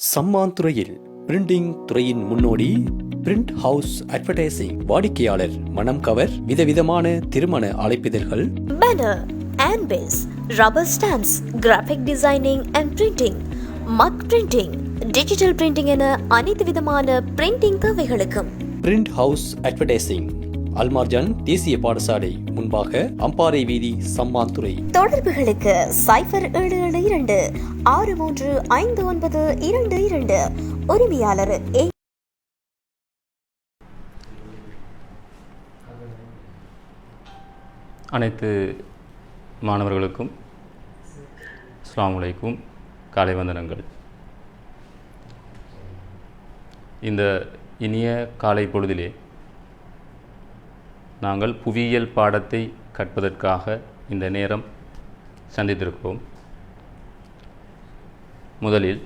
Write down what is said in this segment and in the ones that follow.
சம்மான் துறையில் பிரிண்டிங் துறையின் முன்னோடி பிரிண்ட் ஹவுஸ் அட்வர்டைசிங். வாடிக்கையாளர் மனம் கவர் விதவிதமான திருமண அழைப்பிதழ்கள், பேனர் அண்ட் பேஸ், rubber stamps, graphic designing and printing, mug printing, digital printing என அனைத்து விதமான பிரிண்டிங் தேவைகளுக்கும் பிரிண்ட் ஹவுஸ் அட்வர்டைசிங். அல்மார்ஜான் தேசிய பாடசாலை முன்பாக, அம்பாறை வீதி, சம்மாந்துறை. தொடர்புகளுக்கு 0772635922. உரிமையாளர் அனைத்து மாணவர்களுக்கும் அஸ்ஸலாமு அலைக்கும், காலை வந்தனங்கள். இந்த இனிய காலை பொழுதிலே நாங்கள் புவியியல் பாடத்தை கற்பதற்காக இந்த நேரம் சந்தித்திருக்கிறோம். முதலில்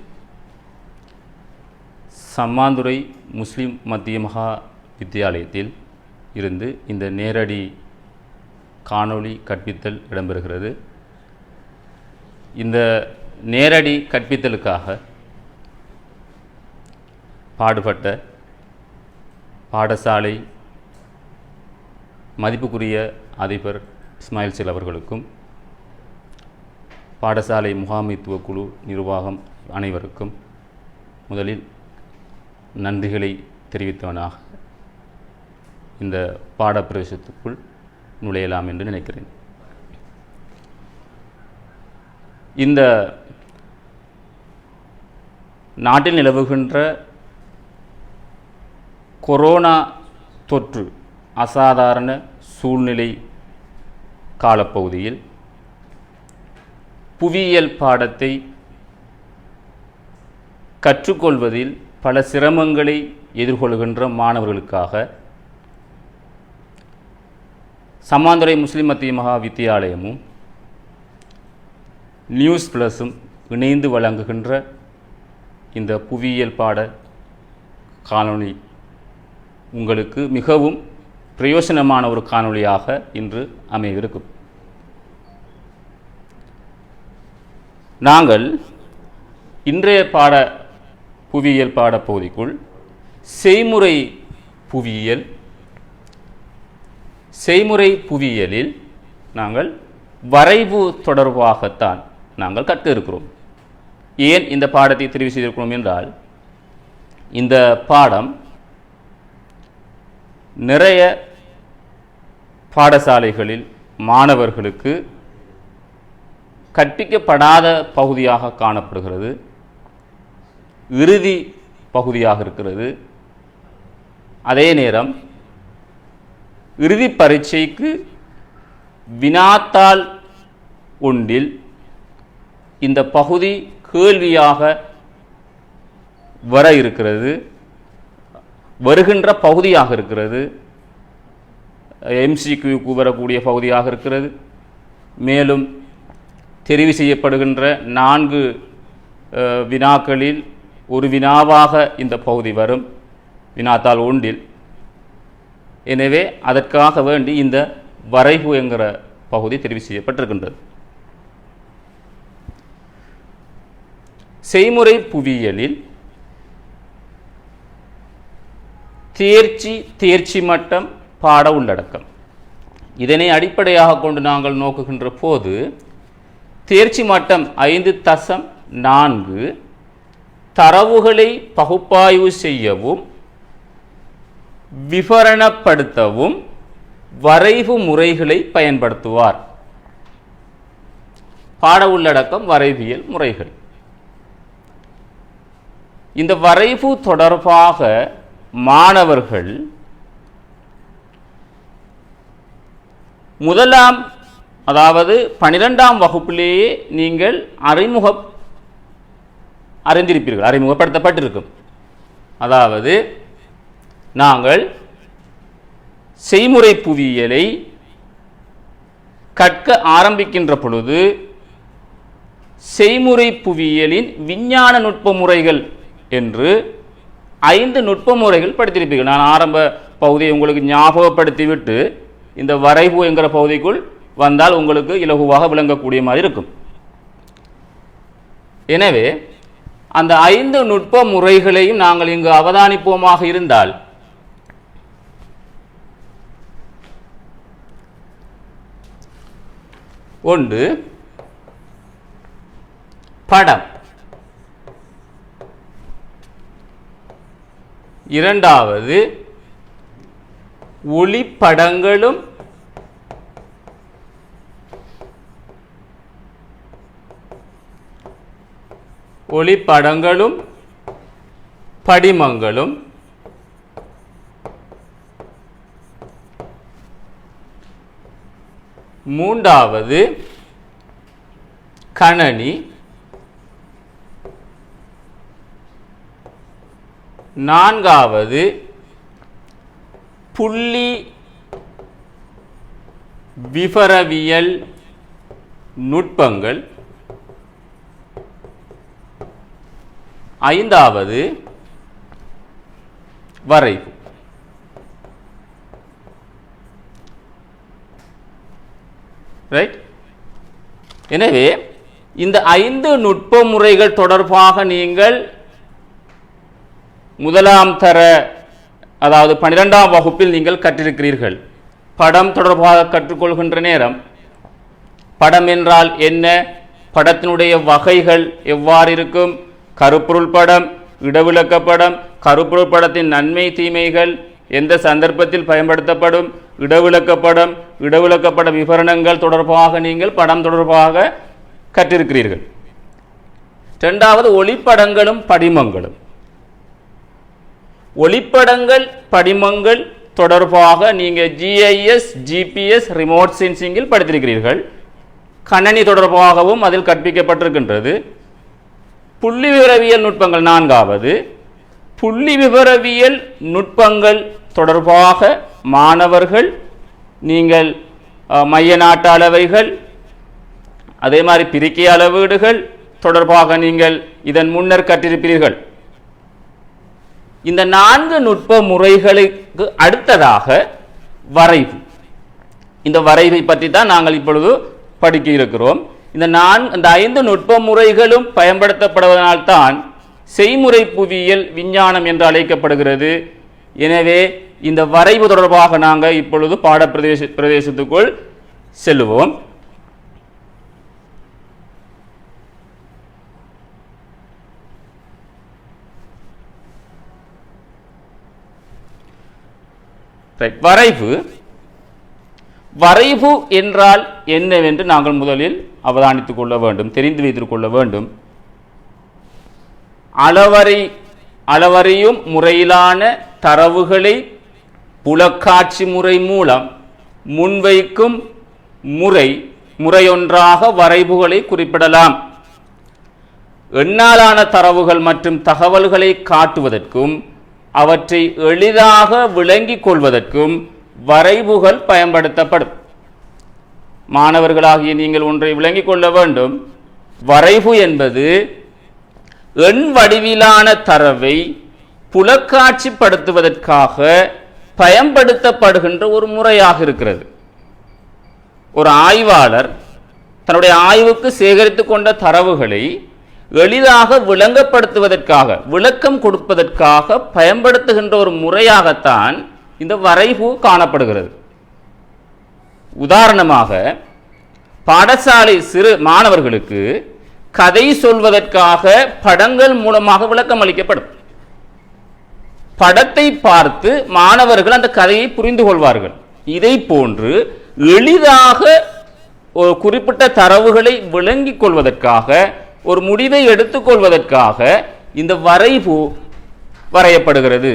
சம்மாந்துறை முஸ்லிம் மத்திய மகா வித்தியாலயத்தில் இருந்து இந்த நேரடி காணொளி கற்பித்தல் இடம்பெறுகிறது. இந்த நேரடி கற்பித்தலுக்காக பாடுபட்ட பாடசாலை மதிப்புக்குரிய அதிபர் இஸ்மாயில் சில் அவர்களுக்கும், பாடசாலை முகாமைத்துவ குழு நிர்வாகம் அனைவருக்கும் முதலில் நன்றிகளை தெரிவித்தவனாக இந்த பாடப்பிரவேசத்துக்குள் நுழையலாம் என்று நினைக்கிறேன். இந்த நாட்டில் நிலவுகின்ற கொரோனா தொற்று அசாதாரண சூழ்நிலை காலப்பகுதியில் புவியியல் பாடத்தை கற்றுக்கொள்வதில் பல சிரமங்களை எதிர்கொள்கின்ற மாணவர்களுக்காக சம்மாந்துறை முஸ்லிம் மத்திய மகா வித்தியாலயமும் நியூஸ் பிளஸும் இணைந்து வழங்குகின்ற இந்த புவியியல் பாட காணொளி உங்களுக்கு மிகவும் பிரயோசனமான ஒரு காணொளியாக இன்று அமையவிருக்கும். நாங்கள் இன்றைய புவியியல் பாடப்பகுதிக்குள் செய்முறை புவியியலில் நாங்கள் வரைவு தொடர்பாகத்தான் நாங்கள் கற்க இருக்கிறோம். ஏன் இந்த பாடத்தை தெரிவு செய்திருக்கிறோம் என்றால், இந்த பாடம் நிறைய பாடசாலைகளில் மாணவர்களுக்கு கற்பிக்கப்படாத பகுதியாக காணப்படுகிறது, இறுதி பகுதியாக இருக்கிறது. அதே நேரம் இறுதி பரீட்சைக்கு வினாத்தாள் ஒன்றில் இந்த பகுதி கேள்வியாக வர இருக்கிறது, வருகின்ற பகுதியாக இருக்கிறது, MCQ வரக்கூடிய பகுதியாக இருக்கிறது. மேலும் தெரிவு செய்யப்படுகின்ற 4 வினாக்களில் ஒரு வினாவாக இந்த பகுதி வரும், வினாத்தாள் ஒன்றில். எனவே அதற்காக வேண்டி இந்த வரைவு என்கிற பகுதி தெரிவு செய்யப்பட்டிருக்கின்றது. செய்முறை புவியியலில் தேர்ச்சி மட்டம், பாட உள்ளடக்கம், இதனை அடிப்படையாக கொண்டு நாங்கள் நோக்குகின்ற போது தேர்ச்சி மட்டம் 5.4 தரவுகளை பகுப்பாய்வு செய்யவும் விவரணப்படுத்தவும் வரைவு முறைகளை பயன்படுத்துவார். பாட உள்ளடக்கம், வரைவியல் முறைகள். இந்த வரைவு தொடர்பாக மாணவர்கள் முதலாம், அதாவது 12ஆம் வகுப்பிலேயே நீங்கள் அறிந்திருப்பீர்கள், அறிமுகப்படுத்தப்பட்டிருக்கும். அதாவது நாங்கள் செய்முறை புவியியலை கற்க ஆரம்பிக்கின்ற பொழுது செய்முறை புவியியலின் விஞ்ஞான நுட்ப முறைகள் என்று 5 நுட்ப முறைகள் படித்திருப்பீர்கள். நான் ஆரம்ப பகுதியை உங்களுக்கு ஞாபகப்படுத்திவிட்டு இந்த வரைவு என்கிற பகுதிக்குள் வந்தால் உங்களுக்கு இலகுவாக விளங்கக்கூடிய மாதிரி இருக்கும். எனவே அந்த 5 நுட்ப முறைகளையும் நாங்கள் இங்கு அவதானிப்போமாக இருந்தால், ஒன்று படம், இரண்டாவது ஒளிப்படங்களும் படிமங்களும், மூன்றாவது கணனி, நான்காவது புள்ளி விவரவியல் நுட்பங்கள், ஐந்தாவது வரைவு. ரைட். எனவே இந்த 5 நுட்ப முறைகள் தொடர்பாக நீங்கள் முதலாம் தர, அதாவது 12ஆம் வகுப்பில் நீங்கள் கற்றிருக்கிறீர்கள். படம் தொடர்பாக கற்றுக்கொள்கின்ற நேரம், படம் என்றால் என்ன, படத்தினுடைய வகைகள் எவ்வாறு இருக்கும், கருப்பொருள் படம், இடவிலக்க படம், கருப்பொருள் படத்தின் நன்மை தீமைகள், எந்த சந்தர்ப்பத்தில் பயன்படுத்தப்படும், இடவிலக்கப்படம், இடவிலக்கப்பட விவரணங்கள் தொடர்பாக நீங்கள் படம் தொடர்பாக கற்றிருக்கிறீர்கள். இரண்டாவது ஒளிப்படங்களும் படிமங்களும். ஒளிப்படங்கள் படிமங்கள் தொடர்பாக நீங்கள் GIS, GPS, ரிமோட் சென்சிங்கில் படித்திருக்கிறீர்கள். கணனி தொடர்பாகவும் அதில் கற்பிக்கப்பட்டிருக்கின்றது. புள்ளி விவரவியல் நுட்பங்கள் நான்காவது. புள்ளி விவரவியல் நுட்பங்கள் தொடர்பாக மாணவர்கள் நீங்கள் மைய நாட்டு அளவைகள், அதே மாதிரி பிரிக்கை அளவீடுகள் தொடர்பாக நீங்கள் இதன் முன்னர் கற்றிருப்பீர்கள். இந்த 4 நுட்ப முறைகளுக்கு அடுத்ததாக வரைவு. இந்த வரைவை பற்றி தான் நாங்கள் இப்பொழுது படிக்க இருக்கிறோம். இந்த 5 நுட்ப முறைகளும் பயன்படுத்தப்படுவதனால்தான் செய்முறை புவியியல் விஞ்ஞானம் என்று அழைக்கப்படுகிறது. எனவே இந்த வரைவு தொடர்பாக நாங்கள் இப்பொழுது பாட பிரதேசத்துக்குள் செல்லுவோம். வரைவு. வரைவு என்றால் என்னவென்று நாங்கள் முதலில் அவதானித்துக் கொள்ள வேண்டும், தெரிந்து வைத்துக் கொள்ள வேண்டும். அளவறியும் முறையிலான தரவுகளை புலக்காட்சி முறை மூலம் முன்வைக்கும் முறையொன்றாக வரைவுகளை குறிப்பிடலாம். எண்ணாலான தரவுகள் மற்றும் தகவல்களை காட்டுவதற்கும் அவற்றை எளிதாக விளங்கிக் கொள்வதற்கும் வரைவுகள் பயன்படுத்தப்படும். மாணவர்களாகிய நீங்கள் ஒன்றை விளங்கிக் கொள்ள வேண்டும். வரைவு என்பது எண் வடிவிலான தரவை புலக்காட்சிப்படுத்துவதற்காக பயன்படுத்தப்படுகின்ற ஒரு முறையாக இருக்கிறது. ஒரு ஆய்வாளர் தன்னுடைய ஆய்வுக்கு சேகரித்துக் கொண்ட தரவுகளை எளிதாக விளங்கப்படுத்துவதற்காக, விளக்கம் கொடுப்பதற்காக பயன்படுத்துகின்ற ஒரு முறையாகத்தான் இந்த வரைவு காணப்படுகிறது. உதாரணமாக, பாடசாலை சிறு மாணவர்களுக்கு கதை சொல்வதற்காக படங்கள் மூலமாக விளக்கம் அளிக்கப்படும். படத்தை பார்த்து மாணவர்கள் அந்த கதையை புரிந்து கொள்வார்கள். இதை போன்று எளிதாக ஒரு குறிப்பிட்ட தரவுகளை விளங்கிக் கொள்வதற்காக, ஒரு முடிவை எடுத்துக்கொள்வதற்காக இந்த வரைவு வரையப்படுகிறது.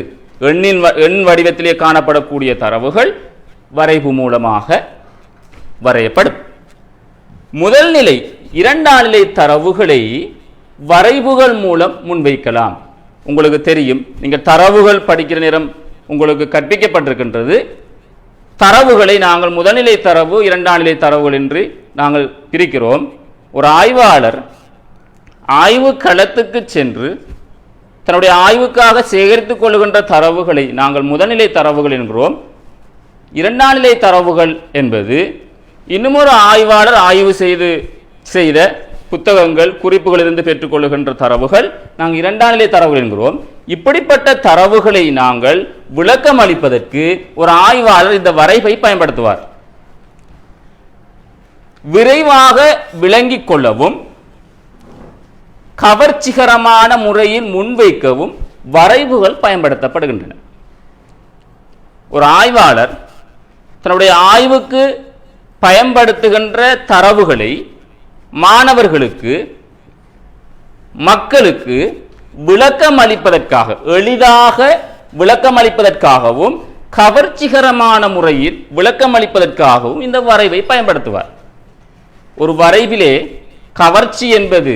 எண் வடிவத்திலே காணப்படக்கூடிய தரவுகள் வரைவு மூலமாக வரையப்படும். முதல் நிலை, இரண்டாம் நிலை தரவுகளை வரைவுகள் மூலம் முன்வைக்கலாம். உங்களுக்கு தெரியும், நீங்கள் தரவுகள் படிக்கிற நேரம் உங்களுக்கு கற்பிக்கப்பட்டிருக்கின்றது. தரவுகளை நாங்கள் முதல்நிலை தரவு, இரண்டாம் நிலை தரவுகள் என்று நாங்கள் பிரிக்கிறோம். ஒரு ஆய்வாளர் ஆய்வு களத்துக்கு சென்று தன்னுடைய ஆய்வுக்காக சேகரித்துக் கொள்கின்ற தரவுகளை நாங்கள் முதல்நிலை தரவுகள் என்கிறோம். இரண்டாம் நிலை தரவுகள் என்பது இன்னுமொரு ஆய்வாளர் ஆய்வு செய்த புத்தகங்கள் குறிப்புகளிலிருந்து பெற்றுக்கொள்ளுகின்ற தரவுகள் நாங்கள் இரண்டாம் நிலை தரவுகள் என்கிறோம். இப்படிப்பட்ட தரவுகளை நாங்கள் விளக்கம் அளிப்பதற்கு ஒரு ஆய்வாளர் இந்த வரைவை பயன்படுத்துவார். விரைவாக விளங்கிக் கொள்ளவும் கவர்ச்சிகரமான முறையில் முன்வைக்கவும் வரைவுகள் பயன்படுத்தப்படுகின்றன. ஒரு ஆய்வாளர் தன்னுடைய ஆய்வுக்கு பயன்படுத்துகின்ற தரவுகளை மாணவர்களுக்கு மக்களுக்கு விளக்கம் அளிப்பதற்காக எளிதாக விளக்கம் அளிப்பதற்காகவும் கவர்ச்சிகரமான முறையில் விளக்கம் அளிப்பதற்காகவும் இந்த வரைவை பயன்படுத்துவார். ஒரு வரைவிலே கவர்ச்சி என்பது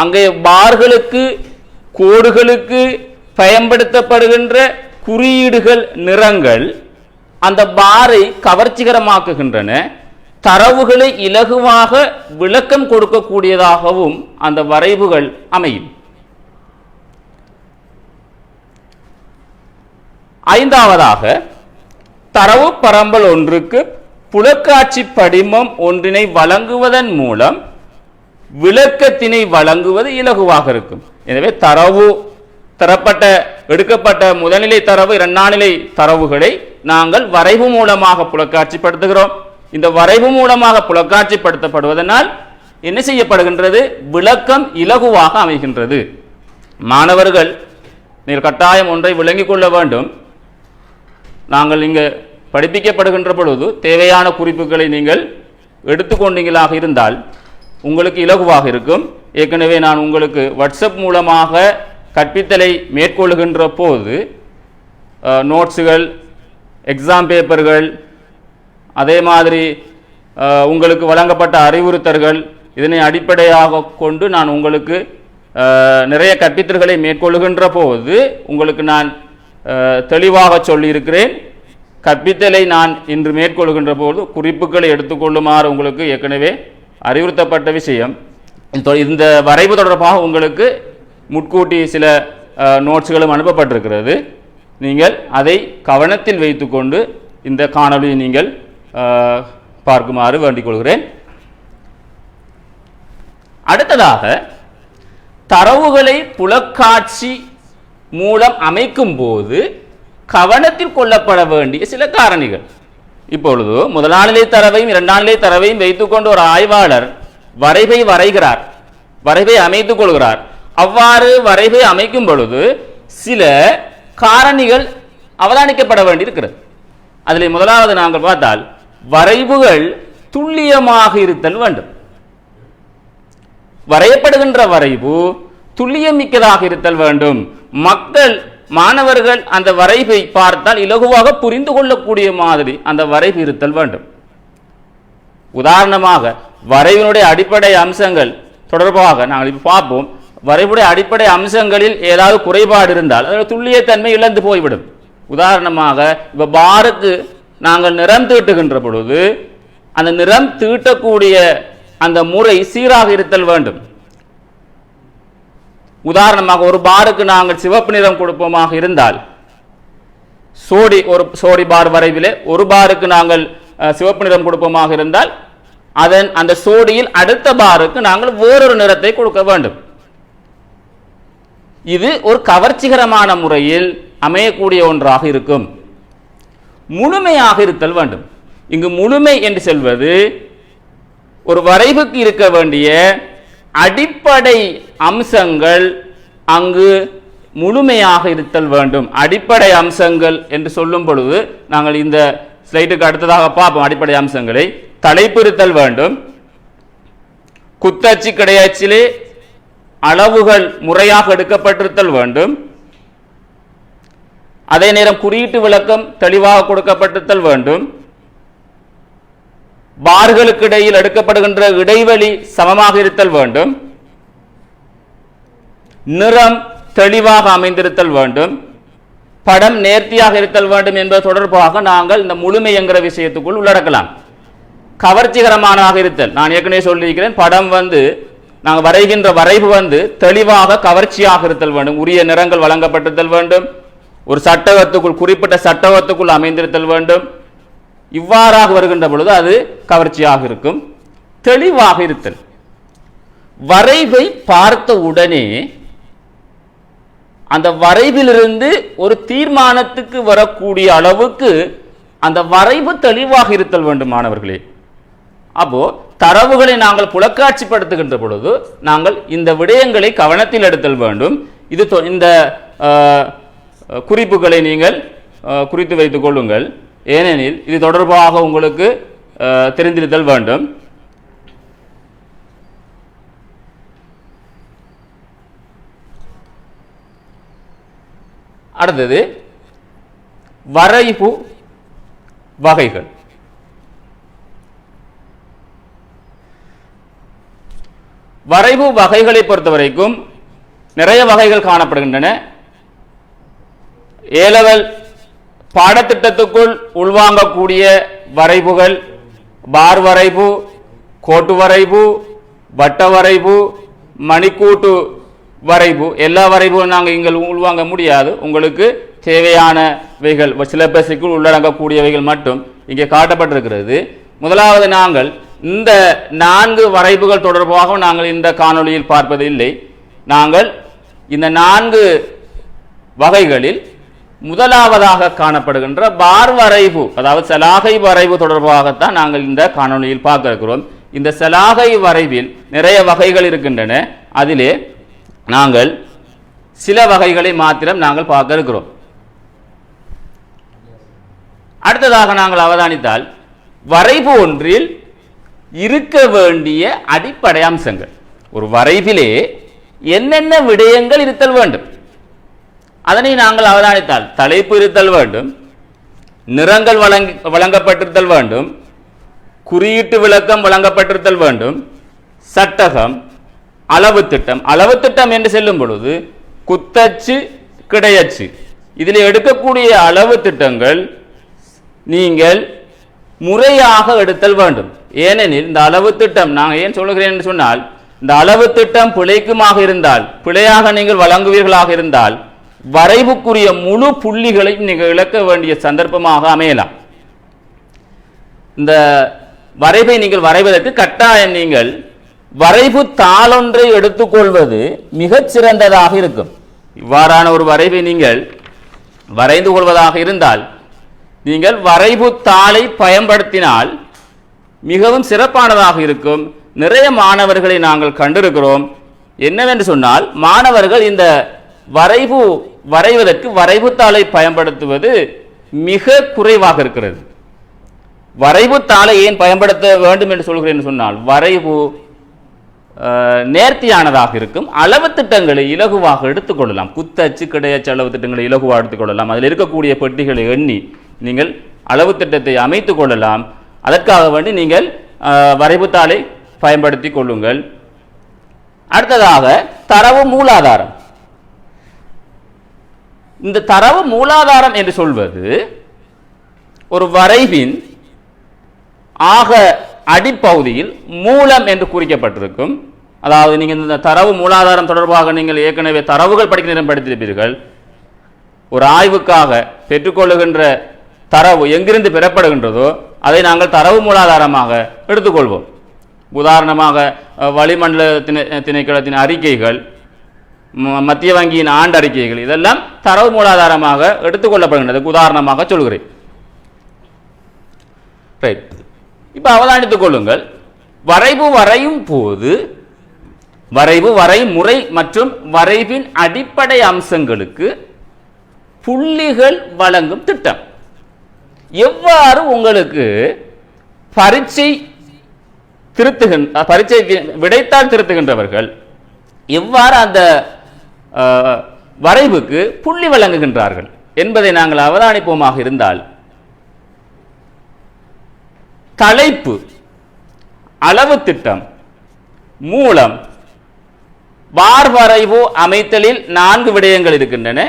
அங்கே பார்களுக்கு கோடுகளுக்கு பயன்படுத்தப்படுகின்ற குறியீடுகள் நிறங்கள் அந்த பாரை கவர்ச்சிகரமாக்குகின்றன. தரவுகளை இலகுவாக விளக்கம் கொடுக்கக்கூடியதாகவும் அந்த வரைவுகள் அமையும். ஐந்தாவதாக தரவு பரம்பல் ஒன்றுக்கு புலக்காட்சி படிமம் ஒன்றினை வழங்குவதன் மூலம் விளக்கத்தினை வழங்குவது இலகுவாக இருக்கும். எனவே தரவு தரப்பட்ட எடுக்கப்பட்ட முதல்நிலை தரவு இரண்டாம் நிலை தரவுகளை நாங்கள் வரைவு மூலமாக புலக்காட்சிப்படுத்துகிறோம். இந்த வரைவு மூலமாக புலக்காட்சிப்படுத்தப்படுவதனால் என்ன செய்யப்படுகின்றது? விளக்கம் இலகுவாக அமைகின்றது. மாணவர்கள் நீங்கள் கட்டாயம் ஒன்றை விளங்கிக் கொள்ள வேண்டும். நாங்கள் இங்கு படிப்பிக்கப்படுகின்ற பொழுது தேவையான குறிப்புகளை நீங்கள் எடுத்துக்கொண்டீங்களாக இருந்தால் உங்களுக்கு இலகுவாக இருக்கும். ஏற்கனவே நான் உங்களுக்கு வாட்ஸ்அப் மூலமாக கற்பித்தலை மேற்கொள்கின்ற போது நோட்ஸுகள், எக்ஸாம் பேப்பர்கள், அதே மாதிரி உங்களுக்கு வழங்கப்பட்ட அறிவுறுத்தல்கள் இதனை அடிப்படையாக கொண்டு நான் உங்களுக்கு நிறைய கற்பித்தல்களை மேற்கொள்கின்ற போது உங்களுக்கு நான் தெளிவாக சொல்லியிருக்கிறேன். கற்பித்தலை நான் இன்று மேற்கொள்கின்ற போது குறிப்புகளை எடுத்துக்கொள்ளுமாறு உங்களுக்கு ஏற்கனவே அறிவுறுத்தப்பட்ட விஷயம். இந்த வரைவு தொடர்பாக உங்களுக்கு முன்கூட்டி சில நோட்ஸ்களும் அனுப்பப்பட்டிருக்கிறது. நீங்கள் அதை கவனத்தில் வைத்துக்கொண்டு இந்த காணொலியை நீங்கள் பார்க்குமாறு வேண்டிக் கொள்கிறேன். அடுத்ததாக தரவுகளை புலக்காட்சி மூலம் அமைக்கும் போது கவனத்தில் கொள்ளப்பட வேண்டிய சில காரணிகள். இப்பொழுது முதலாம் நிலை தரவையும் இரண்டாம் நிலை தரவையும் வைத்துக்கொண்டு ஒரு ஆய்வாளர் வரைவை வரைகிறார், வரைவை அமைத்துக் கொள்கிறார். அவ்வாறு வரைவை அமைக்கும் பொழுது சில காரணிகள் அவதானிக்கப்பட வேண்டியிருக்கிறது. அதில் முதலாவது நாங்கள் பார்த்தால் வரைவுகள் துல்லியமாக இருத்தல் வேண்டும். வரையப்படுகின்ற வரைவு துல்லியமிக்கதாக இருத்தல் வேண்டும். மக்கள் மாணவர்கள் அந்த வரைவை பார்த்தால் இலகுவாக புரிந்து கொள்ளக்கூடிய மாதிரி அந்த வரைவு இருத்தல் வேண்டும். உதாரணமாக வரைவினுடைய அடிப்படை அம்சங்கள் தொடர்பாக நாங்கள் இப்போ பார்ப்போம். வரைவுடைய அடிப்படை அம்சங்களில் ஏதாவது குறைபாடு இருந்தால் அதோட துல்லியத்தன்மை இழந்து போய்விடும். உதாரணமாக இப்போ பாருக்கு நாங்கள் நிறம் தீட்டுகின்ற பொழுது அந்த நிறம் தீட்டக்கூடிய அந்த முறை சீராக இருத்தல் வேண்டும். உதாரணமாக ஒரு பாருக்கு நாங்கள் சிவப்பு நிறம் கொடுப்போமாக இருந்தால் ஒரு சோடி பார் வரைவிலே ஒரு பாருக்கு நாங்கள் சிவப்பு நிறம் கொடுப்போமாக இருந்தால் அந்த சோடியில் அடுத்த பாருக்கு நாங்கள் வேறொரு நிறத்தை கொடுக்க வேண்டும். இது ஒரு கவர்ச்சிகரமான முறையில் அமையக்கூடிய ஒன்றாக இருக்கும். முழுமையாக இருத்தல் வேண்டும். இங்கு முழுமை என்று சொல்வது ஒரு வரைவுக்கு இருக்க வேண்டிய அடிப்படை அம்சங்கள் அங்கு முழுமையாக இருத்தல் வேண்டும். அடிப்படை அம்சங்கள் என்று சொல்லும் பொழுது நாங்கள் இந்த ஸ்லைடுக்கு அடுத்ததாக பார்ப்போம். அடிப்படை அம்சங்களை தலைப்பு இருத்தல் வேண்டும். குத்தச்சு கிடையாச்சிலே அளவுகள் முறையாக எடுக்கப்பட்டிருத்தல் வேண்டும். அதே நேரம் குறியீட்டு விளக்கம் தெளிவாக கொடுக்கப்பட்டிருத்தல் வேண்டும். பார்களுக்கு இடையில் எடுக்கப்படுகின்ற இடைவெளி சமமாக இருத்தல் வேண்டும். நிறம் தெளிவாக அமைந்திருத்தல் வேண்டும். படம் நேர்த்தியாக இருத்தல் வேண்டும் என்பது தொடர்பாக நாங்கள் இந்த முழுமை என்கிற விஷயத்துக்குள் உள்ளடக்கலாம். கவர்ச்சிகரமானதாக இருத்தல் நான் ஏற்கனவே சொல்லியிருக்கிறேன். படம் நாங்கள் வரைகின்ற வரைவு தெளிவாக கவர்ச்சியாக இருத்தல் வேண்டும். உரிய நிறங்கள் வழங்கப்பட்டிருத்தல் வேண்டும். ஒரு சட்டகத்துக்குள் குறிப்பிட்ட சட்டகத்துக்குள் அமைந்திருத்தல் வேண்டும். இவ்வாறாக வருகின்ற பொழுது அது கவர்ச்சியாக இருக்கும். தெளிவாக இருத்தல். வரைவை பார்த்த உடனே அந்த வரைவிலிருந்து ஒரு தீர்மானத்துக்கு வரக்கூடிய அளவுக்கு அந்த வரைவு தெளிவாக இருத்தல் வேண்டும் மாணவர்களே. அப்போ தரவுகளை நாங்கள் புலக்காட்சிப்படுத்துகின்ற பொழுது நாங்கள் இந்த விடயங்களை கவனத்தில் எடுத்தல் வேண்டும். இது இந்த குறிப்புகளை நீங்கள் குறித்து வைத்துக் கொள்ளுங்கள். ஏனெனில் இது தொடர்பாக உங்களுக்கு தெரிந்திருத்தல் வேண்டும். அடுத்தது வரைவு வகைகள். வரைவு வகைகளை பொறுத்தவரைக்கும் நிறைய வகைகள் காணப்படுகின்றன. ஏலெவல் பாடத்திட்டத்துக்குள் உள்வாங்கக்கூடிய வரைவுகள் பார் வரைவு, கோட்டு வரைவு, வட்ட வரைவு, மணிக்கூட்டு வரைவு. எல்லா வரைவும் நாங்கள் இங்கே உள்வாங்க முடியாது. உங்களுக்கு தேவையானவைகள் சிலபஸுக்குள் உள்ளடங்கக்கூடியவைகள் மட்டும் இங்கே காட்டப்பட்டிருக்கிறது. முதலாவது நாங்கள் இந்த 4 வரைவுகள் தொடர்பாக நாங்கள் இந்த காணொளியில் பார்ப்பது இல்லை. நாங்கள் இந்த 4 வகைகளில் முதலாவதாக காணப்படுகின்ற பார் வரைவு, அதாவது சலாகை வரைவு தொடர்பாகத்தான் நாங்கள் இந்த காணொளியில் பார்க்க இருக்கிறோம். இந்த சலாகை வரைவில் நிறைய வகைகள் இருக்கின்றன. அதிலே நாங்கள் சில வகைகளை மாத்திரம் நாங்கள் பார்க்க இருக்கிறோம். அடுத்ததாக நாங்கள் அவதானித்தால் வரைவு ஒன்றில் இருக்க வேண்டிய அடிப்படை அம்சங்கள். ஒரு வரைவிலே என்னென்ன விடயங்கள் இருத்தல் வேண்டும் அதனை நாங்கள் அவதானித்தால் தலைப்பு இருத்தல் வேண்டும், நிறங்கள் வழங்கப்பட்டிருத்தல் வேண்டும், குறியீட்டு விளக்கம் வழங்கப்பட்டிருத்தல் வேண்டும், சட்டகம், அளவு திட்டம். அளவு திட்டம் என்று செல்லும் பொழுது குத்தச்சு கிடையச்சு இதில் எடுக்கக்கூடிய அளவு திட்டங்கள் நீங்கள் முறையாக எடுத்தல் வேண்டும். ஏனெனில் இந்த அளவு திட்டம் நான் ஏன் சொல்லுகிறேன் என்று சொன்னால், இந்த அளவு திட்டம் பிழைக்குமாக இருந்தால், பிழையாக நீங்கள் வழங்குவீர்களாக இருந்தால் வரைவுக்குரிய முழு புள்ளிகளையும் நீங்கள் இழக்க வேண்டிய சந்தர்ப்பமாக அமையலாம். இந்த வரைவை நீங்கள் வரைவதற்கு கட்டாயம் நீங்கள் வரைவு தாளொன்றை எடுத்துக்கொள்வது மிகச் சிறந்ததாக இருக்கும். இவ்வாறான ஒரு வரைவை நீங்கள் வரைந்து கொள்வதாக இருந்தால் நீங்கள் வரைவு தாளை பயன்படுத்தினால் மிகவும் சிறப்பானதாக இருக்கும். நிறைய மாணவர்களை நாங்கள் கண்டிருக்கிறோம். என்னவென்று சொன்னால், மாணவர்கள் இந்த வரைவதற்கு வரைவு தாளை பயன்படுத்துவது மிக குறைவாக இருக்கிறது. வரைவு தாளை ஏன் பயன்படுத்த வேண்டும் என்று சொல்கிறேன் சொன்னால், வரைவு நேர்த்தியானதாக இருக்கும். அளவு திட்டங்களை இலகுவாக எடுத்துக்கொள்ளலாம். குத்தச்சு கிடையச்சு அளவு திட்டங்களை இலகுவாக எடுத்துக்கொள்ளலாம். அதில் இருக்கக்கூடிய பெட்டிகளை எண்ணி நீங்கள் அளவு திட்டத்தை அமைத்துக் கொள்ளலாம். அதற்காக வேண்டி நீங்கள் வரைவு தாளை பயன்படுத்தி கொள்ளுங்கள். அடுத்ததாக தரவு மூலாதாரம். இந்த தரவு மூலாதாரம் என்று சொல்வது ஒரு வரைவின் ஆக அடிப்பகுதியில் மூலம் என்று குறிக்கப்பட்டிருக்கும். அதாவது நீங்கள் இந்த தரவு மூலாதாரம் தொடர்பாக நீங்கள் ஏற்கனவே தரவுகள் படிக்க நேரம் படித்திருப்பீர்கள். ஒரு ஆய்வுக்காக பெற்றுக்கொள்ளுகின்ற தரவு எங்கிருந்து பெறப்படுகின்றதோ அதை நாங்கள் தரவு மூலாதாரமாக எடுத்துக்கொள்வோம். உதாரணமாக வளிமண்டல திணைக்களத்தின் அறிக்கைகள், மத்திய வங்கியின் ஆண்டு அறிக்கைகள், இதெல்லாம் தரவு மூலாதாரமாக எடுத்துக்கொள்ளப்படுகின்றது. உதாரணமாக சொல்கிறேன். ரைட். இப்போ அவதானித்துக் கொள்ளுங்கள், வரைவு வரையும் போது வரைவு வரையும் முறை மற்றும் வரைவின் அடிப்படை அம்சங்களுக்கு புள்ளிகள் வழங்கும் திட்டம். எவ்வாறு உங்களுக்கு பரீட்சை விடைத்தாள் திருத்துகின்றவர்கள் எவ்வாறு அந்த வரைவுக்கு புள்ளி வழங்குகின்றார்கள் என்பதை நாங்கள் அவதானிப்போமாக இருந்தால், தலைப்பு, அளவு திட்டம், மூலம், பார் வரைவு அமைத்தலில் 4 விடயங்கள் இருக்கின்றன.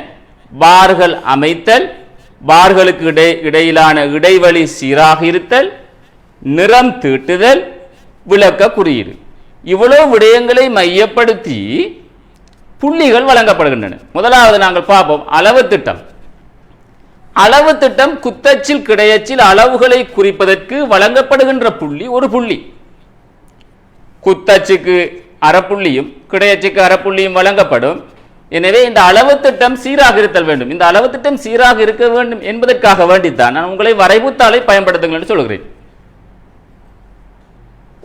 பார்கள் அமைத்தல், பார்களுக்கு இடையிலான இடைவெளி சீராக இருத்தல், நிறம் தீட்டுதல், விளக்க குறியீடு. இவ்வளவு விடயங்களை மையப்படுத்தி புள்ளிகள் வழங்கப்படுகின்றன. முதலாவது நாங்கள் பார்ப்போம் அளவு திட்டம். அளவு திட்டம் குத்தச்சில் கிடையச்சில் அளவுகளை குறிப்பதற்கு வழங்கப்படுகின்ற புள்ளி ஒரு புள்ளி. குத்தச்சுக்கு அரைப்புள்ளியும் கிடையச்சுக்கு அரைப்புள்ளியும் வழங்கப்படும். எனவே இந்த அளவு திட்டம் சீராக இருத்தல் வேண்டும். இந்த அளவு திட்டம் சீராக இருக்க வேண்டும் என்பதற்காக வேண்டித்தான் நான் உங்களை வரைவுத்தாளை பயன்படுத்துங்கள் என்று சொல்கிறேன்.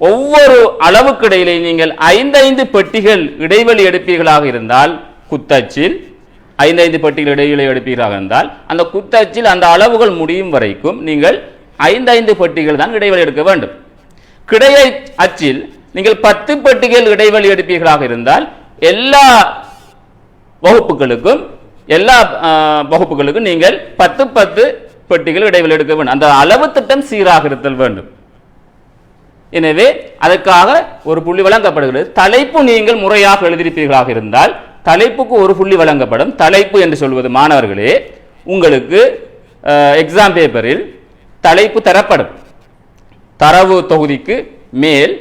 ஒவ்வொரு அளவுக்கிடையிலே நீங்கள் 5 பெட்டிகள் இடைவெளி எடுப்பீர்களாக இருந்தால், குத்தச்சில் 5 பெட்டிகள் இடைவெளி எடுப்பீர்களாக இருந்தால், அந்த குத்தச்சில் அந்த அளவுகள் முடியும் வரைக்கும் நீங்கள் 5 பெட்டிகள் தான் இடைவெளி எடுக்க வேண்டும். கிடை அச்சில் நீங்கள் 10 பெட்டிகள் இடைவெளி எடுப்பீர்களாக இருந்தால் எல்லா வகுப்புகளுக்கும் நீங்கள் 10 பெட்டிகள் இடைவெளி எடுக்க வேண்டும். அந்த அளவு திட்டம் சீராக இருத்தல் வேண்டும். எனவே அதற்காக ஒரு புள்ளி வழங்கப்படுகிறது. தலைப்பு நீங்கள் முறையாக எழுதியிருப்பீர்களாக இருந்தால் தலைப்புக்கு ஒரு புள்ளி வழங்கப்படும். தலைப்பு என்று சொல்வது மாணவர்களே, உங்களுக்கு எக்ஸாம் பேப்பரில் தலைப்பு தரப்படும். தரவு தொகுதிக்கு மேல்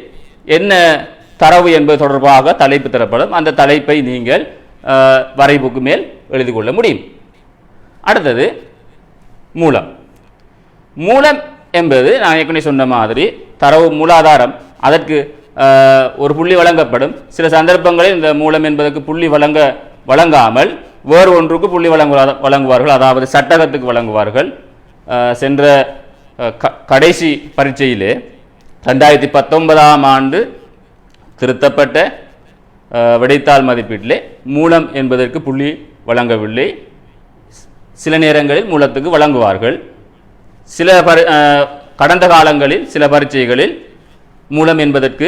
என்ன தரவு என்பது தொடர்பாக தலைப்பு தரப்படும். அந்த தலைப்பை நீங்கள் வரைவுக்கு மேல் எழுதி கொள்ள முடியும். அடுத்தது மூலம். மூலம் என்பது நான் ஏற்கனவே சொன்ன மாதிரி தரவு மூலாதாரம், அதற்கு ஒரு புள்ளி வழங்கப்படும். சில சந்தர்ப்பங்களில் இந்த மூலம் என்பதற்கு புள்ளி வழங்காமல் வேறு ஒன்றுக்கு புள்ளி வழங்குவார்கள், அதாவது சட்டகத்துக்கு வழங்குவார்கள். சென்ற கடைசி பரீட்சையிலே 2019ஆம் ஆண்டு திருத்தப்பட்ட விடைத்தாள் மதிப்பீட்டிலே மூலம் என்பதற்கு புள்ளி வழங்கவில்லை. சில நேரங்களில் மூலத்துக்கு வழங்குவார்கள். சில கடந்த காலங்களில் சில பரீட்சைகளில் மூலம் என்பதற்கு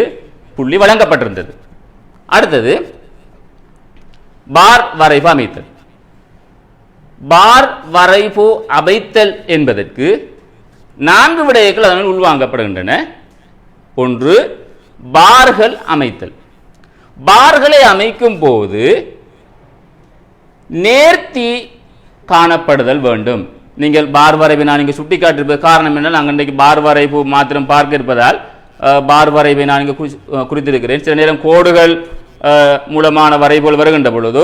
புள்ளி வழங்கப்பட்டிருந்தது. அடுத்தது பார் வரைவு அமைத்தல். பார் வரைவு அமைத்தல் என்பதற்கு 4 விடயங்கள் அதனால் உள்வாங்கப்படுகின்றன. ஒன்று, பார்கள் அமைத்தல். பார்களை அமைக்கும் போது நேர்த்தி காணப்படுதல் வேண்டும். நீங்கள் பார் வரைவை நான் இங்கே சுட்டி காட்டியிருப்பது காரணம் என்ன, நாங்கள் இன்றைக்கு பார் வரைவு மாத்திரம் பார்க்க இருப்பதால் பார் வரைவை நான் இங்கே குறித்திருக்கிறேன். சில நேரம் கோடுகள் மூலமான வரைவுகள் வருகின்ற பொழுது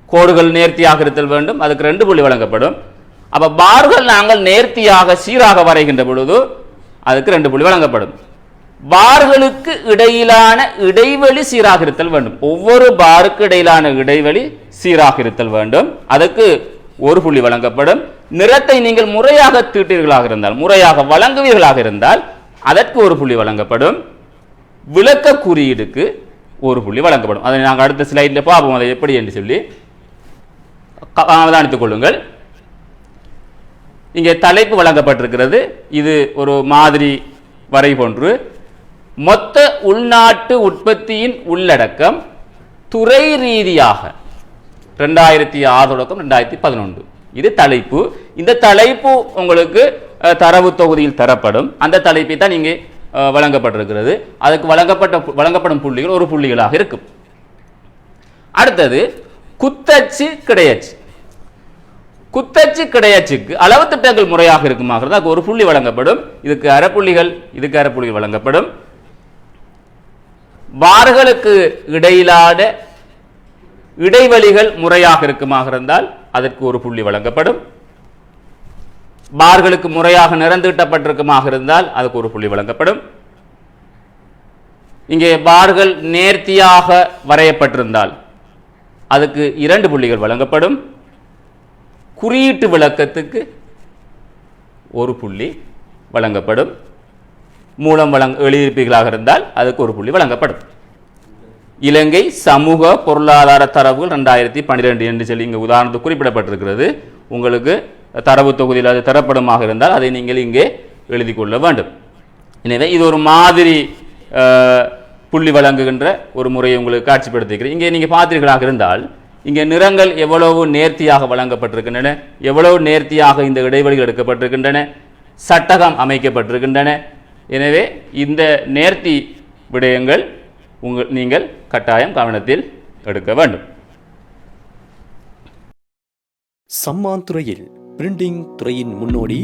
கோடுகள் நேர்த்தியாக இருத்தல் வேண்டும், அதுக்கு 2 புள்ளி வழங்கப்படும். அப்போ பார்கள் நாங்கள் நேர்த்தியாக சீராக வரைகின்ற பொழுது அதுக்கு 2 புள்ளி வழங்கப்படும். பார்களுக்கு இடையிலான இடைவெளி சீராக இருத்தல் வேண்டும். ஒவ்வொரு பாருக்கு இடையிலான இடைவெளி சீராக இருத்தல் வேண்டும், அதுக்கு 1 புள்ளி வழங்கப்படும். நிறத்தை நீங்கள் முறையாக தீட்டீர்களாக இருந்தால், முறையாக வழங்குவீர்களாக இருந்தால் அதற்கு 1 புள்ளி வழங்கப்படும். விளக்க குறியீடுக்கு 1 புள்ளி வழங்கப்படும். அதை நாங்கள் அடுத்த ஸ்லைடில் பார்ப்போம், அதை எப்படி என்று சொல்லி அவதானித்துக் கொள்ளுங்கள். இங்கே தலைப்பு வழங்கப்பட்டிருக்கிறது. இது ஒரு மாதிரி வரை போன்று. மொத்த உள்நாட்டு உற்பத்தியின் உள்ளடக்கம் துறை ரீதியாக 2006 தொடக்கம் 2011. இது தலைப்பு. இந்த தலைப்பு உங்களுக்கு தரவு தொகுதியில் தரப்படும். அந்த தலைப்பை தான் இங்கே வழங்கப்பட்டிருக்கிறது. அதுக்கு வழங்கப்படும் புள்ளிகள் 1 புள்ளிகளாக இருக்கும். அடுத்தது குத்தச்சு கிடையச்சு. குத்தச்சு கிடையச்சுக்கு அளவு திட்டங்கள் முறையாக இருக்குமாக அதுக்கு 1 புள்ளி வழங்கப்படும். இதுக்கு அரைப்புள்ளிகள், இதுக்கு அரைப்புள்ளிகள் வழங்கப்படும். பார்களுக்கு இடையிலான இடைவெளிகள் முறையாக இருக்குமாக இருந்தால் அதற்கு 1 புள்ளி வழங்கப்படும். பார்களுக்கு முறையாக நிறந்தீட்டப்பட்டிருக்குமாக இருந்தால் அதுக்கு 1 புள்ளி வழங்கப்படும். இங்கே பார்கள் நேர்த்தியாக வரையப்பட்டிருந்தால் அதுக்கு 2 புள்ளிகள் வழங்கப்படும். குறியீட்டு விளக்கத்துக்கு 1 புள்ளி வழங்கப்படும். மூலம் எழுதியிருப்பீர்களாக இருந்தால் அதுக்கு 1 புள்ளி வழங்கப்படும். இலங்கை சமூக பொருளாதார தரவுகள் 2012 என்று சொல்லி இங்கே உதாரணத்துக்கு குறிப்பிடப்பட்டிருக்கிறது. உங்களுக்கு தரவு தொகுதியில் அது தரப்படுமாக இருந்தால் அதை நீங்கள் இங்கே எழுதி கொள்ள வேண்டும். எனவே இது ஒரு மாதிரி புள்ளி வழங்குகின்ற ஒரு முறையை உங்களுக்கு காட்சிப்படுத்திக்கிறேன். இங்கே நீங்கள் பார்த்தீர்களாக இருந்தால் இங்கே நிறங்கள் எவ்வளவு நேர்த்தியாக வழங்கப்பட்டிருக்கின்றன, எவ்வளவு நேர்த்தியாக இந்த இடைவெளிகள் எடுக்கப்பட்டிருக்கின்றன, சட்டகம் அமைக்கப்பட்டிருக்கின்றன. எனவே இந்த நேர்த்தி விடயங்கள் நீங்கள் கட்டாயம் கவனத்தில் எடுக்க வேண்டும். சம்மான் துறையில் பிரிண்டிங் துறையின் முன்னோடி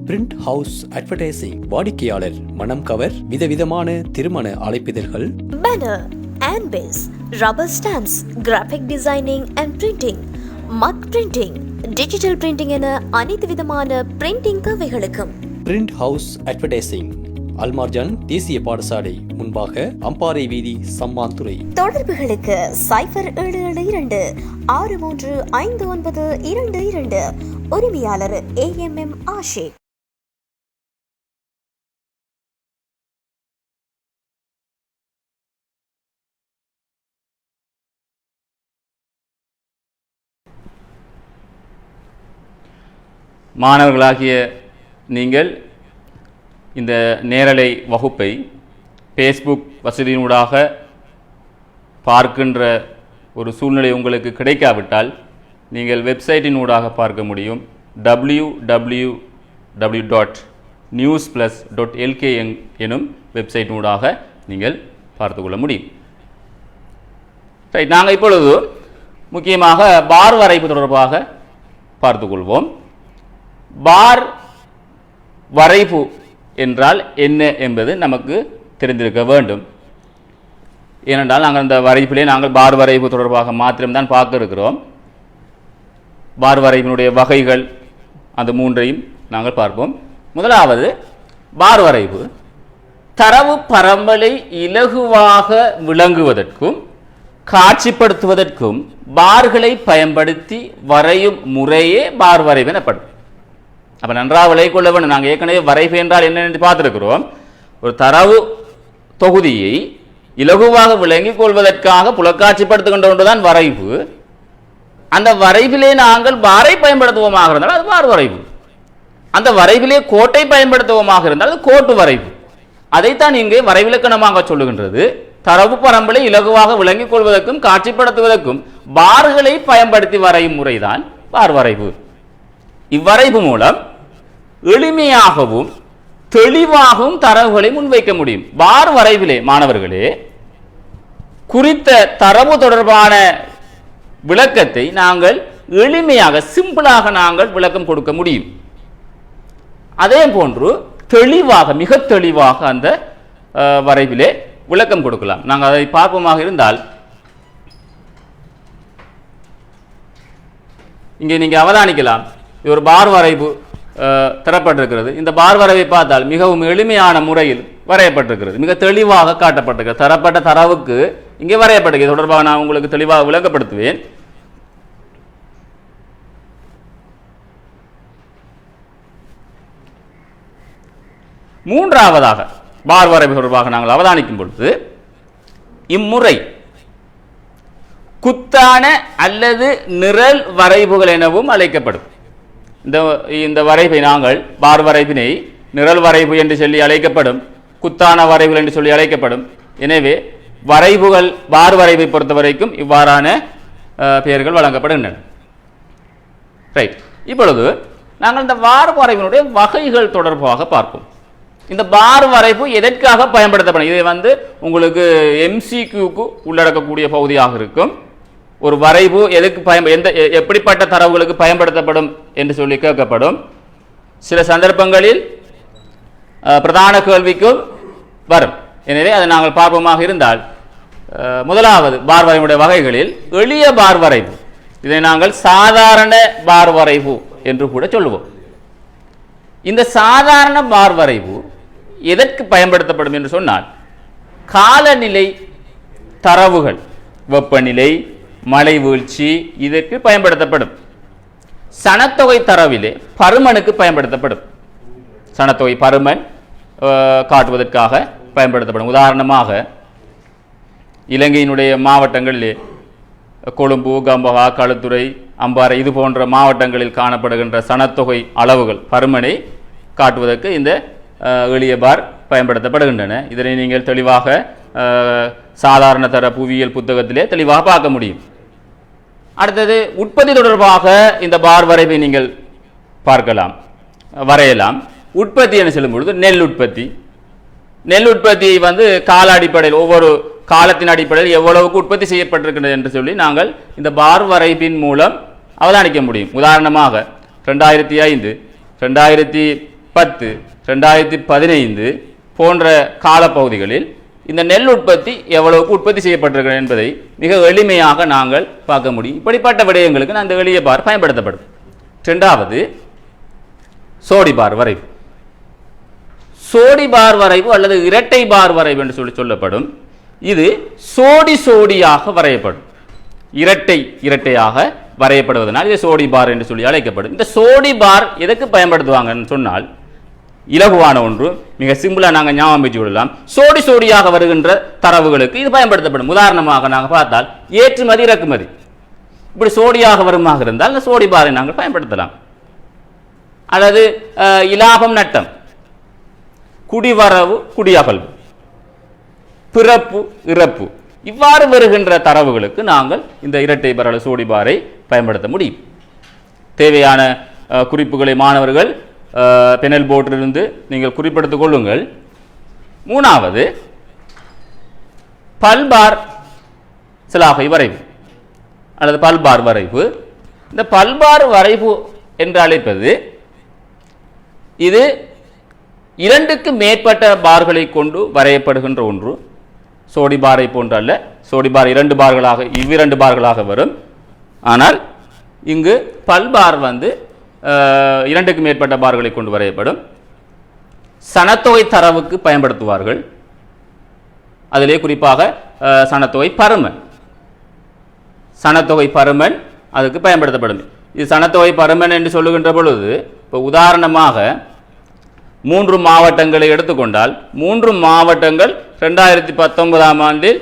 பிரிண்ட் ஹவுஸ் அட்வர்டைசிங். வாடிக்கையாளர் மனம் கவர் விதவிதமான திருமண அழைப்பிதழ்கள், banner, handbills, rubber stamps, graphic designing and printing, மத் printing, digital printing என அனைத்து விதமான printing தேவைகளுக்கும் பிரிண்ட் ஹவுஸ் அட்வர்டைசிங் அல்மார்ஜான் தேசிய பாடசாலை முன்பாக அம்பாறை வீதி சம்மாந்துறை. தொடர்புகளுக்கு 0777635922. உரிமையாளர் AMM ஆஷிக். மாணவர்களாகிய நீங்கள் இந்த நேரலை வகுப்பை ஃபேஸ்புக் வசதியினூடாக பார்க்கின்ற ஒரு சூழ்நிலை உங்களுக்கு கிடைக்காவிட்டால் நீங்கள் வெப்சைட்டினூடாக பார்க்க முடியும். www.newsplus.lk எனும் வெப்சைட்டினூடாக நீங்கள் பார்த்துக்கொள்ள முடியும். ரைட், நாங்கள் இப்பொழுது முக்கியமாக பார் வரைப்பு தொடர்பாக பார்த்துக்கொள்வோம். பார் வரைப்பு என்றால் என்ன என்பது நமக்கு தெரிந்திருக்க வேண்டும். ஏனென்றால் நாங்கள் அந்த வரைப்பிலே நாங்கள் பார் வரைப்பு தொடர்பாக மாத்திரம்தான் பார்க்க இருக்கிறோம். பார் வரைப்பினுடைய வகைகள் அந்த மூன்றையும் நாங்கள் பார்ப்போம். முதலாவது பார் வரைப்பு தரவு பரம்பலை இலகுவாக விளங்குவதற்கும் காட்சிப்படுத்துவதற்கும் பார்களை பயன்படுத்தி வரையும் முறையே பார் வரைவு எனப்படும். அப்போ நன்றாக விளை கொள்ள வேண்டும். நாங்கள் ஏற்கனவே வரைவு என்றால் என்ன என்று பார்த்துருக்கிறோம். ஒரு தரவு தொகுதியை இலகுவாக விளங்கிக் கொள்வதற்காக புலக்காட்சிப்படுத்துகின்ற ஒன்றுதான் வரைவு. அந்த வரைவிலே நாங்கள் பாரை பயன்படுத்துவோமாக இருந்தால் அது பார் வரைவு. அந்த வரைவிலே கோட்டை பயன்படுத்துவோமாக இருந்தால் அது கோட்டு வரைவு. அதைத்தான் இங்கே வரைவிலக்கணமாக சொல்லுகின்றது. தரவு பரம்பலை இலகுவாக விளங்கிக் கொள்வதற்கும் காட்சிப்படுத்துவதற்கும் பார்களை பயன்படுத்தி வரையும் முறைதான் பார் வரைவு. இவ்வரைவு மூலம் எளிமையாகவும் தெளிவாகவும் தரவுகளை முன்வைக்க முடியும். பார் வரைவிலே மாணவர்களே குறித்த தரவு தொடர்பான விளக்கத்தை நாங்கள் எளிமையாக சிம்பிளாக நாங்கள் விளக்கம் கொடுக்க முடியும். அதே போன்று தெளிவாக மிக தெளிவாக அந்த வரைவிலே விளக்கம் கொடுக்கலாம். நாங்கள் அதை பார்ப்போமாக இருந்தால் இங்கே நீங்கள் அவதானிக்கலாம். இது ஒரு பார் வரைவு தரப்பட்டிருக்கிறது. இந்த பார் வரைவை பார்த்தால் மிகவும் எளிமையான முறையில் வரையப்பட்டிருக்கிறது. மிக தெளிவாக காட்டப்பட்டிருக்கிறது. தரப்பட்ட தரவுக்கு இங்கே வரையப்பட்டிருக்கிறது. தொடர்பாக நான் உங்களுக்கு தெளிவாக விளக்கப்படுத்துவேன். மூன்றாவதாக பார் வரைவு தொடர்பாக நாங்கள் அவதானிக்கும் பொழுது இம்முறை குத்தான அல்லது நிரல் வரைவுகள் எனவும் அழைக்கப்படும். இந்த வரைவை நாங்கள் பார் வரைவினை நிரல் வரைவு என்று சொல்லி அழைக்கப்படும், குத்தான வரைவுகள் என்று சொல்லி அழைக்கப்படும். எனவே வரைவுகள் பார் வரைவை பொறுத்த வரைக்கும் இவ்வாறான பெயர்கள் வழங்கப்படுகின்றன. ரைட், இப்பொழுது நாங்கள் இந்த பார் வரைவினுடைய வகைகள் தொடர்பாக பார்ப்போம். இந்த பார் வரைவு எதற்காக பயன்படுத்தப்படும்? இதை உங்களுக்கு MCQக்கு உள்ளடக்கக்கூடிய பகுதியாக இருக்கும். ஒரு வரைவு எதுக்கு எப்படிப்பட்ட தரவுகளுக்கு பயன்படுத்தப்படும் என்று சொல்லி கேட்கப்படும். சில சந்தர்ப்பங்களில் பிரதான கேள்விக்கும் வரும். எனவே அதை நாங்கள் பார்ப்போமாக இருந்தால் முதலாவது பார் வரைவுடைய வகைகளில் எளிய பார் வரைவு, இதை நாங்கள் சாதாரண பார் வரைவு என்று கூட சொல்லுவோம். இந்த சாதாரண பார் வரைவு எதற்கு பயன்படுத்தப்படும் என்று சொன்னால் காலநிலை தரவுகள், வெப்பநிலை, மழை வீழ்ச்சி இதற்கு பயன்படுத்தப்படும். சனத்தொகை தரவிலே பருமனுக்கு பயன்படுத்தப்படும். சனத்தொகை பருமன் காட்டுவதற்காக பயன்படுத்தப்படும். உதாரணமாக இலங்கையினுடைய மாவட்டங்களிலே கொழும்பு, கம்பஹா, களுத்துறை, அம்பாறை இது போன்ற மாவட்டங்களில் காணப்படுகின்ற சனத்தொகை அளவுகள் பருமனை காட்டுவதற்கு இந்த எளிய பார் பயன்படுத்தப்படுகின்றன. இதனை நீங்கள் தெளிவாக சாதாரண தர புவியியல் புத்தகத்திலே தெளிவாக பார்க்க முடியும். அடுத்தது உற்பத்தி தொடர்பாக இந்த பார் வரைவை நீங்கள் பார்க்கலாம், வரையலாம். உற்பத்தி என்று சொல்லும் பொழுது நெல் உற்பத்தி, நெல் உற்பத்தியை கால அடிப்படையில் ஒவ்வொரு காலத்தின் அடிப்படையில் எவ்வளவுக்கு உற்பத்தி செய்யப்பட்டிருக்கிறது என்று சொல்லி நாங்கள் இந்த பார் வரைவின் மூலம் அவதானிக்க முடியும். உதாரணமாக 2005, 2010, 2015 போன்ற காலப்பகுதிகளில் இந்த நெல் உற்பத்தி எவ்வளவுக்கு உற்பத்தி செய்யப்பட்டிருக்கிறது என்பதை மிக எளிமையாக நாங்கள் பார்க்க முடியும். இப்படிப்பட்ட விடயங்களுக்கு அந்த எளிய பார் பயன்படுத்தப்படும். இரண்டாவது சோடி பார் வரைவு. சோடி பார் வரைவு அல்லது இரட்டை பார் வரைவு என்று சொல்லப்படும். இது சோடியாக வரையப்படும். இரட்டையாக வரையப்படுவதனால் இது சோடி பார் என்று சொல்லி அழைக்கப்படும். இந்த சோடி பார் எதற்கு பயன்படுத்துவாங்கன்னு சொன்னால், இலகுவான ஒன்று, மிக சிம்பிளா நாங்கள் ஞாபகம் வச்சு விடலாம். சோடியாக வருகின்ற தரவுகளுக்கு இது பயன்படுத்தப்படும். உதாரணமாக நாங்கள் பார்த்தால் ஏற்றுமதி இறக்குமதி இப்படி சோடியாக வருமாக இருந்தால் இந்த சோடி பாரை நாங்கள் பயன்படுத்தலாம். அல்லது இலாபம் நட்டம், குடிவரவு குடியகல்வு, பிறப்பு இறப்பு இவ்வாறு வருகின்ற தரவுகளுக்கு நாங்கள் இந்த இரட்டை பார் அல்லது சோடி பாரை பயன்படுத்த முடியும். தேவையான குறிப்புகளை மாணவர்கள் பெனல் போர்டிலிருந்து நீங்கள் குறிப்பிடுத்திக் கொள்ளுங்கள். மூணாவது பல்பார் சிலாகை வரைவு அல்லது பல்பார் வரைவு. இந்த பல்பார் வரைவு என்று அழைப்பது இது இரண்டுக்கு மேற்பட்ட பார்களை கொண்டு வரையப்படுகின்ற ஒன்று. சோடி பாரை போன்ற அல்ல. சோடி பார் இவ்விரண்டு பார்களாக வரும். ஆனால் இங்கு பல்பார் இரண்டுக்கு மேற்பட்ட பார்களை கொண்டு வரையப்படும். சனத்தொகை தரவுக்கு பயன்படுத்துவார்கள். அதிலே குறிப்பாக சனத்தொகை பருமன் அதுக்கு பயன்படுத்தப்படும். இது சனத்தொகை பருமன் என்று சொல்லுகின்ற பொழுது, இப்போ உதாரணமாக 3 மாவட்டங்களை எடுத்துக்கொண்டால் 3 மாவட்டங்கள் 2019ஆம் ஆண்டில்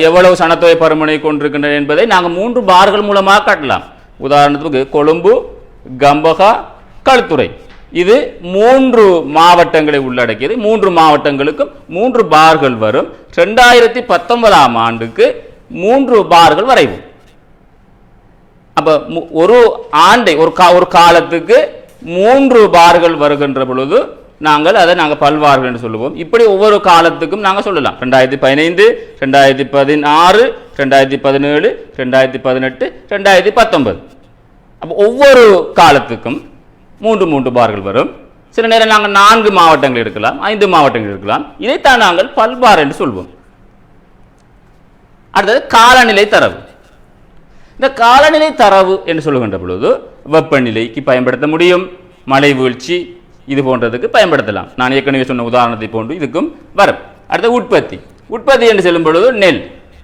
எவ்வளவு சனத்தொகை பருமனை கொண்டிருக்கின்றன என்பதை நாங்கள் 3 பார்கள் மூலமாக காட்டலாம். உதாரணத்துக்கு கொழும்பு, கம்பகா, களுத்துறை இது 3 மாவட்டங்களை உள்ளடக்கியது. 3 மாவட்டங்களுக்கும் 3 பார்கள் வரும். 2019ஆம் ஆண்டுக்கு 3 பார்கள் வரைவும். அப்ப ஒரு ஆண்டை ஒரு காலத்துக்கு 3 பார்கள் வருகின்ற பொழுது நாங்கள் பல்பார்கள் என்று சொல்லுவோம். இப்படி ஒவ்வொரு காலத்துக்கும் நாங்கள் சொல்லலாம். 2015, 2016, 2017, 2018, 2019. அப்போ ஒவ்வொரு காலத்துக்கும் 3 பார்கள் வரும். சில நேரம் நாங்கள் 4 மாவட்டங்கள் இருக்கலாம், 5 மாவட்டங்கள் இருக்கலாம். இதைத்தான் நாங்கள் பல்பார் என்று சொல்வோம். அடுத்தது காலநிலை தரவு. இந்த காலநிலை தரவு என்று சொல்லுகின்ற பொழுது வெப்பநிலைக்கு பயன்படுத்த முடியும், மழை வீழ்ச்சி இது போன்றதுக்கு பயன்படுத்தலாம். நான் ஏற்கனவே சொன்ன உதாரணத்தை போன்று இதுக்கும் வரும். அடுத்த உற்பத்தி என்று சொல்லும் பொழுது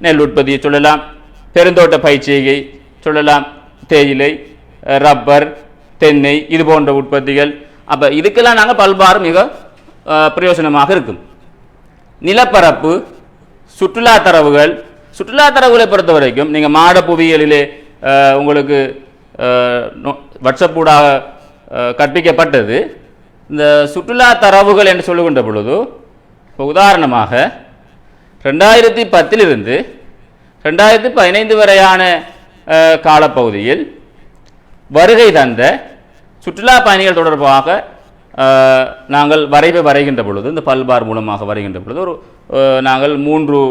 நெல் உற்பத்தியை சொல்லலாம், பெருந்தோட்ட பயிர்ச்செய்கை சொல்லலாம், தேயிலை, ரப்பர், தென்னை இது போன்ற உற்பத்திகள். அப்ப இதுக்கெல்லாம் நாங்கள் பல்பார் மிக பிரயோஜனமாக இருக்கும். நிலப்பரப்பு, சுற்றுலா தரவுகளை பொறுத்த வரைக்கும் நீங்கள் மாட புவியியலிலே உங்களுக்கு வாட்ஸ்அப்பூடாக கற்பிக்கப்பட்டது. இந்த சுற்றுலா தரவுகள் என்று சொல்லுகின்ற பொழுது, இப்போ உதாரணமாக 2010 2015 வரையான காலப்பகுதியில் வருகை தந்த சுற்றுலா பயணிகள் தொடர்பாக நாங்கள் வரைகின்ற பொழுது, இந்த பல்பார் மூலமாக வரைகின்ற பொழுது நாங்கள் 3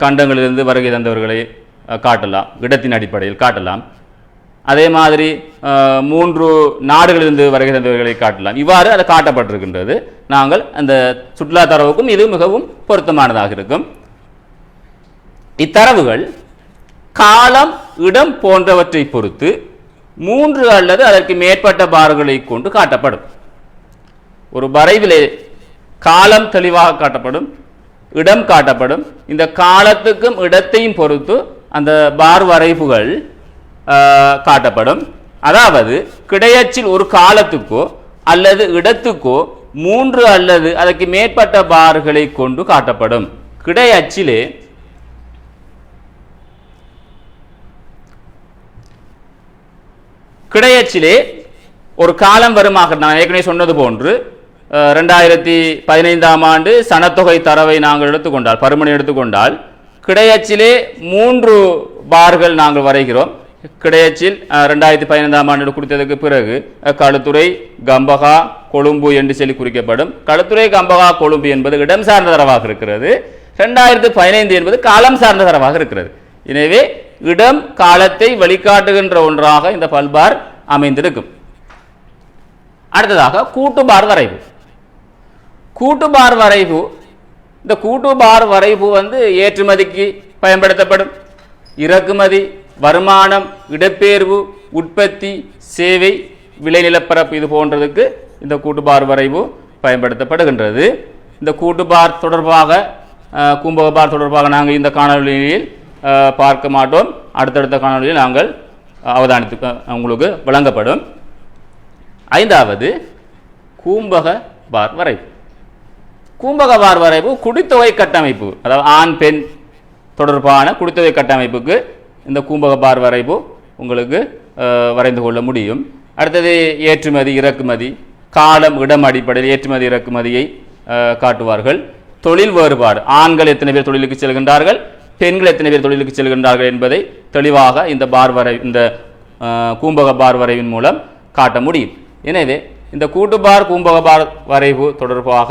கண்டங்களிலிருந்து வருகை தந்தவர்களை காட்டலாம், இடத்தின் அடிப்படையில் காட்டலாம். அதே மாதிரி 3 நாடுகளிலிருந்து வருகை தந்தவர்களை காட்டலாம். இவ்வாறு அது காட்டப்பட்டிருக்கின்றது. நாங்கள் அந்த சுற்றுலா தரவுக்கும் இது மிகவும் பொருத்தமானதாக இருக்கும். இத்தரவுகள் காலம், இடம் போன்றவற்றை பொறுத்து 3 அல்லது அதற்கு மேற்பட்ட பார்களை கொண்டு காட்டப்படும். ஒரு வரைவிலே காலம் தெளிவாக காட்டப்படும், இடம் காட்டப்படும். இந்த காலத்துக்கும் இடத்தையும் பொறுத்து அந்த பார் வரைவுகள் காட்டப்படும். அதாவது கிடையச்சில் ஒரு காலத்துக்கோ அல்லது இடத்துக்கோ 3 அல்லது அதற்கு மேற்பட்ட பார்களை கொண்டு காட்டப்படும். கிடையச்சிலே ஒரு காலம் வருமாக நான் ஏற்கனவே சொன்னது போன்று 2015ஆம் ஆண்டு சனத்தொகை தரவை நாங்கள் எடுத்துக்கொண்டால், பருமனை எடுத்துக்கொண்டால், கிடையச்சிலே 3 பார்கள் நாங்கள் வரைகிறோம். கிடையச்சில் 2015ஆம் ஆண்டு குறித்ததுக்கு பிறகு களுத்துறை, கம்பகா, கொழும்பு என்று சொல்லி குறிக்கப்படும். களுத்துறை, கம்பகா, கொழும்பு என்பது இடம் சார்ந்த தரவாக இருக்கிறது. 2015 என்பது காலம் சார்ந்த தரவாக இருக்கிறது. எனவே இடம் காலத்தை வழிகாட்டுகின்ற ஒன்றாக இந்த பல்பார் அமைந்திருக்கும். அடுத்ததாக கூட்டுபார் வரைவு. இந்த கூட்டுபார் வரைவு ஏற்றுமதிக்கு பயன்படுத்தப்படும். இறக்குமதி, வருமானம், இடப்பெயர்வு, உற்பத்தி, சேவை, விளைநிலப்பரப்பு இது போன்றதுக்கு இந்த கூட்டுபார் வரைவு பயன்படுத்தப்படுகின்றது. இந்த கூட்டுபார் தொடர்பாக கூம்பகபார் தொடர்பாக நாங்கள் இந்த காணொலியில் பார்க்க மாட்டோம். அடுத்தடுத்த காணொலியில் நாங்கள் அவதானித்து உங்களுக்கு வழங்கப்படும். 5வது கூம்பக பார் வரைவு. கூம்பக பார் வரைவு குடித்தொகை கட்டமைப்பு, அதாவது ஆண் பெண் தொடர்பான குடித்தொகை கட்டமைப்புக்கு இந்த கூம்பக பார் வரைவு உங்களுக்கு வரைந்து கொள்ள முடியும். அடுத்தது ஏற்றுமதி இறக்குமதி, காலம் இடம் அடிப்படையில் ஏற்றுமதி இறக்குமதியை காட்டுவார்கள். தொழில் வேறுபாடு, ஆண்கள் எத்தனை பேர் தொழிலுக்கு செல்கின்றார்கள், பெண்கள் எத்தனை பேர் தொழிலுக்கு செல்கின்றார்கள் என்பதை தெளிவாக இந்த கூம்பக பார் வரைவின் மூலம் காட்ட முடியும். எனவே இந்த கூட்டுபார் கூம்பக பார் வரைவு தொடர்பாக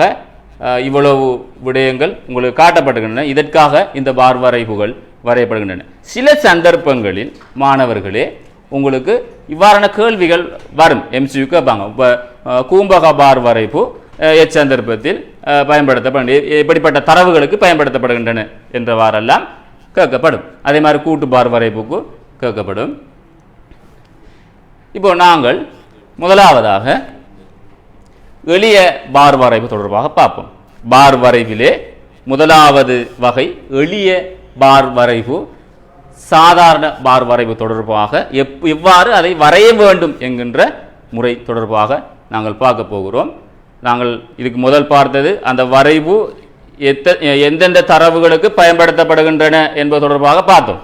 இவ்வளவு விடயங்கள் உங்களுக்கு காட்டப்படுகின்றன. இதற்காக இந்த பார் வரைவுகள் வரையப்படுகின்றன. சில சந்தர்ப்பங்களில் மாணவர்களே உங்களுக்கு இவ்வாறான கேள்விகள் வரும். MCQ கேட்பாங்க, இப்போ கூம்பக பார் வரைவு எச்சந்தர்ப்பத்தில் பயன்படுத்தப்படும், இப்படிப்பட்ட தரவுகளுக்கு பயன்படுத்தப்படுகின்றன என்றவாறெல்லாம் கேட்கப்படும். அதே மாதிரி கூட்டு பார் வரைவுக்கு கேட்கப்படும். இப்போ நாங்கள் முதலாவதாக எளிய பார் வரைவு தொடர்பாக பார்ப்போம். பார் வரைவிலே முதலாவது வகை எளிய பார் வரைவு. சாதாரண பார் வரைவு தொடர்பாக எவ்வாறு அதை வரைய வேண்டும் என்கின்ற முறை தொடர்பாக நாங்கள் பார்க்க போகிறோம். நாங்கள் இதுக்கு முதல் பார்த்தது அந்த வரைவு எந்தெந்த தரவுகளுக்கு பயன்படுத்தப்படுகின்றன என்பது தொடர்பாக பார்த்தோம்.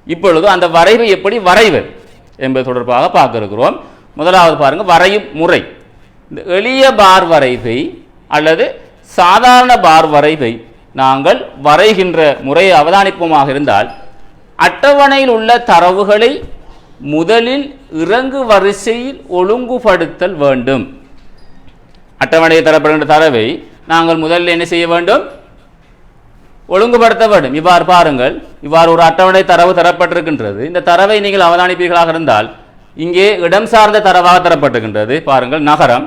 இப்பொழுது அந்த வரைவு எப்படி வரைவது என்பது தொடர்பாக பார்க்க இருக்கிறோம். முதலாவது பாருங்க, வரையும் முறை. இந்த எளிய பார் வரைவை அல்லது சாதாரண பார் வரைவை நாங்கள் வரைகின்ற முறையை அவதானிப்போமாக இருந்தால், அட்டவணையில் உள்ள தரவுகளை முதலில் இறங்கு வரிசையில் ஒழுங்குபடுத்தல் வேண்டும். அட்டவணையில் தரப்படுகின்ற தரவை நாங்கள் முதலில் என்ன செய்ய வேண்டும்? ஒழுங்குபடுத்த வேண்டும். இவ்வாறு பாருங்கள், இவ்வாறு ஒரு அட்டவணை தரவு தரப்பட்டிருக்கின்றது. இந்த தரவை நீங்கள் அவதானிப்பீர்களாக இருந்தால் இங்கே இடம் சார்ந்த தரவாக தரப்பட்டிருக்கின்றது. பாருங்கள், நகரம்.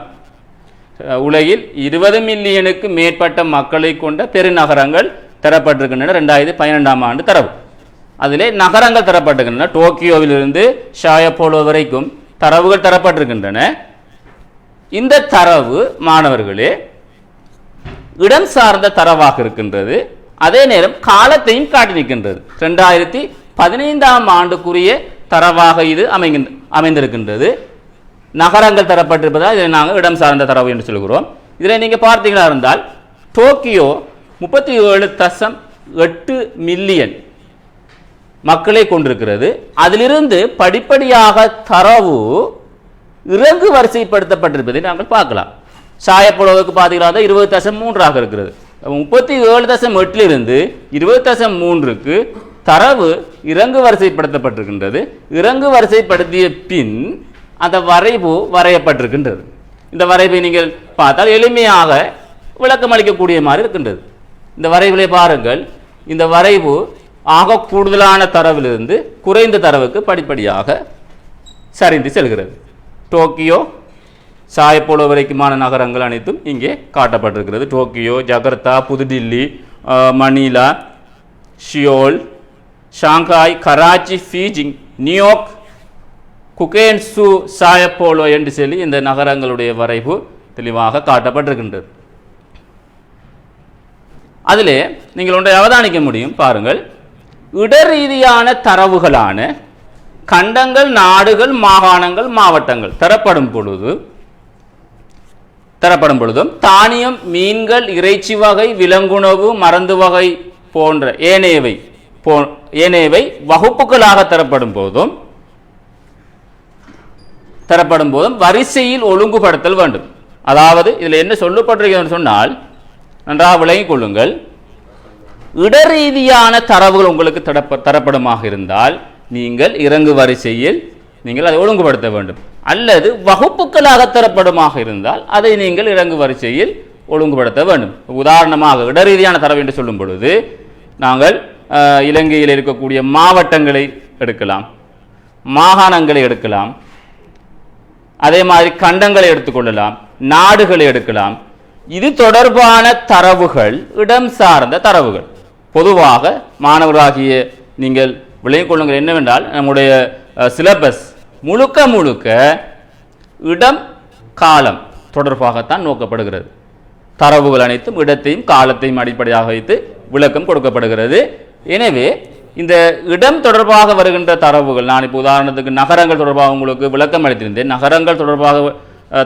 உலகில் 20 மில்லியனுக்கு மேற்பட்ட மக்களை கொண்ட பெருநகரங்கள் தரப்பட்டிருக்கின்றன. 2012ஆம் ஆண்டு தரவு. அதிலே நகரங்கள் தரப்பட்டிருக்கின்றன. டோக்கியோவிலிருந்து ஷாயப்போலோ வரைக்கும் தரவுகள் தரப்பட்டிருக்கின்றன. இந்த தரவு மாணவர்களே இடம் சார்ந்த தரவாக இருக்கின்றது. அதே நேரம் காலத்தையும் காட்டி நிற்கின்றது. 2015ஆம் ஆண்டுக்குரிய தரவாக இது அமைந்திருக்கின்றது. நகரங்கள் தரப்பட்டிருப்பதால் இதை நாங்கள் இடம் சார்ந்த தரவு என்று சொல்கிறோம். இதில் நீங்கள் பார்த்தீங்களா இருந்தால் டோக்கியோ 37.8 மில்லியன் மக்களை கொண்டிருக்கிறது. அதிலிருந்து படிப்படியாக தரவு இறங்கு வரிசைப்படுத்தப்பட்டிருப்பதை நாங்கள் பார்க்கலாம். ஷாயப்போலோவுக்கு பார்த்தீங்கன்னா 20.3 இருக்கிறது. 37.8 20.3 தரவு இறங்கு வரிசைப்படுத்தப்பட்டிருக்கின்றது. இறங்கு வரிசைப்படுத்திய பின் அந்த வரைவு வரையப்பட்டிருக்கின்றது. இந்த வரைவை நீங்கள் பார்த்தால் எளிமையாக விளக்கம் அளிக்கக்கூடிய மாதிரி இருக்கின்றது. இந்த வரைவிலே பாருங்கள், இந்த வரைவு ஆக கூடுதலான தரவிலிருந்து குறைந்த தரவுக்கு படிப்படியாக சரிந்து செல்கிறது. டோக்கியோ ஷாயப்போலோ வரைக்குமான நகரங்கள் அனைத்தும் இங்கே காட்டப்பட்டிருக்கிறது. டோக்கியோ, ஜகர்த்தா, புதுடில்லி, Manila, Seoul, Shanghai, Karachi, Beijing, New York, குகேன்சு, ஷாயப்போலோ என்று சொல்லி இந்த நகரங்களுடைய வரைவு தெளிவாக காட்டப்பட்டிருக்கின்றது. அதிலே நீங்கள் ஒன்றை அவதானிக்க முடியும். பாருங்கள், இடரீதியான தரவுகளான கண்டங்கள், நாடுகள், மாகாணங்கள், மாவட்டங்கள் தரப்படும் பொழுதும் தானியம், மீன்கள், இறைச்சி வகை, விலங்குணவு, மருந்து வகை போன்ற ஏனையவை வகுப்புகளாக தரப்படும் போதும் வரிசையில் ஒழுங்குபடுத்தல் வேண்டும். அதாவது இதில் என்ன சொல்லப்பட்டிருக்கிறது சொன்னால் நன்றாக விளங்கிக் கொள்ளுங்கள். இடரீதியான தரவுகள் உங்களுக்கு தரப்படுமாக இருந்தால் நீங்கள் இறங்கு வரிசையில் நீங்கள் அதை ஒழுங்குபடுத்த வேண்டும். அல்லது வகுப்புகளாக தரப்படுமாக இருந்தால் அதை நீங்கள் இறங்கு வரிசையில் ஒழுங்குபடுத்த வேண்டும். உதாரணமாக இடரீதியான தரவு என்று சொல்லும் பொழுது நாங்கள் இலங்கையில் இருக்கக்கூடிய மாவட்டங்களை எடுக்கலாம், மாகாணங்களை எடுக்கலாம், அதே மாதிரி கண்டங்களை எடுத்துக்கொள்ளலாம், நாடுகளை எடுக்கலாம். இது தொடர்பான தரவுகள் இடம் சார்ந்த தரவுகள். பொதுவாக மாணவர்களாகிய நீங்கள் விளங்கிக் கொள்ளுங்கள் என்னவென்றால், நம்முடைய சிலபஸ் முழுக்க இடம் காலம் தொடர்பாகத்தான் நோக்கப்படுகிறது. தரவுகள் அனைத்தும் இடத்தையும் காலத்தையும் அடிப்படையாக வைத்து விளக்கம் கொடுக்கப்படுகிறது. எனவே இந்த இடம் தொடர்பாக வருகின்ற தரவுகள், நான் இப்போ உதாரணத்துக்கு நகரங்கள் தொடர்பாக உங்களுக்கு விளக்கம் அளித்திருந்தேன். நகரங்கள் தொடர்பாக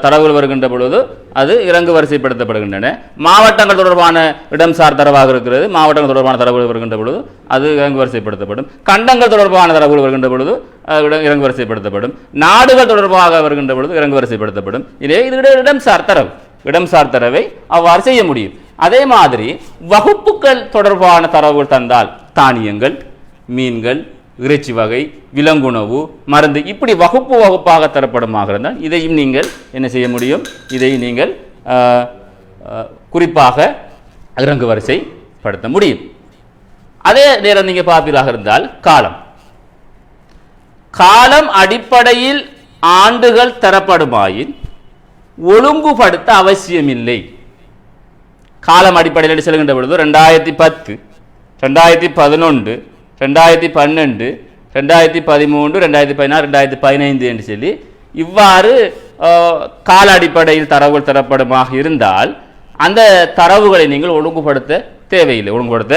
தரவுகள் வருகின்ற பொழுது அது இறங்கு வரிசைப்படுத்தப்படுகின்றன. மாவட்டங்கள் தொடர்பான இடம்சார் தரவாக இருக்கிறது, மாவட்டங்கள் தொடர்பான தரவுகள் வருகின்ற பொழுது அது இறங்கு வரிசைப்படுத்தப்படும். கண்டங்கள் தொடர்பான தரவுகள் வருகின்ற பொழுது இறங்கு வரிசைப்படுத்தப்படும். நாடுகள் தொடர்பாக வருகின்ற பொழுது இறங்கு வரிசைப்படுத்தப்படும். இதே இது இடம்சார் தரவு, இடம்சார் தரவை அவ்வாறு செய்ய முடியும். அதே மாதிரி வகுப்புகள் தொடர்பான தரவுகள் தந்தால் தானியங்கள், மீன்கள், இறைச்சி வகை, விலங்குணவு, மருந்து, இப்படி வகுப்பு வகுப்பாக தரப்படுமாக இருந்தால் இதையும் நீங்கள் என்ன செய்ய முடியும், இதை நீங்கள் குறிப்பாக இறங்கு வரிசைப்படுத்த முடியும். அதே நேரம் நீங்கள் பார்ப்பீராக இருந்தால் காலம், காலம் அடிப்படையில் ஆண்டுகள் தரப்படுமாயின் ஒழுங்குபடுத்த அவசியமில்லை. காலம் அடிப்படையில் செல்கின்ற பொழுது 2010, 2011, 2012, 2013, 2016, 2015 என்று சொல்லி இவ்வாறு கால அடிப்படையில் தரவுகள் தரப்படுமாக இருந்தால் அந்த தரவுகளை நீங்கள் ஒழுங்குபடுத்த தேவையில்லை, ஒழுங்குபடுத்த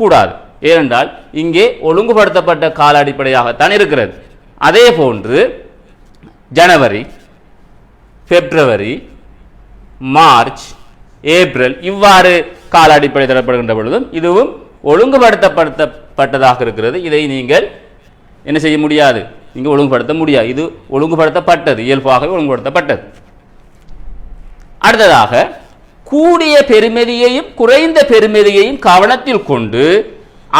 கூடாது. ஏனென்றால் இங்கே ஒழுங்குபடுத்தப்பட்ட கால அடிப்படையாகத்தான் இருக்கிறது. அதே போன்று ஜனவரி, பிப்ரவரி, மார்ச், ஏப்ரல் இவ்வாறு கால அடிப்படை தரப்படுகின்ற பொழுதும் இதுவும் ஒழுங்குபடுத்தப்பட்டதாக இருக்கிறது. இதை நீங்கள் என்ன செய்ய முடியாது, நீங்கள் ஒழுங்குபடுத்த முடியாது. இது ஒழுங்குபடுத்தப்பட்டது, இயல்பாக ஒழுங்குபடுத்தப்பட்டது. அடுத்ததாக கூடிய பெறுமதியையும் குறைந்த பெறுமதியையும் கவனத்தில் கொண்டு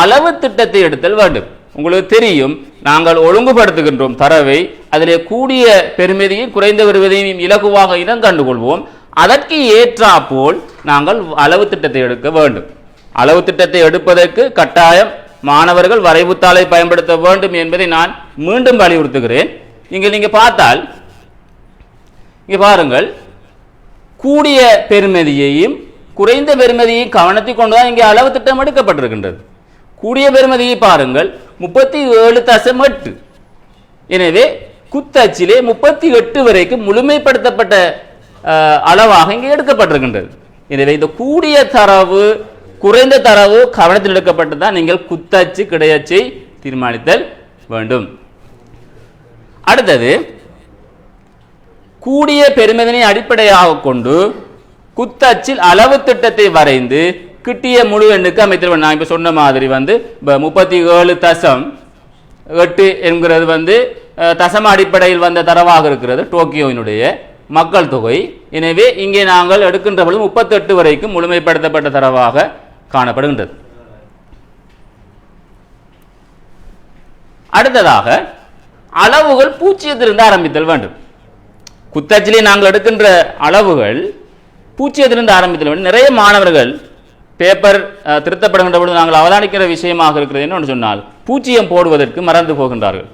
அளவு திட்டத்தை எடுத்தல் வேண்டும். உங்களுக்கு தெரியும், நாங்கள் ஒழுங்குபடுத்துகின்றோம் தரவை, அதிலே கூடிய பெறுமதியையும் குறைந்த பெறுமதியையும் இலகுவாக இனம் கண்டுகொள்வோம். அதற்கு ஏற்றாப்போல் நாங்கள் அளவு திட்டத்தை எடுக்க வேண்டும். அளவு திட்டத்தை எடுப்பதற்கு கட்டாயம் மாணவர்கள் வரைவுத்தாளை பயன்படுத்த வேண்டும் என்பதை நான் மீண்டும் வலியுறுத்துகிறேன். இங்கே நீங்க பார்த்தால், இங்கே பாருங்கள், கூடிய பெறுமதியையும் குறைந்த பெறுமதியையும் கவனத்தில் கொண்டுதான் இங்கே அளவு திட்டம் எடுக்கப்பட்டிருக்கின்றது. கூடிய பெறுமதியை பாருங்கள் 37.8. எனவே குத்தச்சிலே 38 வரைக்கும் முழுமைப்படுத்தப்பட்ட அளவாக இங்கே எடுக்கப்பட்டிருக்கின்றது. எனவே இந்த கூடிய தரவு குறைந்த தரவு கவனத்தில் எடுக்கப்பட்டுதான் நீங்கள் குத்தச்சு கிடையச்சை தீர்மானித்தல் வேண்டும். அடுத்தது, கூடிய பெறுமதியை அடிப்படையாக கொண்டு குத்தச்சில் அளவு திட்டத்தை வரைந்து கிட்டிய முழு எண்ணுக்கு அமைத்தல். நான் இப்ப சொன்ன மாதிரி 37.8 என்கிறது தசம அடிப்படையில் வந்த தரவாக இருக்கிறது டோக்கியோவினுடைய மக்கள் தொகை. எனவே இங்கே நாங்கள் எடுக்கின்ற பொழுது 38 வரைக்கும் முழுமைப்படுத்தப்பட்ட தரவாக காணப்படுகின்றது. அடுத்ததாக அளவுகள் பூஜ்ஜியத்திலிருந்து ஆரம்பித்தல் வேண்டும். குத்தச்சிலே நாங்கள் எடுக்கின்ற அளவுகள் பூஜ்ஜியத்திலிருந்து ஆரம்பித்தல் வேண்டும். நிறைய மாணவர்கள் பேப்பர் திருத்தப்படுகின்ற பொழுது நாங்கள் அவதானிக்கிற விஷயமாக இருக்கிறது என்னன்னு சொன்னால், பூஜ்ஜியம் போடுவதற்கு மறந்து போகின்றார்கள்.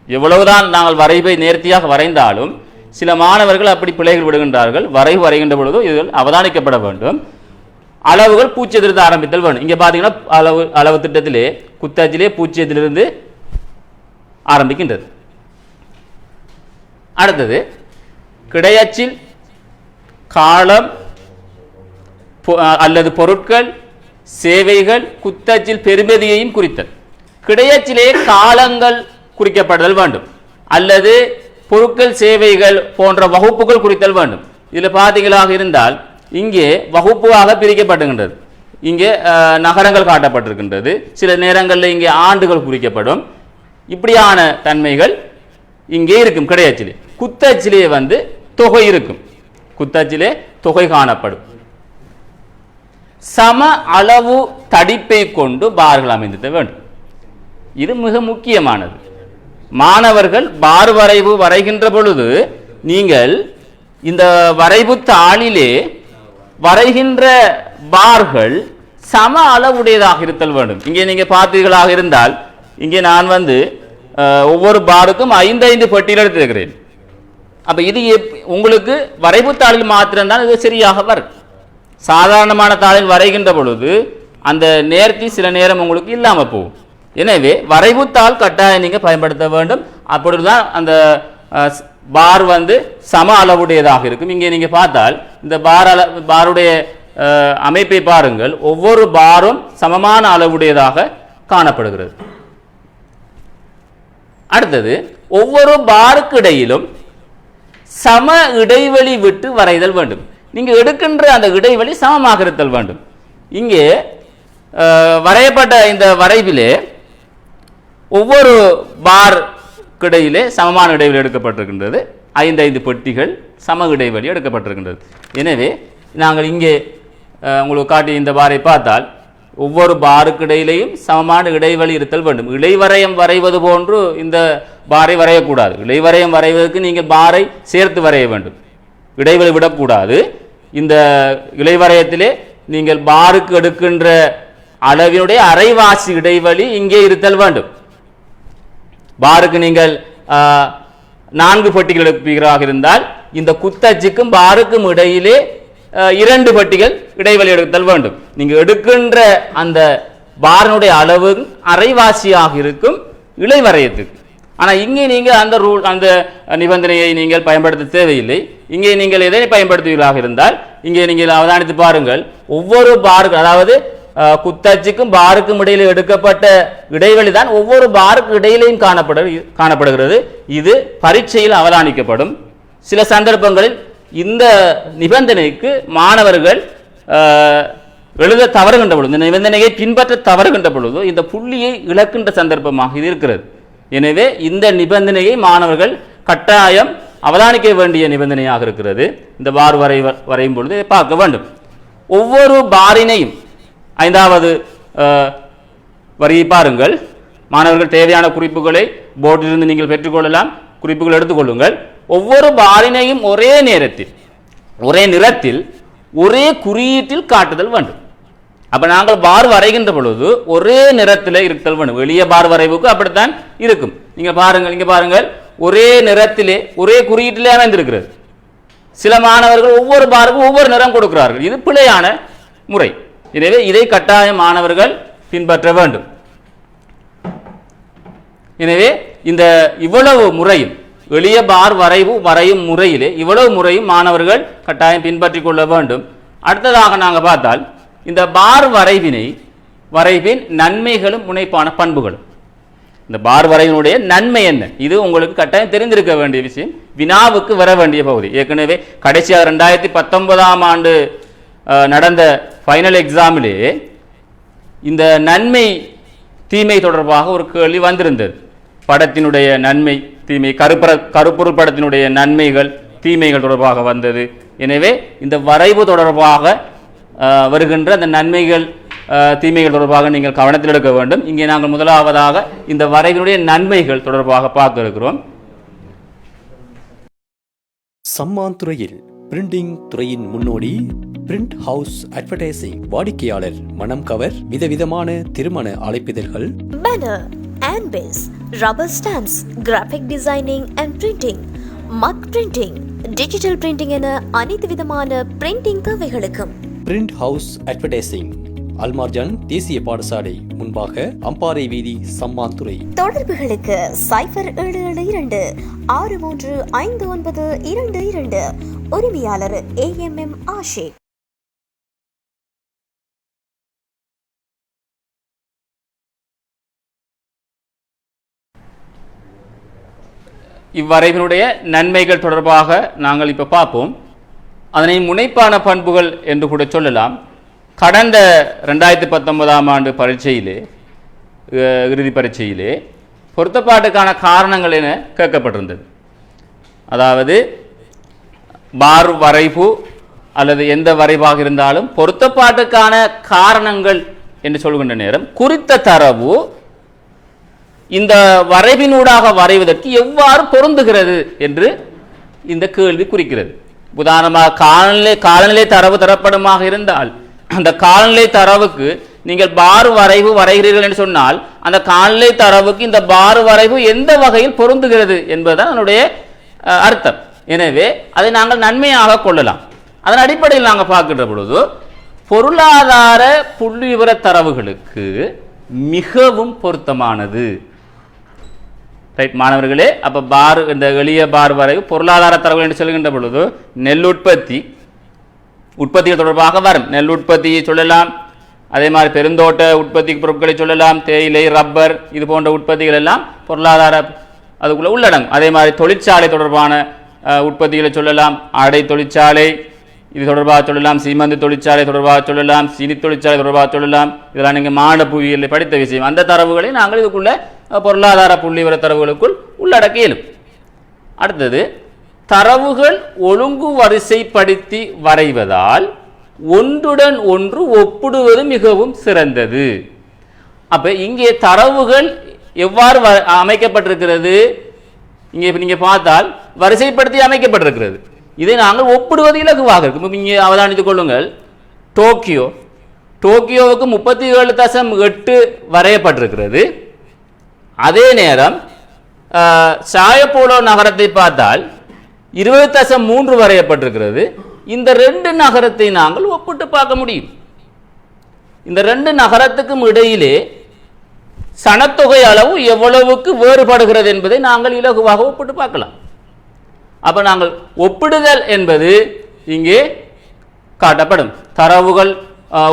எவ்வளவுதான் நாங்கள் வரைவை நேர்த்தியாக வரைந்தாலும் சில மாணவர்கள் அப்படி பிழைகள் விடுகின்றார்கள். வரைவு வரைகின்ற பொழுது இதில் அவதானிக்கப்பட வேண்டும். அளவுகள் பூஜ்ஜியத்திலிருந்து ஆரம்பித்தல் வேண்டும். இங்கே பார்த்தீங்கன்னா அளவு திட்டத்திலே குத்தச்சிலே பூஜ்ஜியத்திலிருந்து ஆரம்பிக்கின்றது. அடுத்தது, கிடையச்சில் காலம் அல்லது பொருட்கள், சேவைகள், குத்தச்சில் பெறுமதியையும் குறித்தல். கிடையச்சிலே காலங்கள் குறிக்கப்படுதல் வேண்டும், அல்லது பொருட்கள், சேவைகள் போன்ற வகுப்புகள் குறித்தல் வேண்டும். இதில் பார்த்தீங்களாக இருந்தால் இங்கே வகுப்பாக பிரிக்கப்பட்டுகின்றது. இங்கே நகரங்கள் காட்டப்பட்டிருக்கின்றது. சில நேரங்களில் இங்கே ஆண்டுகள் குறிக்கப்படும். இப்படியான தன்மைகள் இங்கே இருக்கும். கிடையச்சிலே குத்தச்சிலே தொகை இருக்கும். குத்தச்சிலே தொகை காணப்படும். சம அளவு தடிப்பை கொண்டு பார்கள் அமைந்திட வேண்டும். இது மிக முக்கியமானது. மாணவர்கள் பார் வரைவு வரைகின்ற பொழுது நீங்கள் இந்த வரைவு தாளிலே வரைகின்ற பார்கள் சம அளவுடையதாக இருத்தல் வேண்டும். இங்கே நீங்க பார்த்தீர்களாக இருந்தால் இங்கே நான் ஒவ்வொரு பாருக்கும் 5 பட்டியல் எடுத்திருக்கிறேன். அப்ப இது உங்களுக்கு வரைவு தாளில் மாத்திரம்தான் இது சரியாக வரும். சாதாரணமான தாளில் வரைகின்ற பொழுது அந்த நேர்த்தி சில நேரம் உங்களுக்கு இல்லாம போகும். எனவே வரைவுத்தாள் கட்டாயம் நீங்க பயன்படுத்த வேண்டும். அப்பொழுதுதான் அந்த பார் சம அளவுடையதாக இருக்கும். இங்கே நீங்க பார்த்தால் இந்த பாருடைய அமைப்பை பாருங்கள், ஒவ்வொரு பாரும் சமமான அளவுடையதாக காணப்படுகிறது. அடுத்தது, ஒவ்வொரு பாருக்கு இடையிலும் சம இடைவெளி விட்டு வரைதல் வேண்டும். நீங்க எடுக்கின்ற அந்த இடைவெளி சமமாக இருத்தல் வேண்டும். இங்கே வரையப்பட்ட இந்த வரைவிலே ஒவ்வொரு பார் இடையிலே சமமான இடைவெளி எடுக்கப்பட்டிருக்கின்றது. 5 பெட்டிகள் சம இடைவெளி எடுக்கப்பட்டிருக்கின்றது. எனவே நாங்கள் இங்கே உங்களுக்கு காட்டிய இந்த பாரை பார்த்தால் ஒவ்வொரு பாருக்கு இடையிலேயும் சமமான இடைவெளி இருத்தல் வேண்டும். இடைவரையம் வரைவது போன்று இந்த பாரை வரையக்கூடாது. இடைவரையம் வரைவதற்கு நீங்கள் பாரை சேர்த்து வரைய வேண்டும், இடைவெளி விடக்கூடாது. இந்த இடைவரையத்திலே நீங்கள் பாருக்கு எடுக்கின்ற அளவினுடைய அரைவாசி இடைவெளி இங்கே இருத்தல் வேண்டும். பாருக்கு நீங்கள் 4 பெட்டிகள் எடுப்பீர்களாக இருந்தால் இந்த குத்தச்சுக்கும் பாருக்கும் இடையிலே 2 பெட்டிகள் இடைவெளி எடுத்தல் வேண்டும். நீங்கள் எடுக்கின்ற அந்த பாரனுடைய அளவு அரைவாசியாக இருக்கும் இடைவரையத்துக்கு. ஆனால் இங்கே நீங்கள் அந்த நிபந்தனையை நீங்கள் பயன்படுத்த தேவையில்லை. இங்கே நீங்கள் எதை பயன்படுத்துவீர்களாக இருந்தால் இங்கே நீங்கள் அவதானித்து பாருங்கள், ஒவ்வொரு பாருக்கு, அதாவது குத்தச்சுக்கும் பாருக்கும் இடையில எடுக்கப்பட்ட இடைவெளி தான் ஒவ்வொரு பாருக்கு இடையிலையும் காணப்படுகிறது. இது பரீட்சையில் அவதானிக்கப்படும். சில சந்தர்ப்பங்களில் இந்த நிபந்தனைக்கு மாணவர்கள் எழுத தவறுகின்ற பொழுது, இந்த நிபந்தனையை பின்பற்ற தவறுகின்ற பொழுது இந்த புள்ளியை இழக்கின்ற சந்தர்ப்பமாக இது இருக்கிறது. எனவே இந்த நிபந்தனையை மாணவர்கள் கட்டாயம் அவதானிக்க வேண்டிய நிபந்தனையாக இருக்கிறது. இந்த பார் வரையும் பொழுது பார்க்க வேண்டும். ஒவ்வொரு பாரினையும் 5வது வரியை பாருங்கள். மாணவர்கள் தேவையான குறிப்புகளை போர்டிலிருந்து நீங்கள் பெற்றுக்கொள்ளலாம். குறிப்புகள் எடுத்துக்கொள்ளுங்கள். ஒவ்வொரு பாரினையும் ஒரே நேரத்தில், ஒரே நிறத்தில், ஒரே குறியீட்டில் காட்டுதல் வேண்டும். அப்ப நாங்கள் பார் வரைகின்ற பொழுது ஒரே நிறத்தில் இருத்தல் வேண்டும். எளிய பார் வரைவுக்கு அப்படித்தான் இருக்கும். நீங்க பாருங்கள், இங்க பாருங்கள், ஒரே நிறத்திலே ஒரே குறியீட்டிலே அமைந்திருக்கிறது. சில மாணவர்கள் ஒவ்வொரு பாருக்கும் ஒவ்வொரு நிறம் கொடுக்கிறார்கள். இது பிழையான முறை. எனவே இதை கட்டாய மாணவர்கள் பின்பற்ற வேண்டும். எனவே இந்த இவ்வளவு முறையும், எளிய பார் வரையும் முறையிலே இவ்வளவு முறையும் மாணவர்கள் கட்டாயம் பின்பற்றிக் கொள்ள வேண்டும். அடுத்ததாக நாங்கள் பார்த்தால் இந்த பார் வரைவின் நன்மைகளும் முனைப்பான பண்புகளும். இந்த பார் வரைவினுடைய நன்மை என்ன, இது உங்களுக்கு கட்டாயம் தெரிந்திருக்க வேண்டிய விஷயம், வினாவுக்கு வர வேண்டிய பகுதி. ஏற்கனவே கடைசியாக 2019ஆம் ஆண்டு நடந்த ஃபைனல் எக்ஸாமிலே இந்த நன்மை தீமை தொடர்பாக ஒரு கேள்வி வந்திருந்தது. படத்தினுடைய நன்மை தீமை, கருப்பொருள் படத்தினுடைய நன்மைகள் தீமைகள் தொடர்பாக வந்தது. எனவே இந்த வரைவு தொடர்பாக வருகின்ற அந்த நன்மைகள் தீமைகள் தொடர்பாக நீங்கள் கவனத்தில் எடுக்க வேண்டும். இங்கே நாங்கள் முதலாவதாக இந்த வரைவினுடைய நன்மைகள் தொடர்பாக பார்க்க இருக்கிறோம். சம்மான் துறையில் பிரிண்டிங் துறையின் முன்னோடி பிரிண்ட் ஹவுஸ் அட்வர்டைசிங். வாடிக்கையாளர் மனம் கவர் விதவிதமான திருமண அழைப்பிதழ்கள், banner, handbills, rubber stamps, graphic designing and printing, mug printing, digital printing என அனைத்து விதமான பிரிண்டிங் தேவைகளுக்கும் பிரிண்ட் ஹவுஸ் அட்வர்டைசிங். அல்மார்ஜான் தேசிய பாடசாலை முன்பாக, அம்பாறை வீதி, சம்மாந்துறை. தொடர்புகளுக்கு 0772 635922. உரிமையாளர் AMM ஆஷிக். இவ்வரைவினுடைய நன்மைகள் தொடர்பாக நாங்கள் இப்போ பார்ப்போம். அதனை முனைப்பான பண்புகள் என்று கூட சொல்லலாம். கடந்த 2019ஆம் ஆண்டு பரீட்சையிலே, இறுதி பரீட்சையிலே பொருத்தப்பாட்டுக்கான காரணங்கள் என கேட்கப்பட்டிருந்தது. அதாவது பார் வரைவு அல்லது எந்த வரைவாக இருந்தாலும் பொருத்தப்பாட்டுக்கான காரணங்கள் என்று சொல்கின்ற நேரம் குறித்த தரவு இந்த வரைவினூடாக வரைவதற்கு எவ்வாறு பொருந்துகிறது என்று இந்த கேள்வி குறிக்கிறது. உதாரணமாக காலநிலை தரவு தரப்படுமாக இருந்தால் அந்த காலநிலை தரவுக்கு நீங்கள் பார் வரைவு வரைகிறீர்கள் என்று சொன்னால் அந்த காலநிலை தரவுக்கு இந்த பார் வரைவு எந்த வகையில் பொருந்துகிறது என்பதுதான் அதனுடைய அர்த்தம். எனவே அதை நாங்கள் நன்மையாக கொள்ளலாம். அதன் அடிப்படையில் நாங்கள் பார்க்கின்ற பொழுது பொருளாதார புள்ளி விவர தரவுகளுக்கு மிகவும் பொருத்தமானது. ரைட் மாணவர்களே, அப்போ பார், இந்த எளிய பார் வரைவு பொருளாதார தரவுகள் என்று சொல்கின்ற பொழுது நெல் உற்பத்தி, உற்பத்திகள் தொடர்பாக வரும். நெல் உற்பத்தியை சொல்லலாம், அதே மாதிரி பெருந்தோட்ட உற்பத்தி பொருட்களை சொல்லலாம், தேயிலை, ரப்பர் இது போன்ற உற்பத்திகள் எல்லாம் பொருளாதார அதுக்குள்ளே உள்ளடங்கும். அதே மாதிரி தொழிற்சாலை தொடர்பான உற்பத்திகளை சொல்லலாம், ஆடை தொழிற்சாலை இது தொடர்பாக சொல்லலாம், சீமந்து தொழிற்சாலை தொடர்பாக சொல்லலாம், சீனி தொழிற்சாலை தொடர்பாக சொல்லலாம். இதெல்லாம் நீங்கள் மாநில புவியியலில் படித்த விஷயம். அந்த தரவுகளை நாங்கள் இதுக்குள்ள பொருளாதார புள்ளிவிவர தரவுகளுக்குள் உள்ளடக்க இயலும். அடுத்தது, தரவுகள் ஒழுங்கு வரிசைப்படுத்தி வரைவதால் ஒன்றுடன் ஒன்று ஒப்பிடுவது மிகவும் சிறந்தது. அப்ப இங்கே தரவுகள் எவ்வாறு அமைக்கப்பட்டிருக்கிறது? இங்கே நீங்க பார்த்தால் வரிசைப்படுத்தி அமைக்கப்பட்டிருக்கிறது. இதை நாங்கள் ஒப்பிடுவது இலகுவாக இருக்கும். இங்கே அவதானித்துக் கொள்ளுங்கள், டோக்கியோவுக்கு 37.8 வரையப்பட்டிருக்கிறது. அதே நேரம் சாயப்போலோ நகரத்தை பார்த்தால் 20.3 வரையப்பட்டிருக்கிறது. இந்த ரெண்டு நகரத்தை நாங்கள் ஒப்பிட்டு பார்க்க முடியும். இந்த ரெண்டு நகரத்துக்கும் இடையிலே சனத்தொகை அளவு எவ்வளவுக்கு வேறுபடுகிறது என்பதை நாங்கள் இலகுவாக ஒப்பிட்டு பார்க்கலாம். அப்ப நாங்கள் ஒப்பிடுதல் என்பது இங்கே காட்டப்படும். தரவுகள்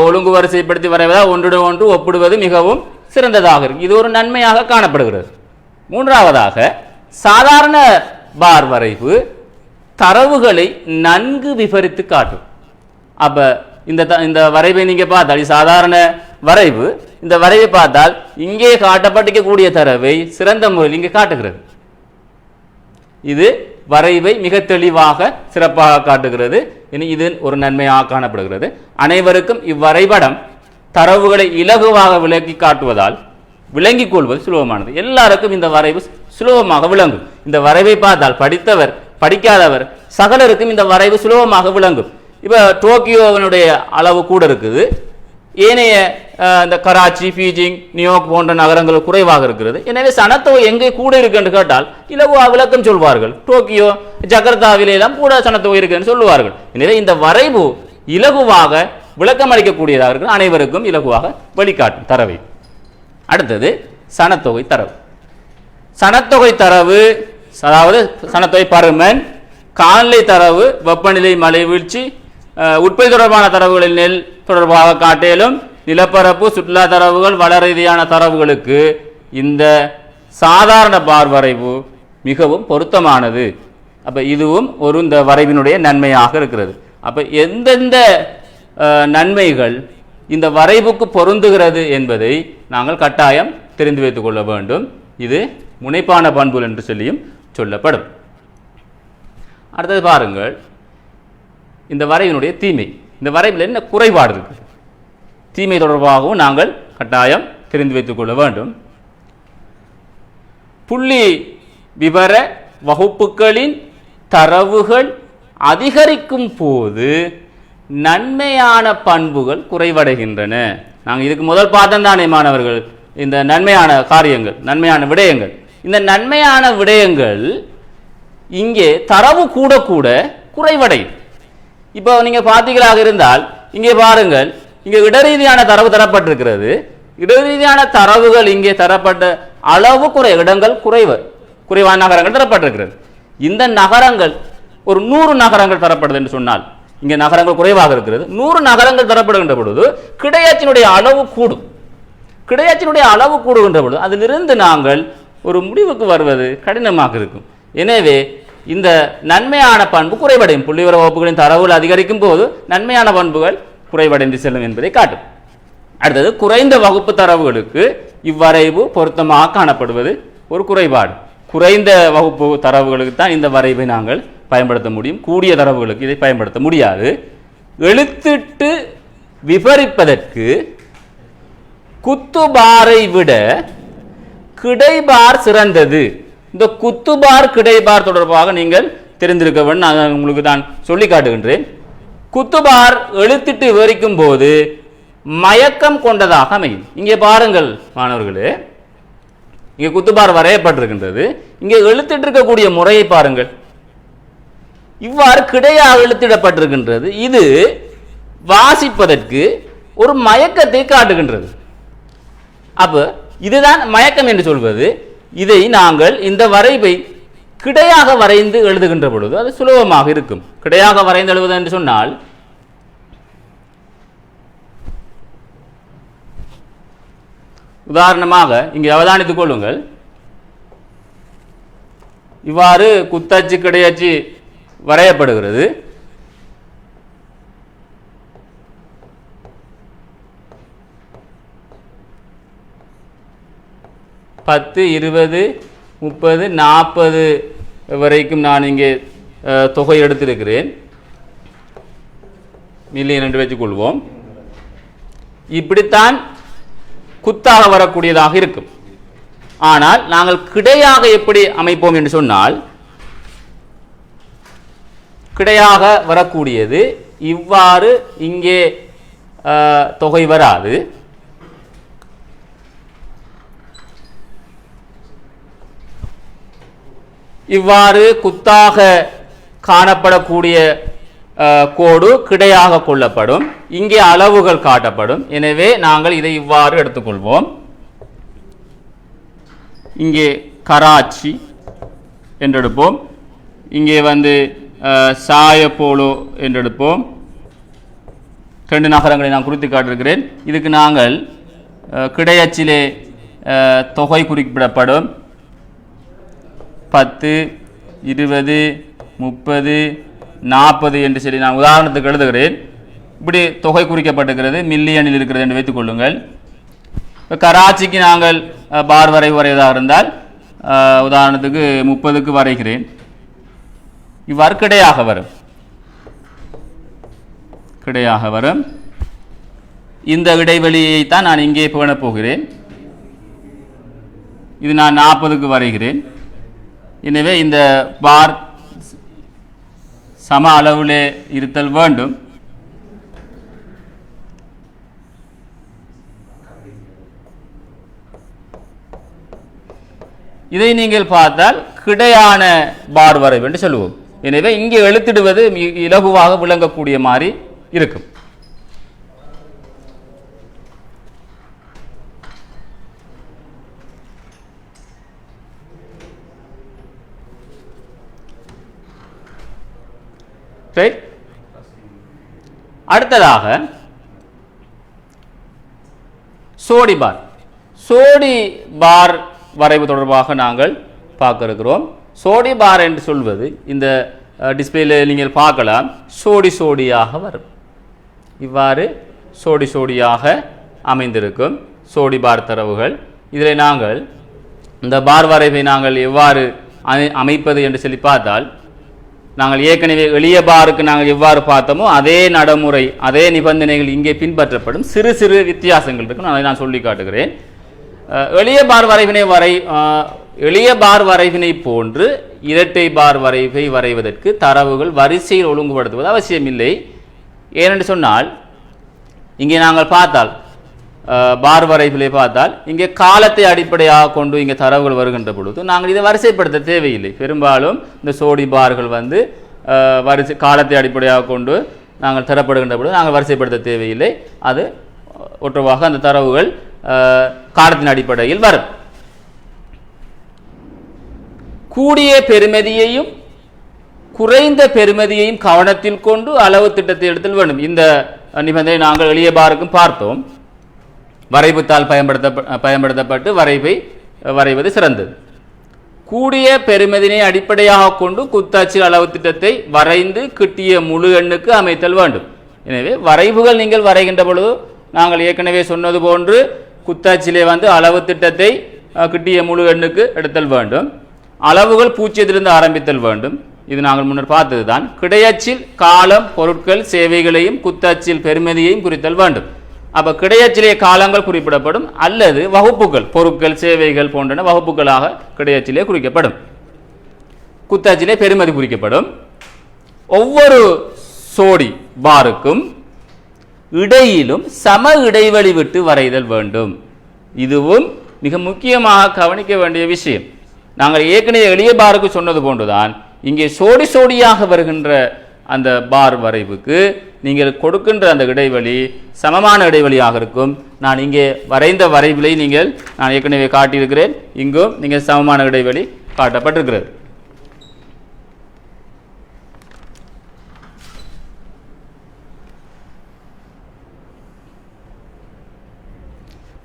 ஒழுங்கு வரிசைப்படுத்தி வரைவதால் ஒன்றுடன் ஒன்று ஒப்பிடுவது மிகவும் சிறந்ததாக இருக்கு. இது ஒரு நன்மையாக காணப்படுகிறது. மூன்றாவதாக, சாதாரண பார் வரைவு தரவுகளை நன்கு விவரித்து காட்டும். அப்ப இந்த வரைவை நீங்க பார்த்தால், சாதாரண வரைவு, இந்த வரைவை பார்த்தால் இங்கே காட்டப்பட்டிருக்கக்கூடிய தரவை சிறந்த முறையில் இங்கே காட்டுகிறது. இது வரைவை மிக தெளிவாக சிறப்பாக காட்டுகிறது. இது ஒரு நன்மையாக காணப்படுகிறது. அனைவருக்கும் இவ்வரைபடம் தரவுகளை இலகுவாக விளக்கி காட்டுவதால் விளங்கிக் கொள்வது சுலபமானது. எல்லாருக்கும் இந்த வரைவு சுலபமாக விளங்கும். இந்த வரைவை பார்த்தால் படித்தவர், படிக்காதவர் சகலருக்கும் இந்த வரைவு சுலபமாக விளங்கும். இப்ப டோக்கியோவினுடைய அளவு கூட இருக்குது, ஏனைய இந்த கராச்சி, பீஜிங், நியூயார்க் போன்ற நகரங்கள் குறைவாக இருக்கிறது. எனவே சனத்தொகை எங்கே கூட இருக்கு என்று கேட்டால் இலகுவாக விளக்கம் சொல்வார்கள். டோக்கியோ, ஜகர்த்தாவிலே எல்லாம் கூட சனத்தொகை இருக்கு என்று சொல்லுவார்கள். எனவே இந்த வரைவு இலகுவாக விளக்கம் அளிக்கக்கூடியதாக இருக்கு, அனைவருக்கும் இலகுவாக வழிகாட்டும் தரவை. அடுத்தது சனத்தொகை தரவு. சனத்தொகை தரவு அதாவது சனத்தொகை பருமன், காலநிலை தரவு, வெப்பநிலை, மழை வீழ்ச்சி, உற்பத்தி தொடர்பான தரவுகளில் நெல் தொடர்பாக காட்டிலும் நிலப்பரப்பு, சுற்றுலா தரவுகள், வள ரீதியான தரவுகளுக்கு இந்த சாதாரண பார் வரைவு மிகவும் பொருத்தமானது. அப்ப இதுவும் ஒரு இந்த வரைவினுடைய நன்மையாக இருக்கிறது. அப்ப எந்தெந்த நன்மைகள் இந்த வரைவுக்கு பொருந்துகிறது என்பதை நாங்கள் கட்டாயம் தெரிந்து வைத்துக் கொள்ள வேண்டும். இது முனைப்பான பண்புகள் என்று சொல்லியும் சொல்லப்படும். அடுத்தது பாருங்கள், இந்த வரைவினுடைய தீமை. இந்த வரைவில் என்ன குறைபாடு இருக்கு, தீமை தொடர்பாகவும் நாங்கள் கட்டாயம் தெரிந்து வைத்துக் கொள்ள வேண்டும். புள்ளி விவர வகுப்புகளின் தரவுகள் அதிகரிக்கும் போது நன்மையான பண்புகள் குறைவடைகின்றன. நாங்கள் இதுக்கு முதல் பார்த்தோம் தானே மாணவர்கள், இந்த நன்மையான காரியங்கள், நன்மையான விடயங்கள். இந்த நன்மையான விடயங்கள் இங்கே தரவு கூட கூட குறைவடையும். இப்போ நீங்க பார்த்தீங்களாக இருந்தால் இங்கே பாருங்கள், இங்கே இடரீதியான தரவு தரப்பட்டிருக்கிறது. இடரீதியான தரவுகள் இங்கே தரப்பட்ட அளவு இடங்கள் குறைவான நகரங்கள் தரப்பட்டிருக்கிறது. இந்த நகரங்கள் ஒரு 100 நகரங்கள் தரப்படுது என்று சொன்னால், இங்கே நகரங்கள் குறைவாக இருக்கிறது, 100 நகரங்கள் தரப்படுகின்ற பொழுது கிடையாச்சினுடைய அளவு கூடும். கிடையாச்சினுடைய அளவு கூடுகின்ற பொழுது அதிலிருந்து நாங்கள் ஒரு முடிவுக்கு வருவது கடினமாக இருக்கும். எனவே இந்த நன்மையான பண்பு குறைவடையும். புள்ளிவிவர வகுப்புகளின் தரவுகள் அதிகரிக்கும் போது நன்மையான பண்புகள் குறைவடைந்து செல்லும் என்பதை காட்டும். அடுத்தது, குறைந்த வகுப்பு தரவுகளுக்கு இவ்வரைவு பொருத்தமாக காணப்படுவது ஒரு குறைபாடு. குறைந்த வகுப்பு தரவுகளுக்கு தான் இந்த வரைவை நாங்கள் பயன்படுத்த முடியும், கூடிய தரவுகளுக்கு இதை பயன்படுத்த முடியாது. எழுத்திட்டு விவரிப்பதற்கு குத்துபாரை விட கிடைபார் சிறந்தது. இந்த குத்துபார் கிடைபார் தொடர்பாக நீங்கள் தெரிந்திருக்க வேண்டும். நான் உங்களுக்கு தான் சொல்லி காட்டுகின்றேன். குத்துபார் எழுத்திட்டு விவரிக்கும் போது மயக்கம் கொண்டதாக அமையும். இங்கே பாருங்கள் மாணவர்களே, இங்கே குத்துபார் வரையப்பட்டிருக்கின்றது. இங்கே எழுத்திட்டு இருக்கக்கூடிய முறையை பாருங்கள். இவ்வாறு கிடையாக எழுத்திடப்பட்டிருக்கின்றது. இது வாசிப்பதற்கு ஒரு மயக்கத்தை காட்டுகின்றது. அப்ப இதுதான் மயக்கம் என்று சொல்வது. இதை நாங்கள் இந்த வரைவை கிடையாக வரைந்து எழுதுகின்ற பொழுது அது சுலபமாக இருக்கும். கிடையாக வரைந்து எழுதுவது என்று சொன்னால் உதாரணமாக இங்கே அவதானித்துக் கொள்ளுங்கள். இவ்வாறு குத்தச்சு கிடையச்சு வரையப்படுகிறது. பத்து 20 30 40 வரைக்கும் நான் இங்கே தொகை எடுத்திருக்கிறேன். மில்லியன் என்று வச்சுக்கொள்வோம். இப்படித்தான் குத்தாக வரக்கூடியதாக இருக்கும். ஆனால் நாங்கள் கிடையாக எப்படி அமைப்போம் என்று சொன்னால், கிடையாக வரக்கூடியது இவ்வாறு இங்கே தொகை வராது. இவ்வாறு குத்தாக காணப்படக்கூடிய கோடு கிடையாக கொள்ளப்படும். இங்கே அளவுகள் காட்டப்படும். எனவே நாங்கள் இதை இவ்வாறு எடுத்துக்கொள்வோம். இங்கே கராச்சி என்றெடுப்போம். இங்கே சாயப்போலோ என்றெடுப்போம். 2 நகரங்களை நான் குறித்து காட்டிருக்கிறேன். இதுக்கு நாங்கள் கிடையச்சிலே தொகை குறிப்பிடப்படும். 10 20 30 40 என்று சொல்லி நான் உதாரணத்துக்கு எழுதுகிறேன். இப்படி தொகை குறிக்கப்பட்டிருக்கிறது, மில்லியனில் இருக்கிறது என்று வைத்துக் கொள்ளுங்கள். இப்போ கராச்சிக்கு நாங்கள் பார் வரைவதாக இருந்தால் உதாரணத்துக்கு 30க்கு வரைகிறேன். இவ்வாறு கிடையாக வரும். இந்த இடைவெளியைத்தான் நான் இங்கே பேணப் போகிறேன். இது நான் 40க்கு வரைகிறேன். எனவே இந்த பார் சம அளவிலே இருத்தல் வேண்டும். இதை நீங்கள் பார்த்தால் கிடையான பார் வரைவு என்று சொல்லுவோம். எனவே இங்கே எழுத்திடுவது இலகுவாக விளங்கக்கூடிய மாதிரி இருக்கும். அடுத்ததாக சோடி பார் வரைவு தொடர்பாக நாங்கள் பார்க்க இருக்கிறோம். சோடி பார் என்று சொல்வது இந்த டிஸ்பிளேல நீங்கள் பார்க்கலாம், சோடியாக வரும். இவ்வாறு சோடியாக அமைந்திருக்கும் சோடி பார் தரவுகள். இதில் நாங்கள் இந்த பார் வரைவை நாங்கள் எவ்வாறு அமைப்பது என்று சொல்லி பார்த்தால், நாங்கள் ஏற்கனவே எளிய பாருக்கு நாங்கள் எவ்வாறு பார்த்தோமோ அதே நடைமுறை, அதே நிபந்தனைகள் இங்கே பின்பற்றப்படும். சிறு சிறு வித்தியாசங்கள் இருக்கும், அதை நான் சொல்லி காட்டுகிறேன். எளிய பார் வரைவினை போன்று இரட்டை பார் வரைவை வரைவதற்கு தரவுகள் வரிசையில் ஒழுங்குபடுத்துவது அவசியமில்லை. ஏனென்று சொன்னால், இங்கே நாங்கள் பார்த்தால் பார் வரைவிலே பார்த்தால் இங்கே காலத்தை அடிப்படையாக கொண்டு இங்கே தரவுகள் வருகின்ற பொழுது நாங்கள் இதை வரிசைப்படுத்த தேவையில்லை. பெரும்பாலும் இந்த சோடி பார்கள் வரிசை காலத்தை அடிப்படையாக கொண்டு நாங்கள் தரப்படுகின்ற பொழுது நாங்கள் வரிசைப்படுத்த தேவையில்லை. அது ஒற்றவாக அந்த தரவுகள் காலத்தின் அடிப்படையில் வரும். கூடிய பெறுமதியையும் குறைந்த பெறுமதியையும் கவனத்தில் கொண்டு அளவு திட்டத்தை எடுத்தல் வேண்டும். இந்த நிபந்தனை நாங்கள் எளிய பாருக்கும் பார்த்தோம். வரைவுத்தாள் பயன்படுத்தப்பட்டு வரைவது சிறந்தது. கூடிய பெறுமதியை அடிப்படையாக கொண்டு குத்தாட்சி அளவு திட்டத்தை வரைந்து கிட்டிய முழு எண்ணுக்கு அமைத்தல் வேண்டும். எனவே வரைவுகள் நீங்கள் வரைகின்ற பொழுது நாங்கள் ஏற்கனவே சொன்னது போன்று குத்தாட்சியிலே அளவு திட்டத்தை கிட்டிய முழு எண்ணுக்கு எடுத்தல் வேண்டும். அளவுகள் பூஜ்ஜியத்திலிருந்து ஆரம்பித்தல் வேண்டும். இது நாங்கள் முன்னர் பார்த்தது தான். கிடையச்சில் காலம், பொருட்கள், சேவைகளையும் குத்தாட்சியில் பெறுமதியையும் குறித்தல் வேண்டும். அப்ப கிடையச்சிலே காலங்கள் குறிப்பிடப்படும், அல்லது வகுப்புகள், பொருட்கள், சேவைகள் போன்றன வகுப்புகளாக கிடையச்சிலே குறிக்கப்படும். குத்தாட்சியிலே பெறுமதி குறிக்கப்படும். ஒவ்வொரு சோடி பாருக்கும் இடையிலும் சம இடைவெளி விட்டு வரைதல் வேண்டும். இதுவும் மிக முக்கியமாக கவனிக்க வேண்டிய விஷயம். நாங்கள் ஏற்கனவே எளிய பாருக்கு சொன்னது போன்றுதான் இங்கே சோடியாக வருகின்ற அந்த பார் வரைவுக்கு நீங்கள் கொடுக்கின்ற அந்த இடைவெளி சமமான இடைவெளியாக இருக்கும். நான் இங்கே வரைந்த வரைவிலை நான் ஏற்கனவே காட்டியிருக்கிறேன். இங்கும் நீங்கள் சமமான இடைவெளி காட்டப்பட்டிருக்கிறது.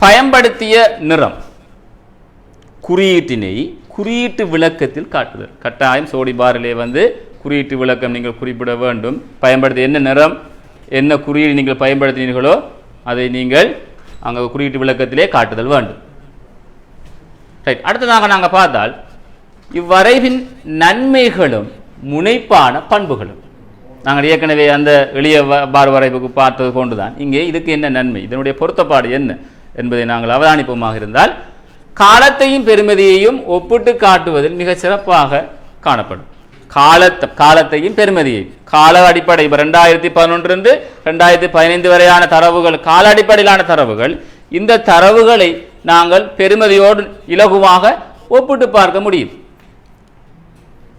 பயன்படுத்திய நிறம் குறியீட்டினை குறியீட்டு விளக்கத்தில் காட்டுதல். கட்டாயம் சோடி பாரிலே குறியீட்டு விளக்கம் நீங்கள் குறிப்பிட வேண்டும். பயன்படுத்திய என்ன நிறம், என்ன குறியீடு நீங்கள் பயன்படுத்தினீர்களோ அதை நீங்கள் அங்கே குறியீட்டு விளக்கத்திலே காட்டுதல் வேண்டும். ரைட். அடுத்ததாக நாங்கள் பார்த்தால் இவ்வரைவின் நன்மைகளும் முனைப்பான பண்புகளும். நாங்கள் ஏற்கனவே அந்த எளிய பார் வரைவுக்கு பார்த்தது கொண்டுதான் இங்கே இதுக்கு என்ன நன்மை, இதனுடைய பொருத்தப்பாடு என்ன என்பதை நாங்கள் அவதானிப்போமாக இருந்தால், காலத்தையும் பெருமதியையும் ஒப்பிட்டு காட்டுவதில் மிக சிறப்பாக காணப்படும். காலத்தையும் பெருமதியையும் கால அடிப்படை 2011 2015 வரையான தரவுகள் கால அடிப்படையிலான தரவுகள். இந்த தரவுகளை நாங்கள் பெருமதியோடு இலகுவாக ஒப்பிட்டு பார்க்க முடியும்.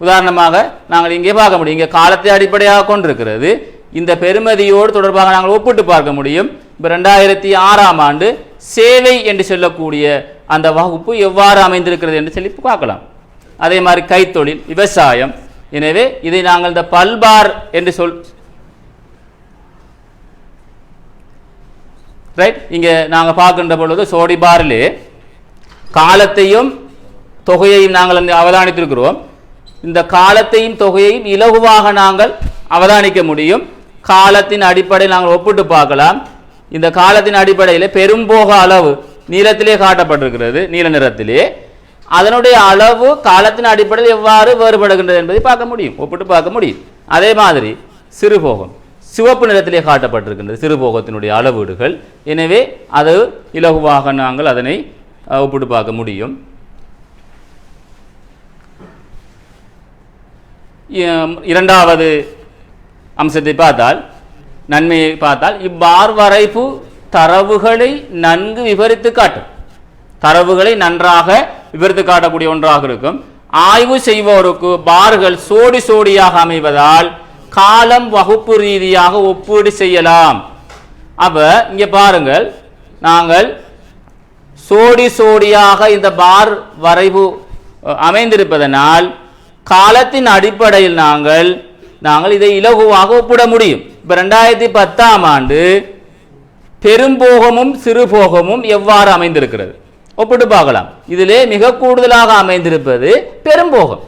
உதாரணமாக நாங்கள் இங்கே பார்க்க முடியும், இங்கே காலத்தை அடிப்படையாக கொண்டிருக்கிறது. இந்த பெருமதியோடு தொடர்பாக நாங்கள் ஒப்பிட்டு பார்க்க முடியும். இப்போ 2006ஆம் ஆண்டு சேவை என்று சொல்லக்கூடிய அந்த வகுப்பு எவ்வாறு அமைந்திருக்கிறது என்று சொல்லி பார்க்கலாம். அதே மாதிரி கைத்தொழில், விவசாயம். எனவே இதை நாங்கள் இந்த பல்பார் என்று ரைட். இங்கே நாங்கள் பார்க்கின்ற பொழுது சோடி பாரிலே காலத்தையும் தொகையையும் நாங்கள் அவதானித்திருக்கிறோம். இந்த காலத்தையும் தொகையையும் இலகுவாக நாங்கள் அவதானிக்க முடியும். காலத்தின் அடிப்படையில் நாங்கள் ஒப்பிட்டு பார்க்கலாம். இந்த காலத்தின் அடிப்படையில் பெரும்போக அளவு நீளத்திலே காட்டப்பட்டிருக்கிறது, நீல நிறத்திலே. அதனுடைய அளவு காலத்தின் அடிப்படையில் எவ்வாறு வேறுபடுகின்றது என்பதை பார்க்க முடியும், ஒப்பிட்டு பார்க்க முடியும். அதே மாதிரி சிறுபோகம் சிவப்பு நிறத்திலே காட்டப்பட்டிருக்கின்றது, சிறுபோகத்தினுடைய அளவீடுகள். எனவே அது இலகுவாக நாங்கள் அதனை ஒப்பிட்டு பார்க்க முடியும். இரண்டாவது அம்சத்தை பார்த்தால், நன்மையை பார்த்தால், இவ்பார் வரைப்பு தரவுகளை நன்கு விவரித்து காட்டும். தரவுகளை நன்றாக விவரித்து காட்டக்கூடிய ஒன்றாக இருக்கும். ஆய்வு செய்வோருக்கு பார்கள் சோடி சோடியாக அமைவதால் காலம் வகுப்பு ரீதியாக ஒப்பீடு செய்யலாம். அப்ப இங்க பாருங்கள், நாங்கள் சோடி சோடியாக இந்த பார் வரைவு அமைந்திருப்பதனால் காலத்தின் அடிப்படையில் நாங்கள் இதை இலகுவாக ஒப்பிட முடியும். இப்ப 2010ஆம் ஆண்டு பெரும்போகமும் சிறுபோகமும் எவ்வாறு அமைந்திருக்கிறது ஒப்பிட்டு பார்க்கலாம். இதிலே மிக கூடுதலாக அமைந்திருப்பது பெரும்போகம்,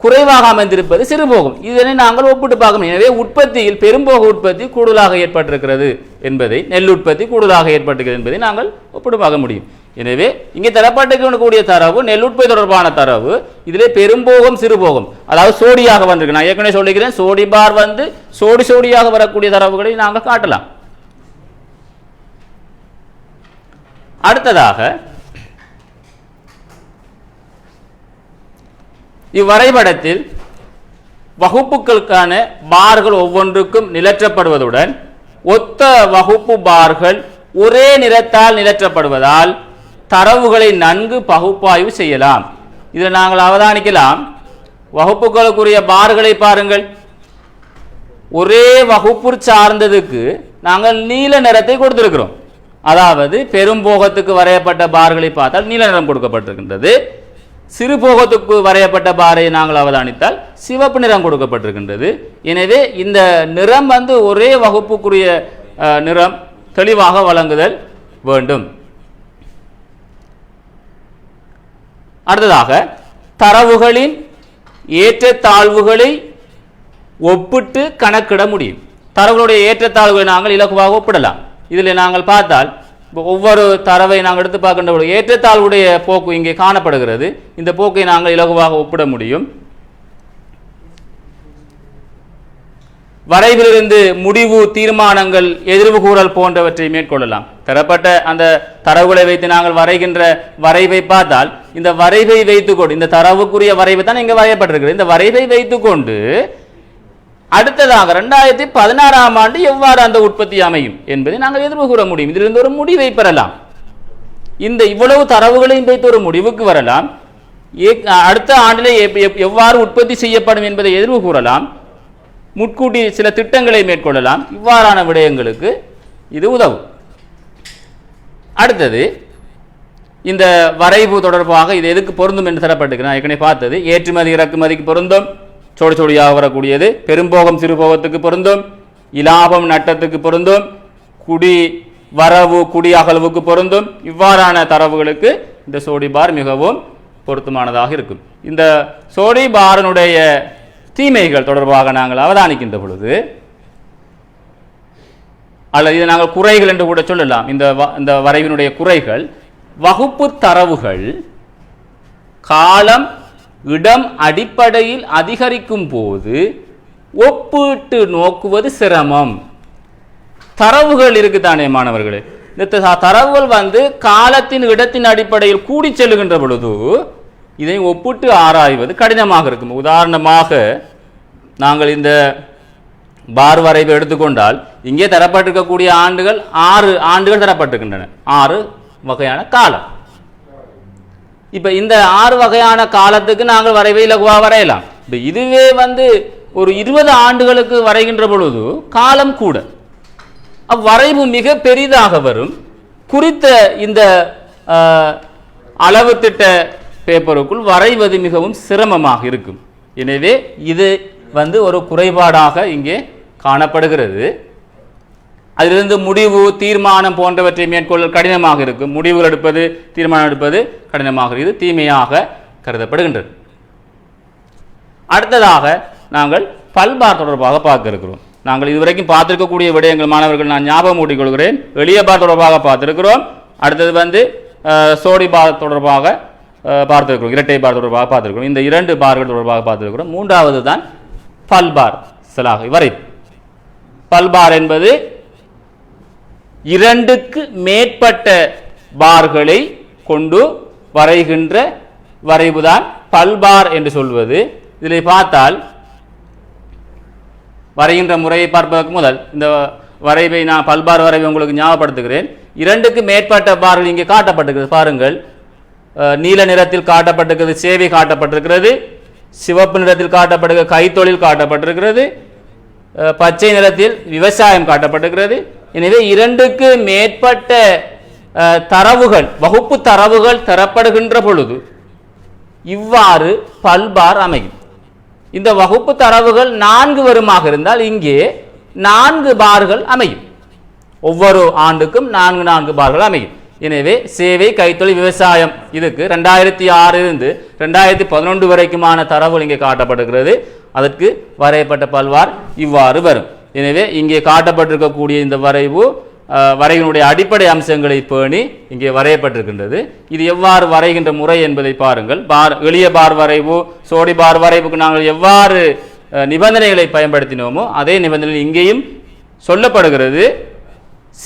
குறைவாக அமைந்திருப்பது சிறுபோகம். இதனை நாங்கள் ஒப்பிட்டு பார்க்க முடியும். எனவே உற்பத்தியில் பெரும்போக உற்பத்தி கூடுதலாக ஏற்பட்டிருக்கிறது என்பதை, நெல் உற்பத்தி கூடுதலாக ஏற்பட்டிருக்கிறது என்பதை நாங்கள் ஒப்பிட்டு பார்க்க முடியும். எனவே இங்கே தரப்பட்டிருக்கக்கூடிய தரவு நெல் உற்பத்தி தொடர்பான தரவு. இதிலே பெரும்போகம் சிறுபோகம் அதாவது சோடியாக வந்திருக்கு. நான் ஏற்கனவே சொல்லிக்கிறேன், சோடி பார் சோடி சோடியாக வரக்கூடிய தரவுகளை நாங்கள் காட்டலாம். அடுத்ததாக இவ்வரைபடத்தில் வகுப்புகளுக்கான பார்கள் ஒவ்வொன்றுக்கும் நிலற்றப்படுவதுடன் ஒத்த வகுப்பு பார்கள் ஒரே நிறத்தால் நிலற்றப்படுவதால் தரவுகளை நன்கு பகுப்பாய்வு செய்யலாம். இதில் நாங்கள் அவதானிக்கலாம், வகுப்புகளுக்குரிய பார்களை பாருங்கள். ஒரே வகுப்பு சார்ந்ததுக்கு நாங்கள் நீல நிறத்தை கொடுத்திருக்கிறோம். அதாவது பெரும்போகத்துக்கு வரையப்பட்ட பார்களை பார்த்தால் நீல நிறம் கொடுக்கப்பட்டிருக்கின்றது. சிறுபோகத்துக்கு வரையப்பட்ட பாரை நாங்கள் அவதானித்தால் சிவப்பு நிறம் கொடுக்கப்பட்டிருக்கின்றது. எனவே இந்த நிறம் ஒரே வகுப்புக்குரிய நிறம் தெளிவாக வழங்குதல் வேண்டும். அடுத்ததாக தரவுகளின் ஏற்றத்தாழ்வுகளை ஒப்பிட்டு கணக்கிட முடியும். தரவுகளுடைய ஏற்றத்தாழ்வுகளை நாங்கள் இலகுவாக ஒப்பிடலாம். இதில் நாங்கள் பார்த்தால் ஒவ்வொரு தரவை நாங்கள் எடுத்து பார்க்கின்ற ஏற்றத்தாழ்வுடைய போக்கு இங்கே காணப்படுகிறது. இந்த போக்கை நாங்கள் இலகுவாக ஒப்பிட முடியும். வரைவிலிருந்து முடிவு, தீர்மானங்கள், எதிர்வு கூறல் போன்றவற்றை மேற்கொள்ளலாம். தரப்பட்ட அந்த தரவுகளை வைத்து நாங்கள் வரைகின்ற வரைவை பார்த்தால், இந்த வரைவை வைத்துக்கொண்டு, இந்த தரவுக்குரிய வரைவை தான் இங்கே வரையப்பட்டிருக்கிறது. இந்த வரைவை வைத்துக்கொண்டு அடுத்ததாக 2016ஆம் ஆண்டு எவ்வாறு அந்த உற்பத்தி அமையும் என்பதை நாங்கள் எதிர்வு கூற முடியும். இதிலிருந்து ஒரு முடிவை பெறலாம். இந்த இவ்வளவு தரவுகளையும் வைத்து ஒரு முடிவுக்கு வரலாம். அடுத்த ஆண்டிலே எவ்வாறு உற்பத்தி செய்யப்படும் என்பதை எதிர்வு கூறலாம். முன்கூட்டி சில திட்டங்களை மேற்கொள்ளலாம். இவ்வாறான விடயங்களுக்கு இது உதவும். அடுத்தது, இந்த வரைவு தொடர்பாக இது எதுக்கு பொருந்தும் என்று தரப்பட்டிருக்கிறேன். ஏற்கனவே பார்த்தது ஏற்றுமதி இறக்குமதிக்கு பொருந்தும், சோடி சோடியாக வரக்கூடியது பெரும்போகம் சிறுபோகத்துக்கு பொருந்தும், இலாபம் நட்டத்துக்கு பொருந்தும், குடி வரவு குடி அகழ்வுக்கு பொருந்தும். இவ்வாறான தரவுகளுக்கு இந்த சோடி பார் மிகவும் பொருத்தமானதாக இருக்கும். இந்த சோடி பாரனுடைய தீமைகள் தொடர்பாக நாங்கள் அவதானிக்கின்ற பொழுது, அல்லது இதை நாங்கள் குறைகள் என்று கூட சொல்லலாம், இந்த வரைவினுடைய குறைகள், வகுப்பு தரவுகள் காலம் இடம் அடிப்படையில் அதிகரிக்கும் போது ஒப்பிட்டு நோக்குவது சிரமம். தரவுகள் இருக்குதானே மாணவர்களே, இந்த தரவுகள் காலத்தின் இடத்தின் அடிப்படையில் கூடி செல்லுகின்ற பொழுது இதை ஒப்பிட்டு ஆராய்வது கடினமாக இருக்கும். உதாரணமாக நாங்கள் இந்த பார் வரைவை எடுத்துக்கொண்டால் இங்கே தரப்பட்டிருக்கக்கூடிய ஆண்டுகள் 6 ஆண்டுகள் தரப்பட்டிருக்கின்றன, 6 வகையான காலம். இப்ப இந்த 6 வகையான காலத்துக்கு நாங்கள் வரைவை இலகுவா வரையலாம். இப்ப இதுவே ஒரு 20 ஆண்டுகளுக்கு வரைகின்ற பொழுது காலம் கூட, அவ்வரைவு மிக பெரிதாக வரும். குறித்த இந்த அளவு திட்ட பேப்பருக்குள் வரைவது மிகவும் சிரமமாக இருக்கும். எனவே இது ஒரு குறைபாடாக இங்கே காணப்படுகிறது. அதிலிருந்து முடிவு தீர்மானம் போன்றவற்றை மேற்கொள்ள கடினமாக இருக்கும். முடிவுகள் எடுப்பது தீர்மானம் எடுப்பது கடினமாக, இது தீமையாக கருதப்படுகின்றது. அடுத்ததாக நாங்கள் பல்பார் தொடர்பாக பார்க்க இருக்கிறோம். நாங்கள் இதுவரைக்கும் பார்த்திருக்கக்கூடிய விடயங்கள் மாணவர்கள் நான் ஞாபகம் ஊட்டிக் கொள்கிறேன். எளிய பார் தொடர்பாக பார்த்திருக்கிறோம். அடுத்தது சோடி பார் தொடர்பாக பார்த்திருக்கிறோம், இரட்டை பார் தொடர்பாக பார்த்திருக்கிறோம். இந்த 2 பார்கள் தொடர்பாக பார்த்திருக்கிறோம். மூன்றாவது தான் பல்பார் சலாகை வரைவு. பல்பார் என்பது 2க்கு மேற்பட்ட பார்களை கொண்டு வரைகின்ற வரைவுதான் பல்பார் என்று சொல்வது. இதில் பார்த்தால் வரைகின்ற முறையை பார்ப்பதற்கு முதல் இந்த வரைவை நான் பல்பார் வரைவை உங்களுக்கு ஞாபகப்படுத்துகிறேன். 2க்கு மேற்பட்ட பார்கள் இங்கே காட்டப்பட்டிருக்கிறது. பாருங்கள், நீல நிறத்தில் காட்டப்பட்டிருக்கிறது சேவை காட்டப்பட்டிருக்கிறது, சிவப்பு நிறத்தில் காட்டப்பட்டிருக்கிறது கைத்தொழில் காட்டப்பட்டிருக்கிறது, பச்சை நிறத்தில் விவசாயம் காட்டப்பட்டிருக்கிறது. எனவே 2க்கு மேற்பட்ட தரவுகள், வகுப்பு தரவுகள் தரப்படுகின்ற பொழுது இவ்வாறு பல்பார் அமையும். இந்த வகுப்பு தரவுகள் 4 வருமாக இருந்தால் இங்கே 4 பார்கள் அமையும். ஒவ்வொரு ஆண்டுக்கும் 4 பார்கள் அமையும். எனவே சேவை கைத்தொழில் விவசாயம் இதுக்கு 2006 இருந்து 2011 வரைக்குமான தரவுகள் இங்கே காட்டப்படுகிறது. அதற்கு வரையப்பட்ட பல்வார் இவ்வாறு வரும். எனவே இங்கே காட்டப்பட்டிருக்கக்கூடிய இந்த வரைவினுடைய அடிப்படை அம்சங்களை பேணி இங்கே வரையப்பட்டிருக்கின்றது. இது எவ்வாறு வரைகின்ற முறை என்பதை பாருங்கள். எளிய பார் வரைவு, சோடி பார் வரைவுக்கு நாங்கள் எவ்வாறு நிபந்தனைகளை பயன்படுத்தினோமோ அதே நிபந்தனை இங்கேயும் சொல்லப்படுகிறது.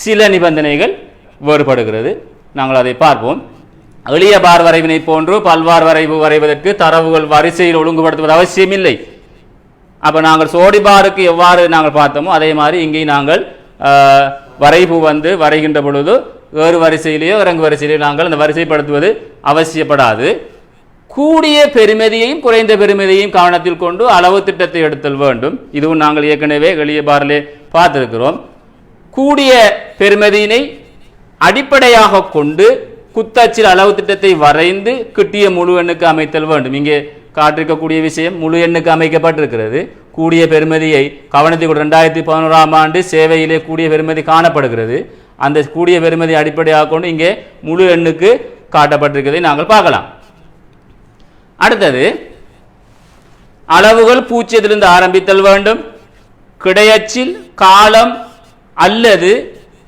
சில நிபந்தனைகள் வேறுபடுகிறது. நாங்கள் அதை பார்ப்போம். எளிய பார் வரைவினை போன்று பல்வார் வரைவு வரைவதற்கு தரவுகள் வரிசையில் ஒழுங்குபடுத்துவது அவசியமில்லை. அப்போ நாங்கள் சோடி பாருக்கு எவ்வாறு நாங்கள் பார்த்தோமோ அதே மாதிரி இங்கே நாங்கள் வரைவு வரைகின்ற பொழுது வேறு வரிசையிலேயோ இறங்கு வரிசையிலேயோ நாங்கள் அந்த வரிசைப்படுத்துவது அவசியப்படாது. கூடிய பெருமதியையும் குறைந்த பெருமதியையும் கவனத்தில் கொண்டு அளவு திட்டத்தை எடுத்தல் வேண்டும். இதுவும் நாங்கள் ஏற்கனவே எளிய பாரிலே பார்த்திருக்கிறோம். கூடிய பெருமதியினை அடிப்படையாக கொண்டு குத்தச்சில் அளவு திட்டத்தை வரைந்து கிட்டிய முழு எண்ணுக்கு அமைத்தல் வேண்டும். இங்கே காட்டிருக்கக்கூடிய விஷயம் முழு எண்ணுக்கு அமைக்கப்பட்டிருக்கிறது. கூடிய பெருமதியை கவனத்தில் 2011ஆம் ஆண்டு சேவையிலே கூடிய பெருமதி காணப்படுகிறது. அந்த கூடிய பெருமதி அடிப்படையாக கொண்டு இங்கே முழு எண்ணுக்கு காட்டப்பட்டிருக்கிறதை நாங்கள் பார்க்கலாம். அடுத்தது அளவுகள் பூஜ்ஜியத்திலிருந்து ஆரம்பித்தல் வேண்டும். கிடையச்சில் காலம் அல்லது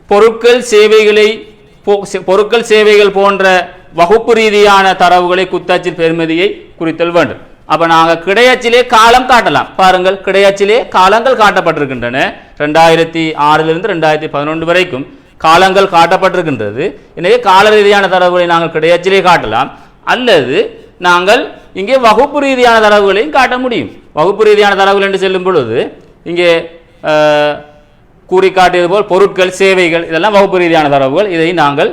பொருட்கள் சேவைகள் போன்ற வகுப்பு ரீதியான தரவுகளை குத்தச்சில் பெருமதியை குறித்தல் வேண்டும். அப்ப நாங்கள் கிடையச்சிலே காலம் காட்டலாம். பாருங்கள், கிடையச்சிலே காலங்கள் காட்டப்பட்டிருக்கின்றன. 2006 2011 வரைக்கும் காலங்கள் காட்டப்பட்டிருக்கின்றது. எனவே கால ரீதியான தரவுகளை நாங்கள் கிடையச்சிலே காட்டலாம். அல்லது நாங்கள் இங்கே வகுப்பு ரீதியான தரவுகளையும் காட்ட முடியும். வகுப்பு ரீதியான தரவுகள் என்று செல்லும் பொழுது இங்கே கூறி காட்டியது போல் பொருட்கள் சேவைகள் இதெல்லாம் வகுப்பு ரீதியான தரவுகள். இதை நாங்கள்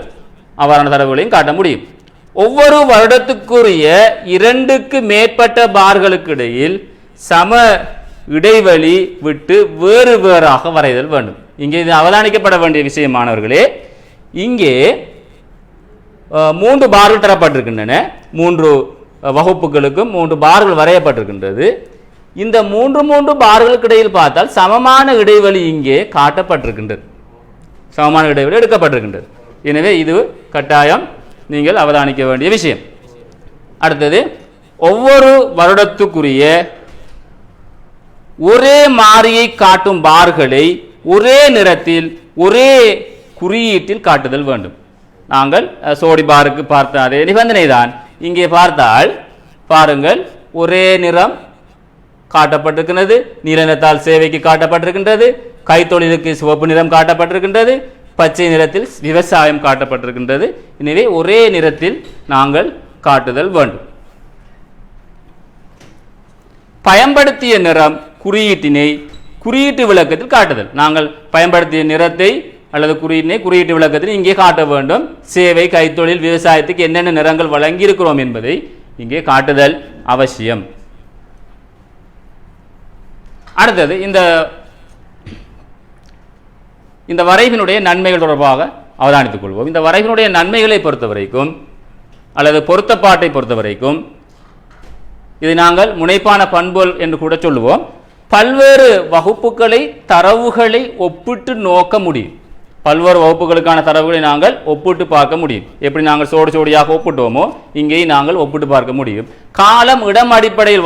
அவ்வாறான தரவுகளையும் காட்ட முடியும். ஒவ்வொரு வருடத்துக்குரிய 2க்கு மேற்பட்ட பார்களுக்கு இடையில் சம இடைவெளி விட்டு வேறு வேறாக வரைதல் வேண்டும். இங்கே இது அவதானிக்கப்பட வேண்டிய விஷயமானவர்களே. இங்கே 3 பார்கள் தரப்பட்டிருக்கின்றன. 3 வகுப்புகளுக்கும் 3 பார்கள் வரையப்பட்டிருக்கின்றது. இந்த 3 பார்களுக்கு இடையில் பார்த்தால் சமமான இடைவெளி இங்கே காட்டப்பட்டிருக்கின்றது. சமமான இடைவெளி எடுக்கப்பட்டிருக்கின்றது. எனவே இது கட்டாயம் நீங்கள் அவதானிக்க வேண்டிய விஷயம். அடுத்தது, ஒவ்வொரு வருடத்துக்குரிய ஒரே மாறியை காட்டும் பார்களை ஒரே நிறத்தில் ஒரே குறியீட்டில் காட்டுதல் வேண்டும். நாங்கள் சோடி பாருக்கு பார்த்த அதே நிபந்தனை தான் இங்கே பார்த்தால் பாருங்கள், ஒரே நிறம் காட்டப்பட்டிருக்கிறது, நீல நிறத்தால் சேவைக்கு காட்டப்பட்டிருக்கின்றது, கைத்தொழிலுக்கு சிவப்பு நிறம் காட்டப்பட்டிருக்கின்றது, பச்சை நிறத்தில் விவசாயம் காட்டப்பட்டிருக்கின்றது. எனவே ஒரே நிறத்தில் நாங்கள் காட்டுதல் வேண்டும். பயன்படுத்திய நிறம் குறியீட்டினை குறியீட்டு விளக்கத்தில் காட்டுதல். நாங்கள் பயன்படுத்திய நிறத்தை அல்லது குறியீட்டினை குறியீட்டு விளக்கத்தில் இங்கே காட்ட வேண்டும். சேவை, கைத்தொழில், விவசாயத்துக்கு என்னென்ன நிறங்கள் வழங்கி இருக்கிறோம் என்பதை இங்கே காட்டுதல் அவசியம். அடுத்தது, இந்த வரைவினுடைய நன்மைகள் தொடர்பாக அவதானித்துக் கொள்வோம். இந்த வரைவினுடைய நன்மைகளை பொறுத்தவரைக்கும் அல்லது பொருத்தப்பாட்டை பொறுத்தவரைக்கும் இது நாங்கள் முனைப்பான பண்புகள் என்று கூட சொல்லுவோம். பல்வேறு வகுப்புகளை தரவுகளை ஒப்பிட்டு நோக்க முடியும். பல்வேறு வகுப்புகளுக்கான தரவுகளை நாங்கள் ஒப்பிட்டு பார்க்க முடியும். எப்படி நாங்கள் சோடு சோடியாக ஒப்பிட்டோமோ இங்கேயும் நாங்கள் ஒப்பிட்டு பார்க்க முடியும். காலம், இடம் அடிப்படையில்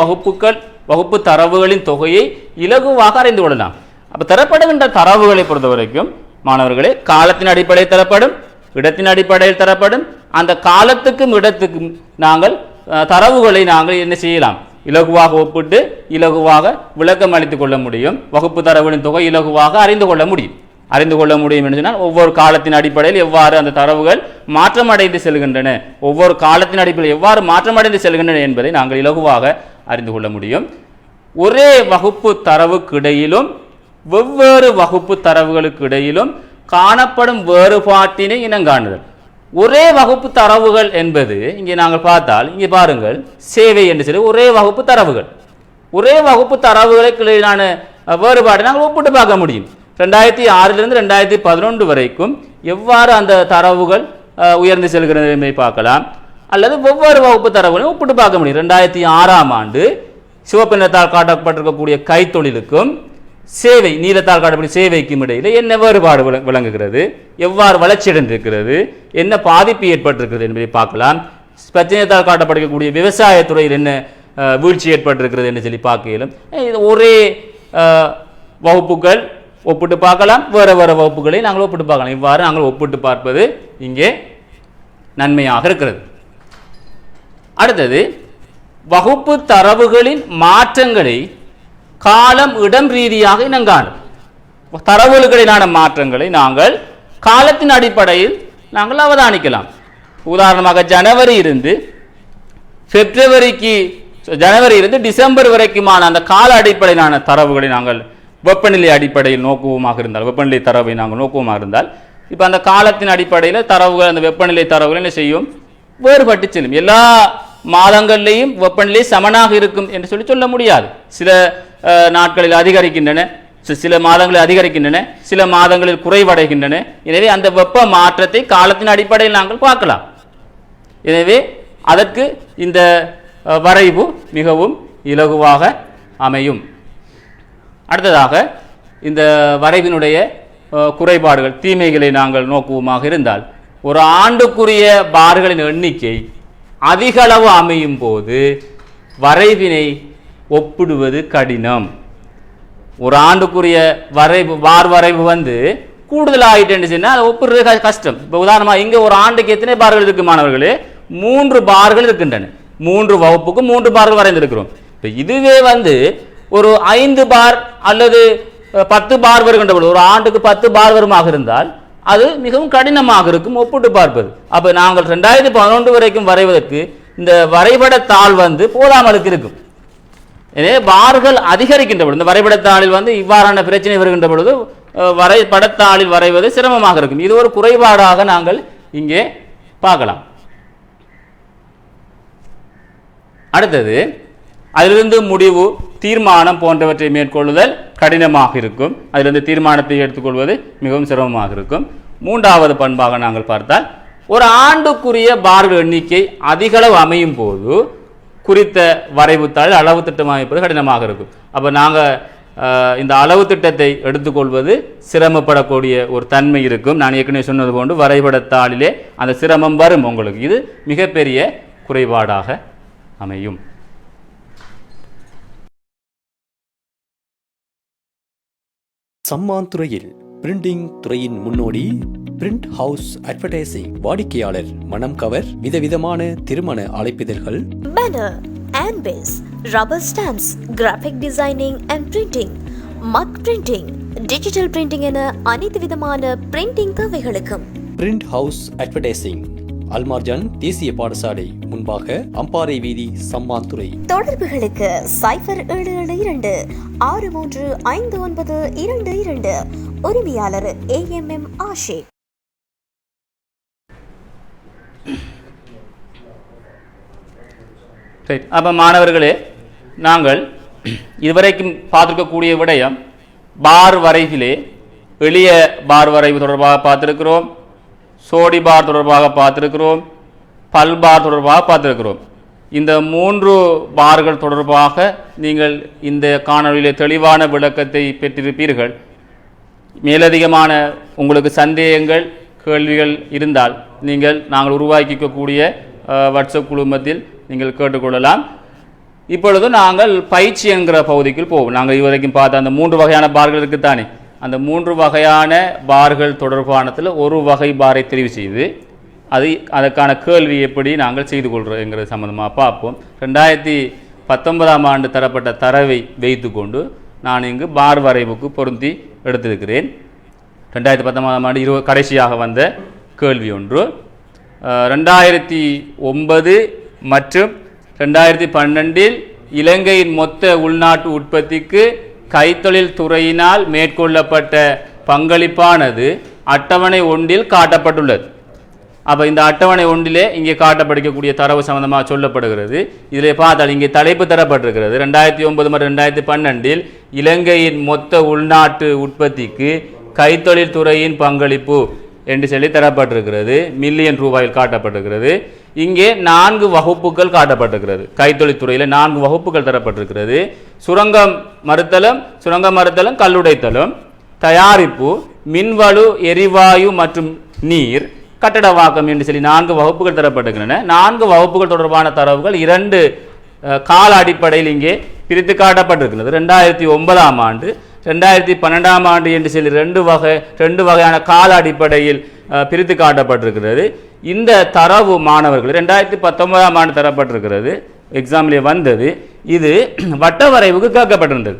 வகுப்பு தரவுகளின் தொகையை இலகுவாக அறிந்து கொள்ளலாம். அப்போ தரப்படுகின்ற தரவுகளை பொறுத்தவரைக்கும் மாணவர்களே, காலத்தின் அடிப்படையில் தரப்படும், இடத்தின் அடிப்படையில் தரப்படும். அந்த காலத்துக்கும் இடத்துக்கும் நாங்கள் தரவுகளை நாங்கள் என்ன செய்யலாம், இலகுவாக ஒப்பிட்டு இலகுவாக விளக்கம் அளித்துக் கொள்ள முடியும். வகுப்பு தரவுகளின் தொகை இலகுவாக அறிந்து கொள்ள முடியும் என்று சொன்னால், ஒவ்வொரு காலத்தின் அடிப்படையில் எவ்வாறு அந்த தரவுகள் மாற்றமடைந்து செல்கின்றன, ஒவ்வொரு காலத்தின் அடிப்படையில் எவ்வாறு மாற்றமடைந்து செல்கின்றன என்பதை நாங்கள் இலகுவாக அறிந்து கொள்ள முடியும். ஒரே வகுப்பு தரவுக்கு இடையிலும் வெவ்வேறு வகுப்பு தரவுகளுக்கு இடையிலும் காணப்படும் வேறுபாட்டினை இனங்காணுதல். ஒரே வகுப்பு தரவுகள் என்பது இங்கே நாங்கள் பார்த்தால், இங்கே பாருங்கள், சேவை என்று சொல்லி ஒரே வகுப்பு தரவுகள், ஒரே வகுப்பு தரவுகளுக்கான வேறுபாட்டை நாங்கள் ஒப்பிட்டு பார்க்க முடியும். 2006 2011 வரைக்கும் எவ்வாறு அந்த தரவுகள் உயர்ந்து செல்கிறது என்பதை பார்க்கலாம். அல்லது ஒவ்வொரு வகுப்பு தரவுகளையும் ஒப்பிட்டு பார்க்க முடியும். 2006ஆம் ஆண்டு சிவப்பு நிறத்தால் காட்டப்பட்டிருக்கக்கூடிய கைத்தொழிலுக்கும் சேவை, நீலத்தால் காட்டப்பட்ட சேவைக்கும் இடையில் என்ன வேறுபாடு விளங்குகிறது, எவ்வாறு வளர்ச்சி அடைந்திருக்கிறது, என்ன பாதிப்பு ஏற்பட்டிருக்கிறது என்பதை பார்க்கலாம். பச்சை நிறத்தால் காட்டப்பட்டிருக்கக்கூடிய விவசாயத்துறையில் என்ன வீழ்ச்சி ஏற்பட்டிருக்கிறது என்று சொல்லி பார்க்க இயலும். இது ஒரே வகுப்புகள் ஒப்பிட்டு பார்க்கலாம், வேறு வேறு வகுப்புகளை நாங்கள் ஒப்பிட்டு பார்க்கலாம். இவ்வாறு நாங்கள் ஒப்பிட்டு பார்ப்பது இங்கே நன்மையாக இருக்கிறது. அடுத்தது, வகுப்பு தரவுகளின் மாற்றங்களை காலம், இடம் ரீதியாக இனங்காணும். தரவுகளிலான மாற்றங்களை நாங்கள் காலத்தின் அடிப்படையில் நாங்கள் அவதானிக்கலாம். உதாரணமாக ஜனவரி இருந்து டிசம்பர் வரைக்குமான அந்த கால அடிப்படையிலான தரவுகளை நாங்கள் வெப்பநிலை அடிப்படையில் நோக்குவமாக இருந்தால், வெப்பநிலை தரவை நாங்கள் நோக்குவமாக இருந்தால், இப்போ அந்த காலத்தின் அடிப்படையில் தரவுகள், அந்த வெப்பநிலை தரவுகள் என்ன செய்யும், வேறுபட்டு செல்லும். எல்லா மாதங்களிலேயும் வெப்பநிலை சமனாக இருக்கும் என்று சொல்ல முடியாது. சில நாட்களில் அதிகரிக்கின்றன, சில மாதங்களில் அதிகரிக்கின்றன, சில மாதங்களில் குறைவடைகின்றன. எனவே அந்த வெப்ப மாற்றத்தை காலத்தின் அடிப்படையில் நாங்கள் பார்க்கலாம். எனவே அதற்கு இந்த வரைவு மிகவும் இலகுவாக அமையும். அடுத்ததாக, இந்த வரைவினுடைய குறைபாடுகள், தீமைகளை நாங்கள் நோக்குவமாக இருந்தால், ஒரு ஆண்டுக்குரிய பார்களின் எண்ணிக்கை அதிக அளவு அமையும் போது வரைவினை ஒப்பிடுவது கடினம். ஒரு ஆண்டுக்குரிய வரைவு வந்து கூடுதலாகிட்டு சொன்னால் அதை ஒப்பிடுறது கஷ்டம். இப்போ உதாரணமாக இங்கே ஒரு ஆண்டுக்கு எத்தனை பார்கள் இருக்கு மாணவர்களே? 3 பார்கள் இருக்கின்றன. 3 வகுப்புக்கு 3 பார்கள் வரைந்திருக்கிறோம். இப்போ இதுவே வந்து ஒரு 5 பார் அல்லது 10 பார் வருகின்ற பொழுது, ஒரு ஆண்டுக்கு 10 பார் வருமாக இருந்தால் அது மிகவும் கடினமாக இருக்கும் ஒப்பிட்டு பார்ப்பது. அப்போ நாங்கள் 2011 வரைக்கும் வரைவதற்கு இந்த வரைபடத்தாள் வந்து போதாமலுக்கு இருக்கும். எனவே பார்கள் அதிகரிக்கின்ற பொழுது, இந்த வரைபடத்தாளில் வந்து இவ்வாறான பிரச்சனை வருகின்ற பொழுது வரைபடத்தாளில் வரைவது சிரமமாக இருக்கும். இது ஒரு குறைபாடாக நாங்கள் இங்கே பார்க்கலாம். அடுத்தது, அதிலிருந்து முடிவு, தீர்மானம் போன்றவற்றை மேற்கொள்ளுதல் கடினமாக இருக்கும். அதிலிருந்து தீர்மானத்தை எடுத்துக்கொள்வது மிகவும் சிரமமாக இருக்கும். 3வது பண்பாக நாங்கள் பார்த்தால், ஒரு ஆண்டுக்குரிய பார்கள் எண்ணிக்கை அதிகளவு அமையும் போது குறித்த வரைவுத்தாள் அளவு திட்டம் அமைப்பது கடினமாக இருக்கும். அப்போ நாங்கள் இந்த அளவு திட்டத்தை எடுத்துக்கொள்வது சிரமப்படக்கூடிய ஒரு தன்மை இருக்கும். நான் ஏற்கனவே சொன்னது போன்று வரைபடத்தாளிலே அந்த சிரமம் வரும் உங்களுக்கு. இது மிகப்பெரிய குறைபாடாக அமையும். சம்மாந்துறையில் பிரிண்டிங் துறையின் முன்னோடி பிரிண்ட் ஹவுஸ் அட்வர்டைசிங். வாடிக்கையாளர் மனம் கவர் விதவிதமான திருமண அழைப்பிதழ்கள், பேனர், ஆன்பேஸ், rubber stamps, graphic designing and printing, mug printing, digital printing என அனைத்து விதமான பிரிண்டிங் தேவைகளுக்கும் பிரிண்ட் ஹவுஸ் அட்வர்டைசிங். அல்மார்ஜான் தேசிய பாடசாலை முன்பாக, அம்பாறை வீதி, சம்மாந்துறை. தொடர்புகளுக்கு 0772635922. உரிமையாளர் AMM ஆஷிக். அப்போ மாணவர்களே, நாங்கள் இதுவரைக்கும் பார்த்துருக்கக்கூடிய விடயம் பார் வரைவிலே எளிய பார் வரைவு தொடர்பாக பார்த்துருக்கிறோம், சோடி பார் தொடர்பாக பார்த்துருக்கிறோம், பல் பார் தொடர்பாக பார்த்துருக்கிறோம். இந்த 3 பார்கள் தொடர்பாக நீங்கள் இந்த காணொளியிலே தெளிவான விளக்கத்தை பெற்றிருப்பீர்கள். மேலதிகமான உங்களுக்கு சந்தேகங்கள், கேள்விகள் இருந்தால் நாங்கள் உருவாக்கிக்கக்கூடிய வாட்ஸ்அப் குழுமத்தில் நீங்கள் கேட்டுக்கொள்ளலாம். இப்பொழுது நாங்கள் பயிற்சி என்கிற பகுதிக்குள் போவோம். நாங்கள் இதுவரைக்கும் பார்த்த அந்த 3 வகையான பார்கள் இருக்குத்தானே, அந்த 3 வகையான பார்கள் தொடர்பானத்தில் ஒரு வகை பாரை தெரிவு செய்து அதற்கான கேள்வி எப்படி நாங்கள் செய்து கொள்கிறோங்கிற சம்பந்தமாக பார்ப்போம். 2019ஆம் ஆண்டு தரப்பட்ட தரவை வைத்து கொண்டு நான் இங்கு பார் வரைவுக்கு பொருந்தி எடுத்திருக்கிறேன். 2019ஆம் ஆண்டு கடைசியாக வந்த கேள்வி ஒன்று. 2009 மற்றும் 2012இல் இலங்கையின் மொத்த உள்நாட்டு உற்பத்திக்கு கைத்தொழில் துறையினால் மேற்கொள்ளப்பட்ட பங்களிப்பானது அட்டவணை 1 காட்டப்பட்டுள்ளது. அப்போ இந்த அட்டவணை 1 இங்கே காட்டப்படக்கூடிய தரவு சம்பந்தமாக சொல்லப்படுகிறது. இதில் பார்த்தால் இங்கே தலைப்பு தரப்பட்டிருக்கிறது. 2009 மற்றும் 2012இல் இலங்கையின் மொத்த உள்நாட்டு உற்பத்திக்கு கைத்தொழில் துறையின் பங்களிப்பு என்று சொல்லி தரப்பட்டிருக்கிறது. மில்லியன் ரூபாயில் காட்டப்பட்டிருக்கிறது. இங்கே 4 வகுப்புகள் காட்டப்பட்டிருக்கிறது. கைத்தொழில் துறையில் 4 வகுப்புகள் தரப்பட்டிருக்கிறது. சுரங்கம் மறுத்தலும், கல்லுடைத்தலும், தயாரிப்பு, மின்வலு, எரிவாயு மற்றும் நீர், கட்டடவாக்கம் என்று சொல்லி 4 வகுப்புகள் தரப்பட்டிருக்கின்றன. 4 வகுப்புகள் தொடர்பான தரவுகள் 2 கால அடிப்படையில் இங்கே பிரித்து காட்டப்பட்டிருக்கிறது. 2009ஆம் ஆண்டு, 2012ஆம் ஆண்டு என்று சொல்லி 2 வகையான கால அடிப்படையில் பிரித்து காட்டப்பட்டிருக்கிறது. இந்த தரவு மாணவர்கள் 2019ஆம் ஆண்டு தரப்பட்டிருக்கிறது, எக்ஸாமிலே வந்தது. இது வட்ட வரைவுக்கு கேட்கப்பட்டிருந்தது.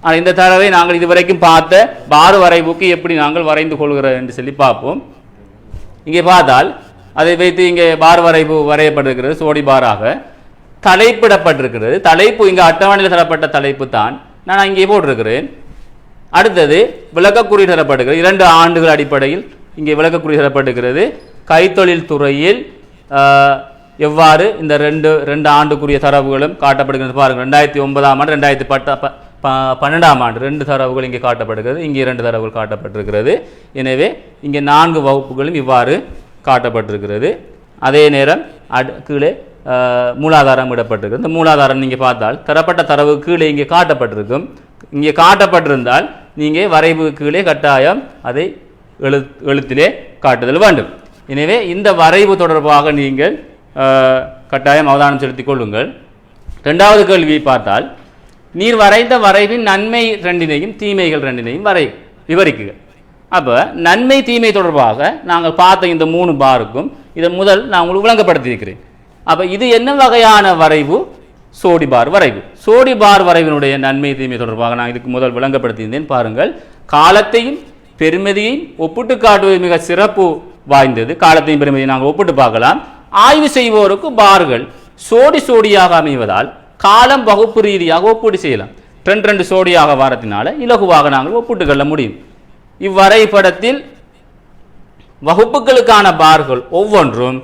ஆனால் இந்த தரவை நாங்கள் இதுவரைக்கும் பார்த்த பார் வரைவுக்கு எப்படி நாங்கள் வரைந்து கொள்கிறோம் என்று சொல்லி பார்ப்போம். இங்கே பார்த்தால் அதை வைத்து இங்கே பார் வரைவு வரையப்பட்டிருக்கிறது. சோடி பாராக தலைப்பிடப்பட்டிருக்கிறது. தலைப்பு இங்கே அட்டவணையில் தரப்பட்ட தலைப்பு தான் நான் இங்கே போட்டிருக்கிறேன். அடுத்தது விளக்கக்குறி தரப்பட்டிருக்கிறது. 2 ஆண்டுகள் அடிப்படையில் இங்கே விளக்கக்குறி தரப்பட்டிருக்கிறது. கைத்தொழில் துறையில் எவ்வாறு இந்த 2 ஆண்டுக்குரிய தரவுகளும் காட்டப்படுகிறது பாருங்கள். 2009ஆம் ஆண்டு, 2012ஆம் ஆண்டு 2 தரவுகள் இங்கே காட்டப்படுகிறது. இங்கே 2 தரவுகள் காட்டப்பட்டிருக்கிறது. எனவே இங்கே 4 வகுப்புகளும் இவ்வாறு காட்டப்பட்டிருக்கிறது. அதே நேரம் கீழே மூலாதாரம் இடப்பட்டிருக்கிறது. இந்த மூலாதாரம் நீங்கள் பார்த்தால் தரப்பட்ட தரவு கீழே இங்கே காட்டப்பட்டிருக்கும். இங்கே காட்டப்பட்டிருந்தால் நீங்கள் வரைவு கீழே கட்டாயம் அதை எழுத்திலே காட்டுதல் வேண்டும். எனவே இந்த வரைவு தொடர்பாக நீங்கள் கட்டாயம் அவதானம் செலுத்திக் கொள்ளுங்கள். 2வது கேள்வியை பார்த்தால், நீர் வரைந்த வரைவின் நன்மை 2னையும் தீமைகள் 2னையும் விவரிக்குக. அப்போ நன்மை தீமை தொடர்பாக நாங்கள் பார்த்த இந்த 3 பாருக்கும் இதை முதல் நான் உங்களுக்கு விளங்கப்படுத்தியிருக்கிறேன். அப்போ இது என்ன வகையான வரைவு? சோடி பார் வரைவு. சோடி பார் வரைவினுடைய நன்மை தீமை தொடர்பாக நான் இதுக்கு முதல் விளங்கப்படுத்தியிருந்தேன். பாருங்கள், காலத்தையும் பெருமதியையும் ஒப்பிட்டு காட்டுவது மிக சிறப்பு வாய்ந்தது. காலத்தையும் பெருமதியை நாங்கள் ஒப்பிட்டு பார்க்கலாம். ஆய்வு செய்வோருக்கு பார்கள் சோடியாக அமைவதால் காலம் வகுப்பு ரீதியாக ஒப்பீடு செய்யலாம். 2 சோடியாக வாரத்தினால இலகுவாக நாங்கள் ஒப்பிட்டு கொள்ள முடியும். இவ்வரைபடத்தில் வகுப்புகளுக்கான பார்கள் ஒவ்வொன்றும்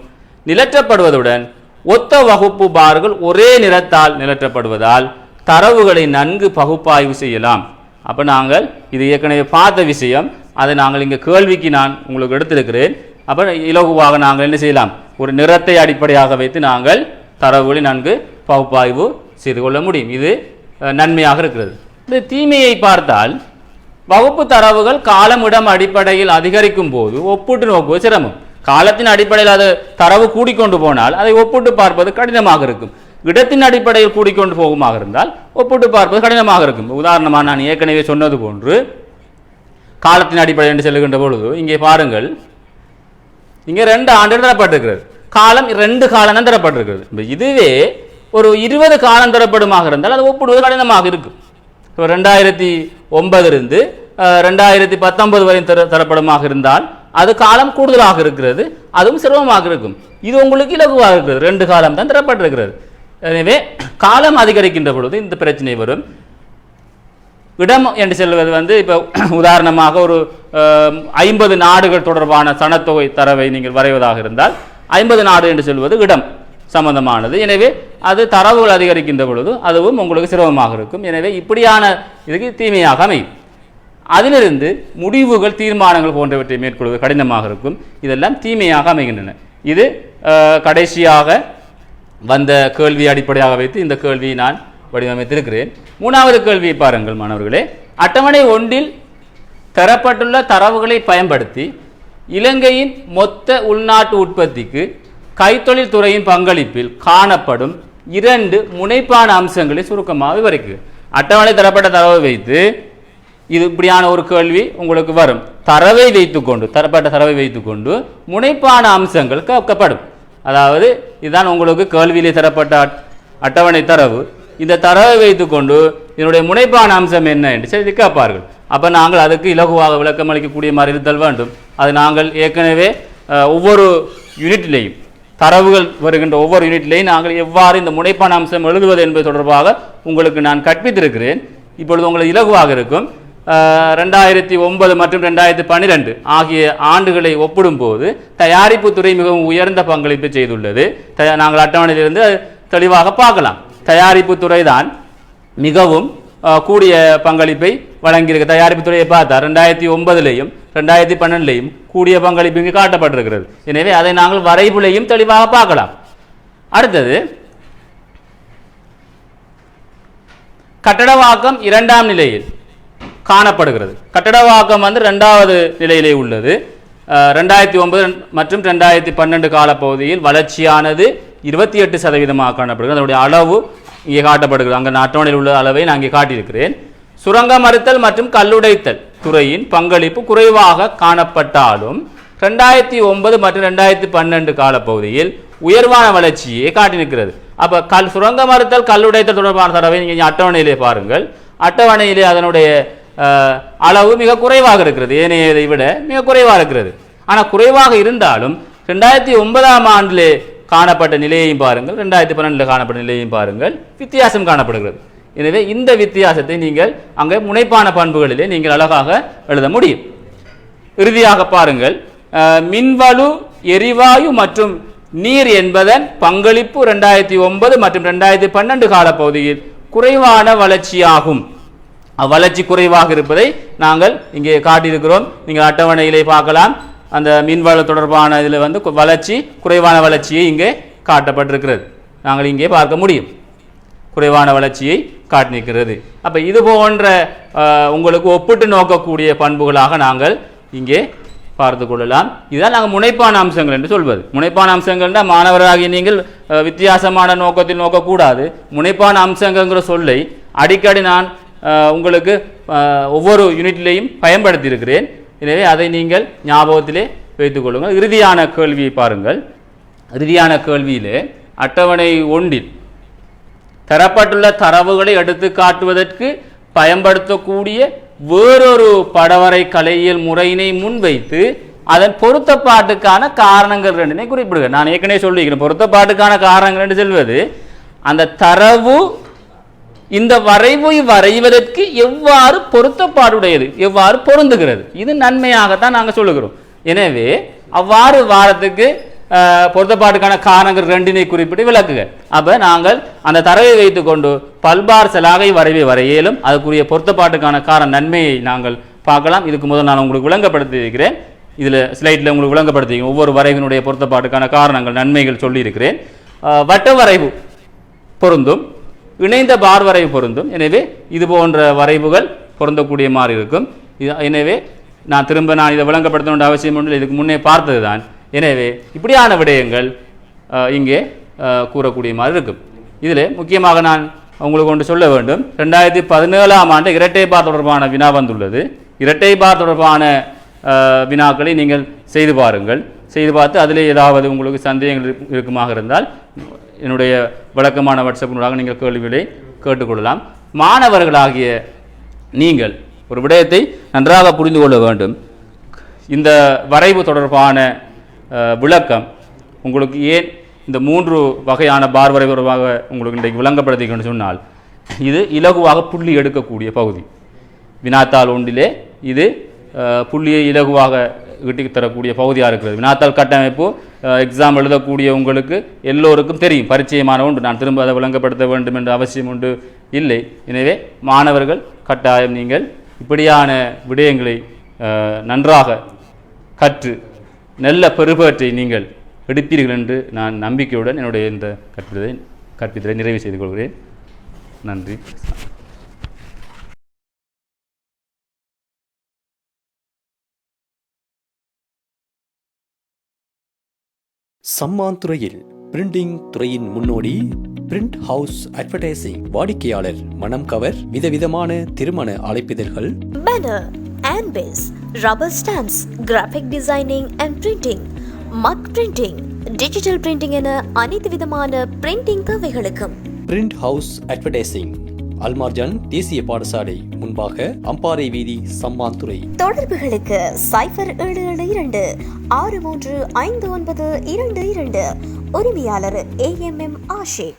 நிலற்றப்படுவதுடன் ஒத்த வகுப்பு பார்கள் ஒரே நிறத்தால் நிலற்றப்படுவதால் தரவுகளை நன்கு பகுப்பாய்வு செய்யலாம். அப்போ நாங்கள் இது ஏற்கனவே பார்த்த விஷயம், அதை நாங்கள் இங்கே கேள்விக்கு நான் உங்களுக்கு எடுத்திருக்கிறேன். அப்போ இலகுவாக நாங்கள் என்ன செய்யலாம்? ஒரு நிறத்தை அடிப்படையாக வைத்து நாங்கள் தரவுகளை நன்கு பகுப்பாய்வு செய்து கொள்ள முடியும். இது நன்மையாக இருக்கிறது. இந்த தீமையை பார்த்தால் வகுப்பு தரவுகள் காலம் இடம் அடிப்படையில் அதிகரிக்கும் போது ஒப்பிட்டு நோக்குவது சிரமம். காலத்தின் அடிப்படையில் அது தரவு கூடிக்கொண்டு போனால் அதை ஒப்பிட்டு பார்ப்பது கடினமாக இருக்கும். இடத்தின் அடிப்படையில் கூடிக்கொண்டு போகுமாக இருந்தால் ஒப்பிட்டு பார்ப்பது கடினமாக இருக்கும். உதாரணமாக நான் ஏற்கனவே சொன்னது போன்று காலத்தின் அடிப்படையில் என்று சொல்லுகின்ற பொழுது இங்கே பாருங்கள், இங்கே 2 ஆண்டுகள் தரப்பட்டிருக்கிறது. காலம் 2 காலம் தான் தரப்பட்டிருக்கிறது. இதுவே ஒரு 20 காலம் தரப்படுமாக இருந்தால் அது ஒப்பிடுவது கடினமாக இருக்கும். 2009 இருந்து 2019 வரை தரப்படுமாக இருந்தால் அது காலம் கூடுதலாக இருக்கிறது, அதுவும் சிரமமாக இருக்கும். இது உங்களுக்கு இலகுவாக இருக்கிறது, 2 காலம் தான் தரப்பட்டிருக்கிறது. எனவே காலம் அதிகரிக்கின்ற பொழுது இந்த பிரச்சனை வரும். இடம் என்று சொல்வது இப்போ உதாரணமாக ஒரு 50 நாடுகள் தொடர்பான சனத்தொகை தரவை நீங்கள் வரைவதாக இருந்தால் 50 நாடு என்று சொல்வது இடம் சம்பந்தமானது. எனவே அது தரவுகள் அதிகரிக்கின்ற பொழுது அதுவும் உங்களுக்கு சிரமமாக இருக்கும். எனவே இப்படியான இதுக்கு தீமையாக அமையும். அதிலிருந்து முடிவுகள் தீர்மானங்கள் போன்றவற்றை மேற்கொள்வது கடினமாக இருக்கும். இதெல்லாம் தீமையாக அமைகின்றன. இது கடைசியாக வந்த கேள்வி அடிப்படையாக வைத்து இந்த கேள்வியை நான் வடிவமைத்திருக்கிறேன். 3வது கேள்வியை பாருங்கள் மாணவர்களே. அட்டவணை 1 தரப்பட்டுள்ள தரவுகளை பயன்படுத்தி இலங்கையின் மொத்த உள்நாட்டு உற்பத்திக்கு கைத்தொழில் துறையின் பங்களிப்பில் காணப்படும் 2 முனைப்பான அம்சங்களை சுருக்கமாக விவரிக்கு. அட்டவணை தரப்பட்ட தரவை வைத்து இது இப்படியான ஒரு கேள்வி உங்களுக்கு வரும். தரவை வைத்துக்கொண்டு தரப்பட்ட தரவை வைத்துக்கொண்டு முனைப்பான அம்சங்கள் கேட்கப்படும். அதாவது இதுதான் உங்களுக்கு கேள்வியிலே தரப்பட்ட அட்டவணை தரவு. இந்த தரவை வைத்துக்கொண்டு இதனுடைய முனைப்பான அம்சம் என்ன என்று சொல்லி கேட்பார்கள். அப்போ நாங்கள் அதுக்கு இலகுவாக விளக்கம் அளிக்கக்கூடிய மாதிரி இருத்தல் வேண்டும். அது நாங்கள் ஏற்கனவே ஒவ்வொரு யூனிட்லேயும் தரவுகள் வருகின்ற ஒவ்வொரு யூனிட்லேயும் நாங்கள் எவ்வாறு இந்த முனைப்பான அம்சம் எழுதுவது என்பது தொடர்பாக உங்களுக்கு நான் கற்பித்திருக்கிறேன். இப்பொழுது உங்களுக்கு இலகுவாக இருக்கும். 2009 மற்றும் 2012 ஆகிய ஆண்டுகளை ஒப்பிடும்போது தயாரிப்பு துறை மிகவும் உயர்ந்த பங்களிப்பு செய்துள்ளது. நாங்கள் அட்டவணையிலிருந்து தெளிவாக பார்க்கலாம். தயாரிப்பு துறை தான் மிகவும் கூடிய பங்களிப்பை வழங்கியிருக்க. தயாரிப்பு துறையை பார்த்தா 2009லையும் 2012லையும் கூடிய பங்களிப்பு இங்கு காட்டப்பட்டிருக்கிறது. எனவே அதை நாங்கள் வரைபுலையும் தெளிவாக பார்க்கலாம். அடுத்தது கட்டடவாக்கம் 2ஆம் நிலையில் காணப்படுகிறது. கட்டடவாக்கம் 2வது நிலையிலே உள்ளது. 2009 மற்றும் 2012 காலப்பகுதியில் வளர்ச்சியானது 28% காணப்படுகிறது. அதனுடைய அளவு இங்கே காட்டப்படுகிறது. அங்கே அட்டவணையில் உள்ள அளவை நான் இங்கே காட்டியிருக்கிறேன். சுரங்க மறுத்தல் மற்றும் கல்லுடைத்தல் துறையின் பங்களிப்பு குறைவாக காணப்பட்டாலும் 2009 மற்றும் 2012 காலப்பகுதியில் உயர்வான வளர்ச்சியை காட்டியிருக்கிறது. அப்போ சுரங்க மறுத்தல் கல்லுடைத்தல் தொடர்பான தரவை நீங்கள் அட்டவணையிலே பாருங்கள். அட்டவணையிலே அதனுடைய அளவு மிக குறைவாக இருக்கிறது. ஏனையதை விட மிக குறைவாக இருக்கிறது. ஆனால் குறைவாக இருந்தாலும் 2009ஆம் ஆண்டிலே காணப்பட்ட நிலையையும் பாருங்கள், 2012 காணப்பட்ட நிலையையும் பாருங்கள், வித்தியாசம் காணப்படுகிறது. எனவே இந்த வித்தியாசத்தை நீங்கள் அங்கே முனைப்பான பண்புகளிலே நீங்கள் அழகாக எழுத முடியும். இறுதியாக பாருங்கள், மின்வலு எரிவாயு மற்றும் நீர் என்பதன் பங்களிப்பு 2009 மற்றும் 2012 காலப்பகுதியில் குறைவான வளர்ச்சியாகும். வளர்ச்சி குறைவாக இருப்பதை நாங்கள் இங்கே காட்டியிருக்கிறோம். நீங்கள் அட்டவணையிலே பார்க்கலாம். அந்த மின்வள தொடர்பான இதில் வளர்ச்சி குறைவான வளர்ச்சியை இங்கே காட்டப்பட்டிருக்கிறது. நாங்கள் இங்கே பார்க்க முடியும், குறைவான வளர்ச்சியை காட்டியிருக்கிறது. அப்போ இது போன்ற உங்களுக்கு ஒப்பிட்டு நோக்கக்கூடிய பண்புகளாக நாங்கள் இங்கே பார்த்து கொள்ளலாம். இதுதான் நாங்கள் முனைப்பான அம்சங்கள் என்று சொல்வது. முனைப்பான அம்சங்கள்னா மாணவராகிய நீங்கள் வித்தியாசமான நோக்கத்தில் நோக்கக்கூடாது. முனைப்பான அம்சங்கள்ங்கிற சொல்லை அடிக்கடி நான் உங்களுக்கு ஒவ்வொரு யூனிட்லேயும் பயன்படுத்தி இருக்கிறேன். எனவே அதை நீங்கள் ஞாபகத்திலே வைத்துக் கொள்ளுங்கள். இறுதியான கேள்வியை பாருங்கள். இறுதியான கேள்வியிலே அட்டவணை 1 தரப்பட்டுள்ள தரவுகளை எடுத்து காட்டுவதற்கு பயன்படுத்தக்கூடிய வேறொரு படவரை கலையியல் முறையினை முன்வைத்து அதன் பொருத்தப்பாட்டுக்கான காரணங்கள் 2 குறிப்பிடுங்க. நான் ஏற்கனவே சொல்லிக்கிறேன், பொருத்தப்பாட்டுக்கான காரணங்கள் என்று சொல்வது அந்த தரவு இந்த வரைவை வரைவதற்கு எவ்வாறு பொருத்தப்பாடுடையது, எவ்வாறு பொருந்துகிறது, இது நன்மையாகத்தான் நாங்கள் சொல்லுகிறோம். எனவே அவ்வாறு வாரத்துக்கு பொருத்தப்பாட்டுக்கான காரணங்கள் 2 குறிப்பிட்டு விளக்குக. அப்போ நாங்கள் அந்த தரவை வைத்துக்கொண்டு பல்பார் செலாகை வரைவை வரையிலும் அதுக்குரிய பொருத்தப்பாட்டுக்கான காரண நன்மையை நாங்கள் பார்க்கலாம். இதுக்கு முதல் நான் உங்களுக்கு விளங்கப்படுத்தி இருக்கிறேன். இதில் ஸ்லைட்டில் உங்களுக்கு விளங்கப்படுத்திக்கிறேன். ஒவ்வொரு வரைவினுடைய பொருத்தப்பாட்டுக்கான காரணங்கள் நன்மைகள் சொல்லியிருக்கிறேன். வட்ட வரைவு பொருந்தும், இணைந்த பார் வரைவு பொருந்தும். எனவே இது போன்ற வரைவுகள் பொருந்தக்கூடிய மாதிரி இருக்கும். எனவே நான் இதை விளங்கப்படுத்த வேண்டிய அவசியம் ஒன்று, இதுக்கு முன்னே பார்த்தது தான். எனவே இப்படியான விடயங்கள் இங்கே கூறக்கூடிய மாதிரி இருக்கும். இதில் முக்கியமாக நான் உங்களுக்கு ஒன்று சொல்ல வேண்டும். 2017ஆம் ஆண்டு இரட்டை பார் தொடர்பான வினா வந்துள்ளது. இரட்டை பார் தொடர்பான வினாக்களை நீங்கள் செய்து பாருங்கள். செய்து பார்த்து அதில் ஏதாவது உங்களுக்கு சந்தேகங்கள் இருக்குமாக இருந்தால் என்னுடைய வழக்கமான வாட்ஸ்அப்பினூடாக நீங்கள் கேள்விகளை கேட்டுக்கொள்ளலாம். மாணவர்களாகிய நீங்கள் ஒரு விடயத்தை நன்றாக புரிந்து கொள்ள வேண்டும். இந்த வரைவு தொடர்பான விளக்கம் உங்களுக்கு ஏன் இந்த 3 வகையான பார் வரைவு தொடர்பாக உங்களுக்கு இன்றைக்கு விளங்கப்படுத்திக்கணும்னு சொன்னால், இது இலகுவாக புள்ளி எடுக்கக்கூடிய பகுதி. வினாத்தாள் ஒன்றிலே இது புள்ளியை இலகுவாக ஈட்டி தரக்கூடிய பகுதியாக இருக்கிறது. வினாத்தாள் கட்டமைப்பு எக்ஸாம் எழுதக்கூடிய உங்களுக்கு எல்லோருக்கும் தெரியும், பரிச்சயமான ஒன்று. நான் திரும்ப அதை விளங்கப்படுத்த வேண்டும் என்ற அவசியம் ஒன்று இல்லை. எனவே மாணவர்கள் கட்டாயம் நீங்கள் இப்படியான விடயங்களை நன்றாக கற்று நல்ல பெறுபேற்றை நீங்கள் எடுப்பீர்கள் என்று நான் நம்பிக்கையுடன் என்னுடைய இந்த கற்பித்தலை நிறைவு செய்து கொள்கிறேன். நன்றி. சம்மாந்துறையில் பிரிண்டிங் துறையின் முன்னோடி பிரிண்ட் ஹவுஸ் அட்வர்டைசிங், வாடிக்கையாளர் மனம் கவர் விதவிதமான திருமண அழைப்பிதழ்கள், பேனர், ஆன்பேஸ், rubber stamps, graphic designing and printing, mug printing, digital printing என அனைத்து விதமான பிரிண்டிங் தேவைகளுக்கும் பிரிண்ட் ஹவுஸ் அட்வர்டைசிங், அல்மார்ஜான் தேசிய பாடசாலை முன்பாக, அம்பாறை வீதி, சம்மாந்துறை. தொடர்புகளுக்கு 0772635922. உரிமையாளர் AMM ஆஷிக்.